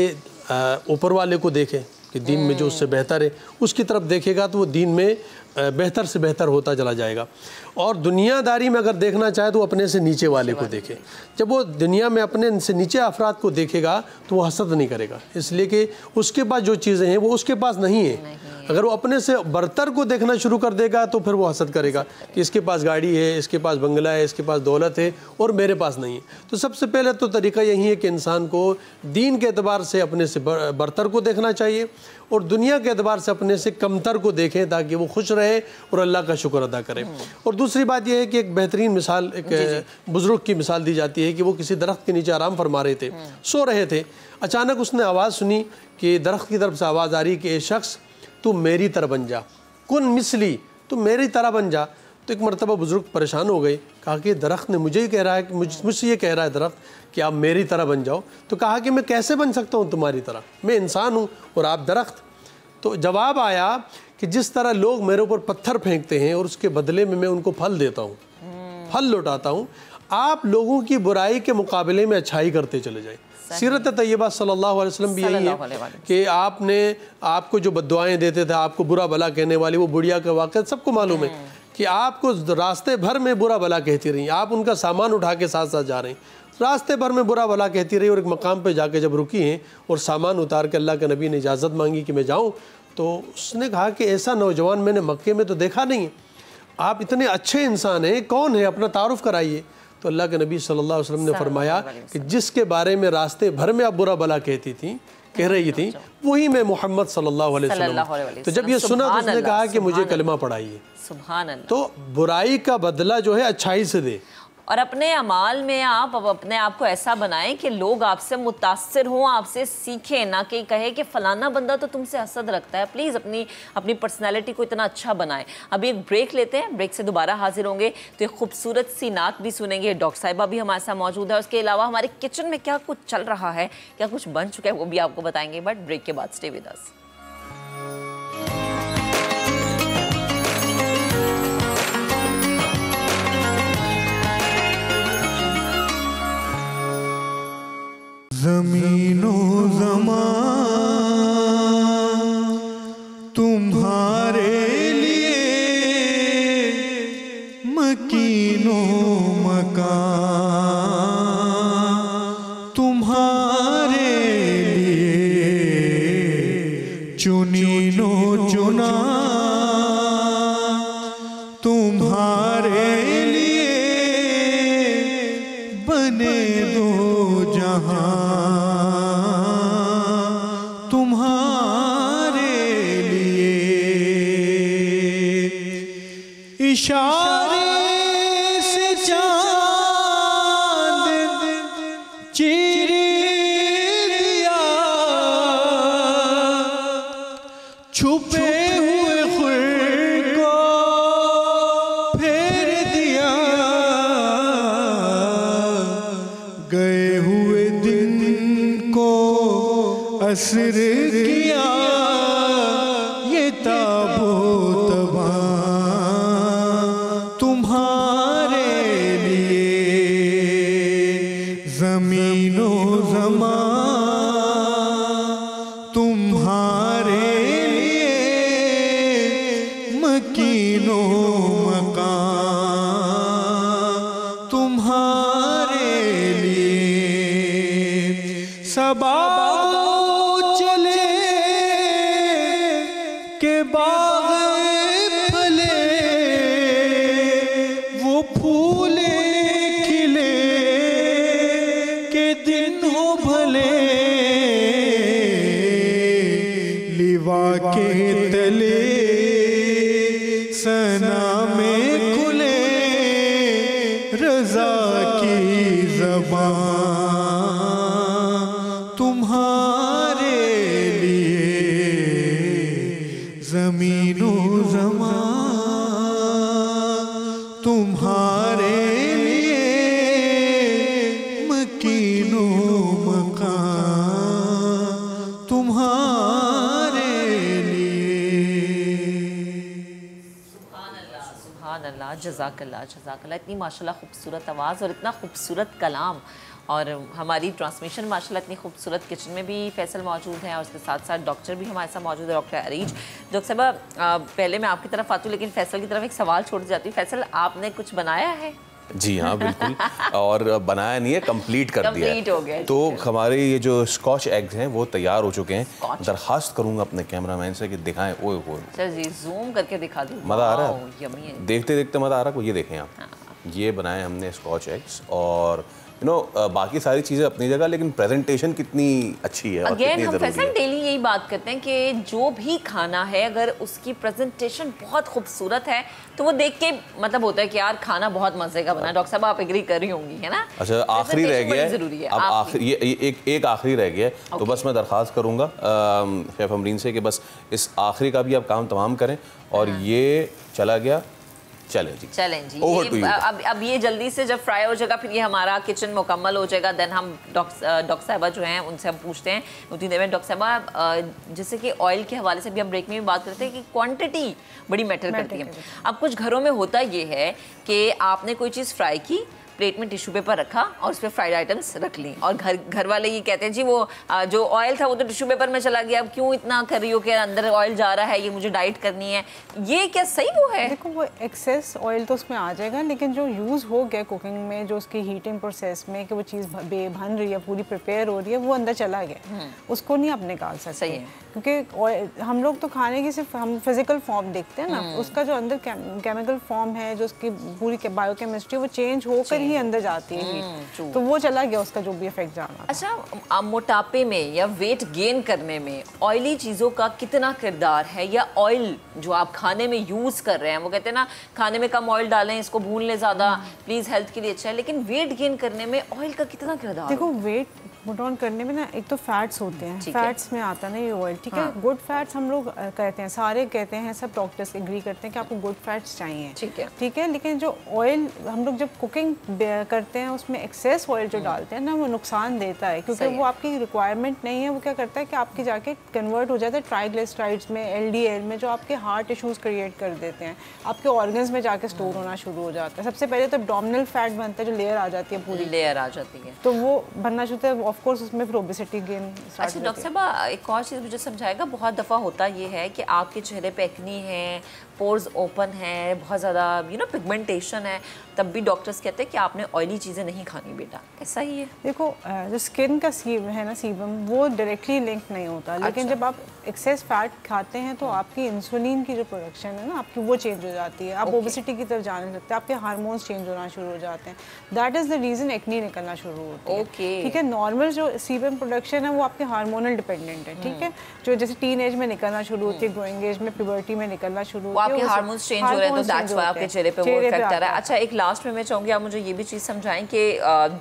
[SPEAKER 4] ऊपर वाले को देखे कि दीन में जो उससे बेहतर है उसकी तरफ देखेगा, तो वो दीन में बेहतर से बेहतर होता चला जाएगा। और दुनियादारी में अगर देखना चाहे तो अपने से नीचे वाले को देखे। जब वो दुनिया में अपने से नीचे अफराद को देखेगा तो वो हसद नहीं करेगा, इसलिए कि उसके पास जो चीज़ें हैं वो उसके पास नहीं है। अगर वो अपने से बरतर को देखना शुरू कर देगा तो फिर वो हसद करेगा कि इसके पास गाड़ी है, इसके पास बंगला है, इसके पास दौलत है और मेरे पास नहीं है। तो सबसे पहले तो तरीका यही है कि इंसान को दीन के एतबार से अपने से बरतर को देखना चाहिए और दुनिया के एतबार से अपने से कमतर को देखें, ताकि वो खुश रहे और अल्लाह का शुक्र अदा करें। और दूसरी बात यह है कि एक बेहतरीन मिसाल, एक बुज़ुर्ग की मिसाल दी जाती है कि वो किसी दरख्त के नीचे आराम फरमा रहे थे, सो रहे थे। अचानक उसने आवाज़ सुनी कि दरख्त की तरफ से आवाज़ आ रही कि ए शख्स, तू मेरी तरह बन जा, कुन मिसली, तू मेरी तरह बन जा। तो एक मरतबा बुज़ुर्ग परेशान हो गए, कहा कि दरख्त ने मुझे ही कह रहा है कि मुझसे ये कह रहा है दरख्त कि आप मेरी तरह बन जाओ। तो कहा कि मैं कैसे बन सकता हूँ तुम्हारी तरह, मैं इंसान हूँ और आप दरख्त। तो जवाब आया कि जिस तरह लोग मेरे ऊपर पत्थर फेंकते हैं और उसके बदले में मैं उनको फल देता हूँ, फल लौटाता हूँ, आप लोगों की बुराई के मुकाबले में अच्छाई करते चले जाए। सीरत तैयबा सल्लल्लाहु अलैहि वसल्लम भी यही है कि आपको जो बद्दुआएं देते थे, आपको बुरा भला कहने वाली, वो बुढ़िया का वाक़या सबको मालूम है कि आपको रास्ते भर में बुरा भला कहती रही, आप उनका सामान उठा के साथ साथ जा रहे हैं। रास्ते भर में बुरा भला कहती रही और एक मकाम पे जाके जब रुकी हैं और सामान उतार के अल्लाह के नबी ने इजाज़त मांगी कि मैं जाऊँ, तो उसने कहा कि ऐसा नौजवान मैंने मक्के में तो देखा नहीं है, आप इतने अच्छे इंसान हैं, कौन है, अपना तारुफ कराइए। तो अल्लाह के नबी सल्लल्लाहु अलैहि वसल्लम ने फरमाया कि जिसके बारे में रास्ते भर में आप बुरा भला कह रही थी वही मैं मोहम्मद सल्लल्लाहु अलैहि वसल्लम। तो जब ये सुना तो उसने कहा कि मुझे कलमा पढ़ाइए।
[SPEAKER 1] सुभान अल्लाह।
[SPEAKER 4] तो बुराई का बदला जो है अच्छाई से दे,
[SPEAKER 1] और अपने अमाल में आप अपने आप को ऐसा बनाएं कि लोग आपसे मुतासिर हों, आपसे सीखें, ना कि कहे कि फलाना बंदा तो तुमसे हसद रखता है। प्लीज़ अपनी पर्सनैलिटी को इतना अच्छा बनाएं। अभी एक ब्रेक लेते हैं, ब्रेक से दोबारा हाजिर होंगे तो एक खूबसूरत सी नात भी सुनेंगे, डॉक्टर साहिबा भी हमारे साथ मौजूद है। उसके अलावा हमारे किचन में क्या कुछ चल रहा है, क्या कुछ बन चुका है, वो भी आपको बताएंगे। बट ब्रेक के बाद स्टे विद अस।
[SPEAKER 16] ज़मीनो ज़मान तुम्हारे लिए, मकीनो मकान तुम्हारे लिए, चुनीनो चुना तुम्हारे लिए, बने दो जहां इशारे से चांद चीर दिया, छुपे हुए खुर को फेर दिया, गए हुए दिन को असर किया, ये ताबूत ज़मीनो ज़मान तुम्हारे लिए, मकीनो मकान तुम्हारे लिए, सबा चले के बाग फले, वो फूले खिले दिन हो भले, लिवा के तले सना में खुले, रज़ा की ज़बान तुम्हारे लिए, ज़मीनो ज़मान तुम्हारे मकीनो मकान तुम्हारे लिए।
[SPEAKER 1] सुभान अल्लाह, जज़ाकल्लाह जज़ाकल्लाह। इतनी माशाल्लाह खूबसूरत आवाज़ और इतना खूबसूरत कलाम, और हमारी ट्रांसमिशन माशाल्लाह इतनी खूबसूरत। किचन में भी फैसल मौजूद हैं और उसके साथ साथ डॉक्टर भी हमारे साथ मौजूद है, डॉक्टर अरीज। डॉक्टर साहब, पहले मैं आपकी तरफ आती हूँ लेकिन फैसल की तरफ एक सवाल छोड़ जाती हूँ। फैसल, आपने कुछ बनाया है?
[SPEAKER 2] जी हाँ, बिल्कुल। और बनाया नहीं है, कंप्लीट कर दिया है।
[SPEAKER 1] हो गया।
[SPEAKER 2] तो हमारे ये जो स्कॉच एग्स हैं वो तैयार हो चुके हैं। दरखास्त करूंगा अपने कैमरामैन से कि दिखाएं। ओए होए,
[SPEAKER 1] सर जी जूम करके दिखा दूं।
[SPEAKER 2] मज़ा आ रहा है, देखते देखते मज़ा आ रहा है। ये देखें आप, ये बनाए हमने स्कॉच एग्स, और बाकी सारी चीज़ें अपनी जगह, लेकिन प्रेजेंटेशन कितनी अच्छी है।
[SPEAKER 1] अगेन हम फैसल डेली यही बात करते हैं कि जो भी खाना है अगर उसकी प्रेजेंटेशन बहुत खूबसूरत है तो वो देख के मतलब होता है कि यार खाना बहुत मजे का बना। डॉक्टर साहब आप एग्री कर रही होंगी, है ना?
[SPEAKER 2] अच्छा, आखिरी रह गया है, अब आखिरी एक आखिरी रह गया है, तो बस मैं दरख्वास्त करूँगा शेफ अमरीन से कि बस इस आखिरी का भी आप काम तमाम करें। और ये चला गया, चलें जी। अब ये जल्दी से जब फ्राई हो जाएगा फिर ये हमारा किचन मुकम्मल हो जाएगा। देन हम डॉक्टर साहिबा जो हैं उनसे हम पूछते हैं उतनी देर में। डॉक्टर साहिबा, जैसे कि ऑयल के हवाले से भी हम ब्रेक में भी बात करते हैं कि क्वांटिटी बड़ी मैटर करती है। अब कुछ घरों में होता ये है कि आपने कोई चीज़ फ्राई की,
[SPEAKER 1] प्लेट में टिश्यू पेपर रखा और उस पर फ्राइड आइटम्स रख ली, और घर वाले ये कहते हैं जी वो जो ऑयल था वो तो टिश्यू पेपर में चला गया, अब क्यों इतना कर रही हो कि अंदर ऑयल जा रहा है, ये मुझे डाइट करनी है, ये क्या सही वो है?
[SPEAKER 12] देखो वो एक्सेस ऑयल तो उसमें आ जाएगा, लेकिन जो यूज़ हो गया कुकिंग में, जो उसकी हीटिंग प्रोसेस में कि वो चीज़ बन रही है, पूरी प्रिपेयर हो रही है, वो अंदर चला गया, उसको नहीं आप निकाल सकते।
[SPEAKER 1] सही है।
[SPEAKER 12] क्योंकि हम लोग तो खाने की सिर्फ हम फिजिकल फॉर्म देखते हैं ना, उसका जो अंदर केमिकल फॉर्म है, जो उसकी पूरी बायोकेमिस्ट्री, वो चेंज होकर ही अंदर जाती है, तो वो चला गया उसका जो भी इफेक्ट जाना।
[SPEAKER 1] अच्छा, मोटापे में या वेट गेन करने में ऑयली चीज़ों का कितना किरदार है, या ऑयल जो आप खाने में यूज़ कर रहे हैं, वो कहते हैं ना खाने में कम ऑयल डालें, इसको भून लें ज़्यादा, प्लीज़ हेल्थ के लिए अच्छा है, लेकिन वेट गेन करने में ऑयल का कितना किरदार?
[SPEAKER 12] देखो वेट पुट ऑन करने में ना एक तो फैट्स होते हैं, फैट्स में आता ना ये ऑयल, ठीक है। गुड फैट्स हम लोग कहते हैं, सारे कहते हैं, सब डॉक्टर्स एग्री करते हैं कि आपको गुड फैट्स चाहिए, ठीक है। लेकिन जो ऑयल हम लोग जब कुकिंग करते हैं उसमें एक्सेस ऑयल जो डालते हैं ना, वो नुकसान देता है, क्योंकि वो आपकी रिक्वायरमेंट नहीं है। वो क्या करता है कि आपकी जाके कन्वर्ट हो जाता है ट्राइग्लिसराइड्स में, LDL में, जो आपके हार्ट इश्यूज क्रिएट कर देते हैं, आपके ऑर्गन्स में जाके स्टोर होना शुरू हो जाता है। सबसे पहले तो एब्डोमिनल फैट बनता है, जो लेयर आ जाती है, पूरी
[SPEAKER 1] लेयर आ जाती है,
[SPEAKER 12] तो वो बनना शुरू होता है, ऑफ कोर्स उसमें फिर ओबेसिटी गेन।
[SPEAKER 1] अच्छा डॉक्टर साहब, एक और चीज़ मुझे समझाएगा, बहुत दफ़ा होता ये है कि आपके चेहरे पे एक्नी है, पोर्स ओपन है, बहुत ज़्यादा पिगमेंटेशन है, तब भी डॉक्टर्स कहते हैं कि आपने ऑयली चीज़ें नहीं खानी बेटा, ऐसा ही है?
[SPEAKER 12] देखो जो स्किन का है ना सीबम, वो डायरेक्टली लिंक नहीं होता, लेकिन जब आप एक्सेस फैट खाते हैं तो आपकी इंसुलिन की जो प्रोडक्शन है ना आपकी, वो चेंज हो जाती है, आप ओबेसिटी की तरफ जाने लगते हैं, आपके हार्मोन्स चेंज होना शुरू हो जाते हैं, that is the reason acne निकलना शुरू होती है, ठीक है। नॉर्मल जो सीबम प्रोडक्शन है वो आपके हार्मोनल डिपेंडेंट है, ठीक है, जो जैसे टीन एज में निकलना शुरू होती है, ग्रोइंग एज में, प्यूबर्टी में निकलना शुरू होती है,
[SPEAKER 1] आपके हार्मोन्स चेंज हो रहे हैं, तो दैट्स व्हाई आपके चेहरे पे वो इफेक्ट आ रहा है। अच्छा, एक लास्ट में मैं चाहूँगी आप मुझे ये भी चीज़ समझाएं कि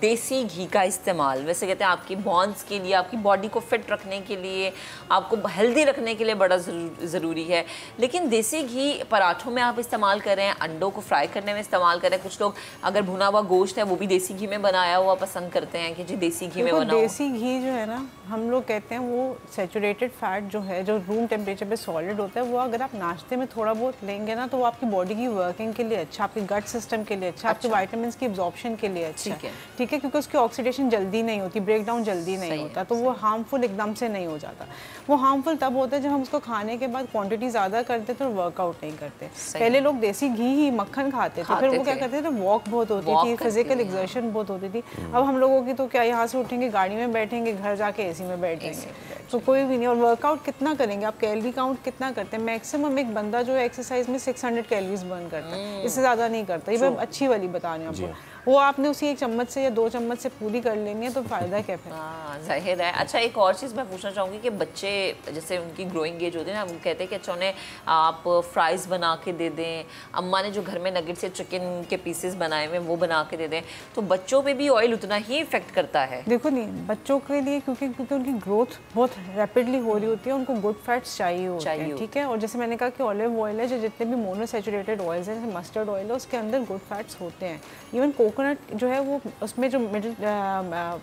[SPEAKER 1] देसी घी का इस्तेमाल, वैसे कहते हैं आपकी बॉन्स के लिए, आपकी बॉडी को फिट रखने के लिए, आपको हेल्दी रखने के लिए बड़ा ज़रूरी है, लेकिन देसी घी पराठों में आप इस्तेमाल कर रहे हैं, अंडों को फ्राई करने में इस्तेमाल कर रहे हैं, कुछ लोग अगर भुना हुआ गोश्त है वो भी देसी घी में बनाया हुआ पसंद करते हैं कि जी देसी घी में बनाओ।
[SPEAKER 12] देसी घी जो है ना, हम लोग कहते हैं वो सैचुरेटेड फैट जो है, जो रूम टेम्परेचर पे सॉलिड होता है, वो अगर आप नाश्ते में थोड़ा बहुत लेंगे ना, तो वो आपकी बॉडी की वर्किंग के लिए अच्छा, आपके गट सिस्टम के लिए अच्छा, आपके विटामिन्स की एब्जॉर्प्शन के लिए अच्छा, ठीक है, क्योंकि उसकी ऑक्सीडेशन जल्दी नहीं होती, ब्रेक डाउन जल्दी नहीं होता, तो वो हार्मफुल एकदम से नहीं हो जाता। वो हार्मफुल तब होता है जब हम उसको खाने के बाद क्वांटिटी ज़्यादा करते थे और वर्कआउट नहीं करते। पहले लोग देसी घी ही मक्खन खाते थे, फिर वो क्या करते थे, वॉक बहुत होती थी, फिजिकल एक्सर्शन बहुत होती थी। अब हम लोगों की तो क्या, यहाँ से उठेंगे, गाड़ी में बैठेंगे, घर जाके AC में बैठ जाएंगे, तो कोई भी नहीं। और वर्कआउट कितना करेंगे आप, कैलोरी काउंट कितना करते हैं? मैक्सिमम एक बंदा जो है एक्सरसाइज में 600 कैलोरीज बर्न करता है, इससे ज़्यादा नहीं करता। ये मैं अच्छी वाली बता रही हूँ आपको, वो आपने उसी 1 चम्मच से या 2 चम्मच से पूरी कर लेनी है, तो फ़ायदा क्या फिर?
[SPEAKER 1] जाहिर है। अच्छा, एक और चीज़ मैं पूछना चाहूँगी कि बच्चे जैसे उनकी ग्रोइंग एज होती है ना, वो कहते हैं कि अच्छा उन्हें आप फ्राइज़ बना के दे दें, अम्मा ने जो घर में नगेट से चिकन के पीसेस बनाए हुए वो बना के दे दें, तो बच्चों पे भी ऑयल उतना ही इफेक्ट करता है?
[SPEAKER 12] देखो नहीं, बच्चों के लिए क्योंकि उनकी ग्रोथ बहुत रैपिडली हो रही होती है, उनको गुड फैट्स चाहिए होते हैं, ठीक है। और जैसे मैंने कहा कि ऑलिव ऑयल है, जो जितने भी मोनोसैचुरेटेड ऑयल्स हैं, जैसे मस्टर्ड ऑयल है, उसके अंदर गुड फैट्स होते हैं। इवन कोकोनट जो है वो, उसमें जो मिडिल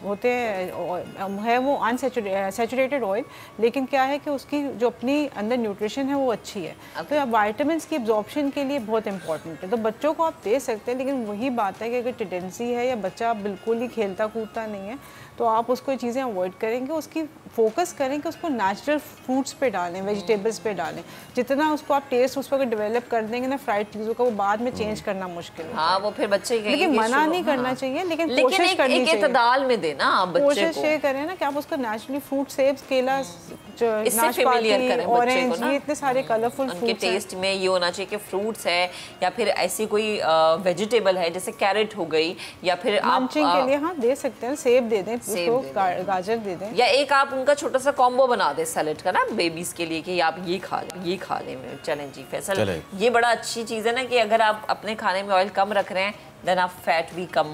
[SPEAKER 12] होते हैं है वो अनसैचुरेटेड ऑयल, लेकिन क्या है कि उसकी जो अपनी अंदर न्यूट्रिशन है वो अच्छी है, तो अब वाइटामिन्स की एब्जॉर्प्शन के लिए बहुत इंपॉर्टेंट है। तो बच्चों को आप दे सकते हैं, लेकिन वही बात है कि अगर टेंडेंसी है या बच्चा बिल्कुल ही खेलता कूदता नहीं है, तो आप उसको ये चीज़ें अवॉइड करेंगे, उसकी फोकस करें कि उसको नेचुरल फ्रूट्स पे डालें, वेजिटेबल्स पे डालें। जितना उसको आप टेस्ट उस पर डेवलप कर देंगे ना फ्राइड चीज़ों का, वो बाद में चेंज करना मुश्किल है।
[SPEAKER 1] हाँ, वो फिर बच्चे
[SPEAKER 12] लेकिन मना नहीं करना चाहिए, लेकिन कोशिश करनी चाहिए,
[SPEAKER 1] इतदाल में देना आप बच्चे को।
[SPEAKER 12] कोशिश ये करें ना कि आप उसको नेचुरली फ्रूट, सेब, केला, नाशपाती, ऑरेंज, ये इतने सारे कलरफुल
[SPEAKER 1] उनके टेस्ट में ये होना चाहिए कि फ्रूट्स है या फिर ऐसी कोई वेजिटेबल है जैसे कैरेट हो गई, या फिर आप
[SPEAKER 12] के लिए हाँ दे सकते हैं, सेब दे दें, गाजर दे दें,
[SPEAKER 1] या एक आप उनका छोटा सा कॉम्बो बना दें सैलेड का ना बेबीज के लिए कि आप ये खा लें, ये खा लें। चलें जी फैसल, ये बड़ा अच्छी चीज़ है ना कि अगर आप अपने खाने में ऑयल कम रख रहे हैं, देन आप फैट भी कम।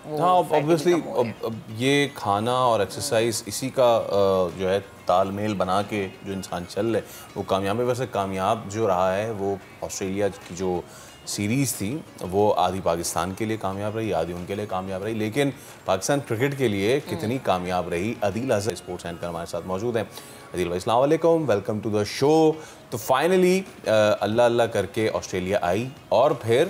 [SPEAKER 2] हाँ, ऑब्वियसली ये खाना और एक्सरसाइज इसी का जो है तालमेल बना के जो इंसान चल रहे वो कामयाब है। वैसे कामयाब जो रहा है वो ऑस्ट्रेलिया की जो सीरीज़ थी वो आधी पाकिस्तान के लिए कामयाब रही, आधी उनके लिए कामयाब रही, लेकिन पाकिस्तान क्रिकेट के लिए कितनी कामयाब रही, अदील अजहर स्पोर्ट्स एंकर हमारे साथ मौजूद हैं। अदील भाई अस्सलाम वालेकुम, वेलकम टू द शो। तो फाइनली अल्लाह अल्लाह करके ऑस्ट्रेलिया आई और फिर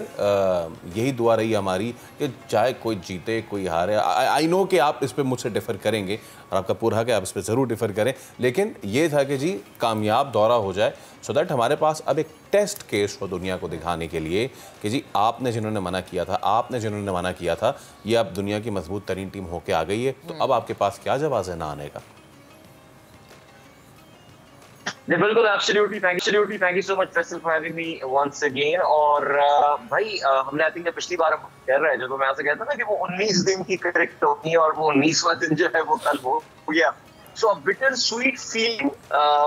[SPEAKER 2] यही दुआ रही हमारी कि चाहे कोई जीते कोई हारे। आई नो कि आप इस पर मुझसे डिफ़र करेंगे और आपका पूरा हक है, आप इस पर ज़रूर डिफ़र करें, लेकिन ये था कि जी कामयाब दौरा हो जाए सो दैट हमारे पास अब एक टेस्ट केस हो दुनिया को दिखाने के लिए कि जी आपने जिन्होंने मना किया था, आपने जिन्होंने मना किया था, ये अब दुनिया की मजबूत तरीन टीम होके आ गई है, तो अब आपके पास क्या जवाब है ना आने का?
[SPEAKER 17] बिल्कुल, absolutely thank you so much Faisal for having me once again. और भाई हमने आई थिंक पिछली बार हम कह रहे हैं, जो मैं आपसे कहता ना कि वो 19 दिन की क्रिकेट होती है और वो 19वां दिन जो है वो कल हो गया। So a bitter sweet feeling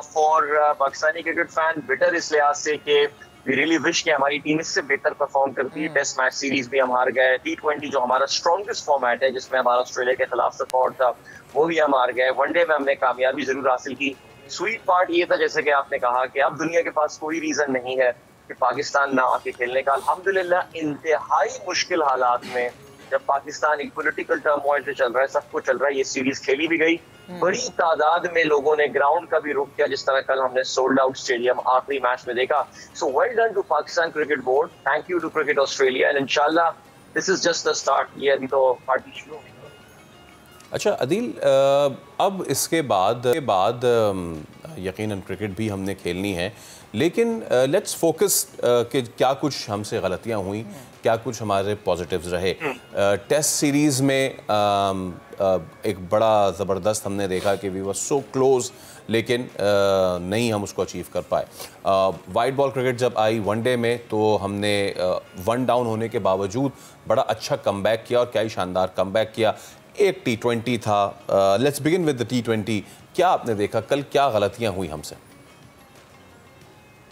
[SPEAKER 17] for Pakistani cricket fan, bitter इस लिहाज से कि वी रियली विश कि हमारी टीम इससे बेहतर परफॉर्म करती है। टेस्ट मैच सीरीज भी हम हार गए, T20 जो हमारा स्ट्रॉन्गेस्ट फॉर्मेट है जिसमें हमारा ऑस्ट्रेलिया के खिलाफ रिकॉर्ड था वो भी हम हार गए, वनडे में हमने कामयाबी जरूर हासिल की। स्वीट पार्ट ये था जैसे कि आपने कहा कि अब दुनिया के पास कोई रीजन नहीं है कि पाकिस्तान ना आके खेलने का। अल्हम्दुलिल्लाह इंतहाई मुश्किल हालात में जब पाकिस्तान एक पॉलिटिकल टर्मोइल से चल रहा है, सब कुछ चल रहा है, ये सीरीज खेली भी गई, बड़ी तादाद में लोगों ने ग्राउंड का भी रुख किया, जिस तरह कल हमने सोल्ड आउट स्टेडियम आखिरी मैच में देखा। So well done to Pakistan cricket board, thank you to cricket Australia, and इंशाल्लाह this is just the start. ये अभी तो पार्टी शुरू।
[SPEAKER 2] अच्छा अदील, अब इसके बाद यकीनन क्रिकेट भी हमने खेलनी है, लेकिन लेट्स फोकस कि क्या कुछ हमसे गलतियां हुई, क्या कुछ हमारे पॉजिटिव्स रहे। टेस्ट सीरीज़ में एक बड़ा ज़बरदस्त हमने देखा कि वी वर सो क्लोज, लेकिन नहीं हम उसको अचीव कर पाए। वाइट बॉल क्रिकेट जब आई वनडे में तो हमने 1 डाउन होने के बावजूद बड़ा अच्छा कमबैक किया, और क्या ही शानदार कमबैक किया। एक T20 था, let's begin with the T20। क्या आपने देखा कल, क्या गलतियां हुई हमसे?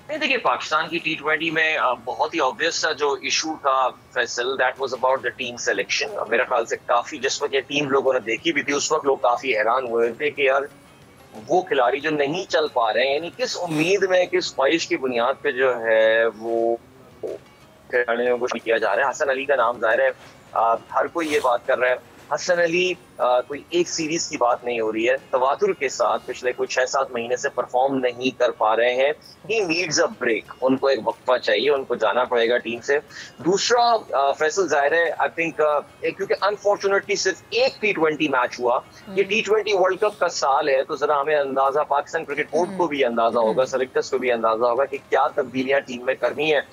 [SPEAKER 17] नहीं देखिए, पाकिस्तान की T20 में बहुत ही ऑब्वियस सा जो इशू था Faisal, that was about the team selection. मेरे ख्याल से काफी जिस वक्त ये टीम लोगों ने देखी भी थी उस वक्त लोग काफी हैरान हुए थे कि यार वो खिलाड़ी जो नहीं चल पा रहे हैं, यानी किस उम्मीद में, किस ख्वाहिश की बुनियाद पे जो है वो खिलाड़ियों को किया जा रहा है। हसन अली का नाम जाहिर है हर कोई ये बात कर रहा है। हसन अली कोई एक सीरीज की बात नहीं हो रही है, तवातुर के साथ पिछले कुछ 6-7 महीने से परफॉर्म नहीं कर पा रहे हैं। ही नीड्स अ ब्रेक, उनको एक वक्फा चाहिए, उनको जाना पड़ेगा टीम से। दूसरा फैसल जाहिर है आई थिंक क्योंकि अनफॉर्चुनेटली सिर्फ एक T20 मैच हुआ, ये T20 वर्ल्ड कप का साल है, तो जरा हमें अंदाजा, पाकिस्तान क्रिकेट बोर्ड को भी अंदाजा होगा, सेलेक्टर्स को भी अंदाजा होगा कि क्या तब्दीलियां टीम में करनी है।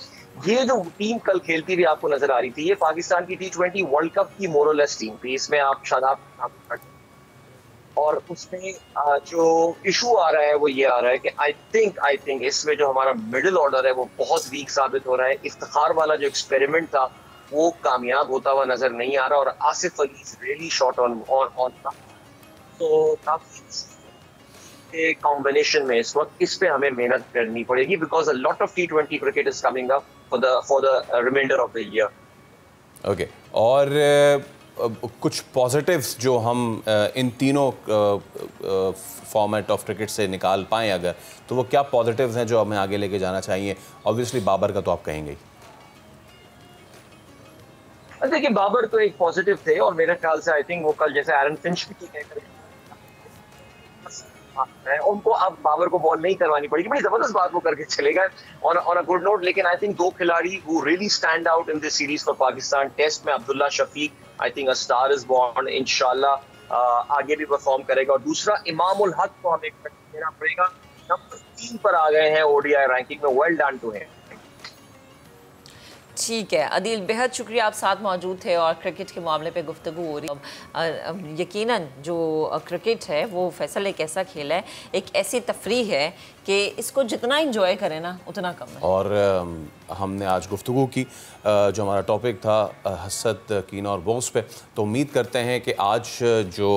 [SPEAKER 17] ये जो टीम कल खेलती हुई आपको नजर आ रही थी, ये पाकिस्तान की T20 वर्ल्ड कप की मोरलेस टीम थी। इसमें आप शादाब, और उसमें जो इशू आ रहा है वो ये आ रहा है कि आई थिंक इसमें जो हमारा मिडिल ऑर्डर है वो बहुत वीक साबित हो रहा है। इफ्तिखार वाला जो एक्सपेरिमेंट था वो कामयाब होता हुआ नजर नहीं आ रहा, और Asif Ali is really shot on तो काफी कॉम्बिनेशन में इस वक्त इस पे हमें मेहनत करनी पड़ेगी, because a lot of T20 cricket is coming up for the reminder of the year.
[SPEAKER 2] Okay, और कुछ पॉजिटिव्स जो हम इन तीनों फॉर्मेट ऑफ क्रिकेट से निकाल पाएँ अगर, तो वो क्या पॉजिटिव्स हैं जो हमें आगे लेके जाना चाहिए? ऑब्वियसली बाबर का तो आप कहेंगे ही।
[SPEAKER 17] देखिए, बाबर तो एक पॉजिटिव थे, और मेरे ख्याल से आई थिंक वो कल जैसे एरन फिंच भी कह रहे उनको अब बाबर को बॉल नहीं करवानी पड़ेगी, बड़ी जबरदस्त बात वो करके चलेगा ऑन अ गुड नोट। लेकिन आई थिंक 2 खिलाड़ी who really stand out in this series for Pakistan. Test में Abdullah Shafique, I think a star is born, इंशाल्लाह आगे भी परफॉर्म करेगा। और दूसरा इमाम उल हक को हमें देना पड़ेगा, नंबर 3 पर आ गए हैं ODI रैंकिंग में, वेल डन टू हिम।
[SPEAKER 1] ठीक है अदील, बेहद शुक्रिया, आप साथ मौजूद थे और क्रिकेट के मामले पे गुफ्तगू हो रही। यकीनन जो क्रिकेट है वो फैसल एक ऐसा खेल है, एक ऐसी तफरीह है कि इसको जितना इंजॉय करें ना उतना कम है।
[SPEAKER 2] और हमने आज गुफ्तगू की जो हमारा टॉपिक था हसद, कीना और बोझ पे, तो उम्मीद करते हैं कि आज जो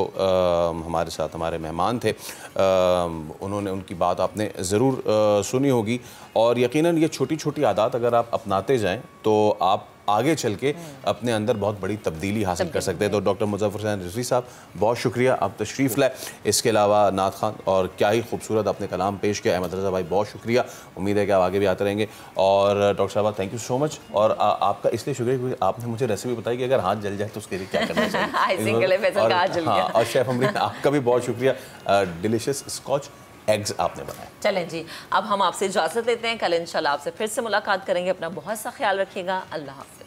[SPEAKER 2] हमारे साथ हमारे मेहमान थे उन्होंने, उनकी बात आपने ज़रूर सुनी होगी, और यकीनन ये छोटी छोटी आदत अगर आप अपनाते जाएं तो आप आगे चल के अपने अंदर बहुत बड़ी तब्दीली हासिल कर सकते हैं। तो डॉक्टर मुज़फ़्फ़र हुसैन रिज़वी साहब बहुत शुक्रिया, आप तशरीफ़ लाए। इसके अलावा नात खान, और क्या ही खूबसूरत आपने कलाम पेश किया। अहमद रज़ा भाई बहुत शुक्रिया, उम्मीद है कि आप आगे भी आते रहेंगे। और डॉक्टर साहब थैंक यू सो मच। और आपका इसलिए शुक्रिया क्योंकि आपने मुझे रेसिपी बताई कि अगर हाथ जल जाए तो उसके लिए क्या करना चाहिए। और शेफ़ अमरीन आपका भी बहुत शुक्रिया, डिलीशियस स्कॉच एग्स आपने बनाए।
[SPEAKER 1] चलें जी, अब हम आपसे इजाज़त लेते हैं। कल इंशाल्लाह आपसे फिर से मुलाकात करेंगे। अपना बहुत सा ख्याल रखिएगा। अल्लाह हाफ़िज़।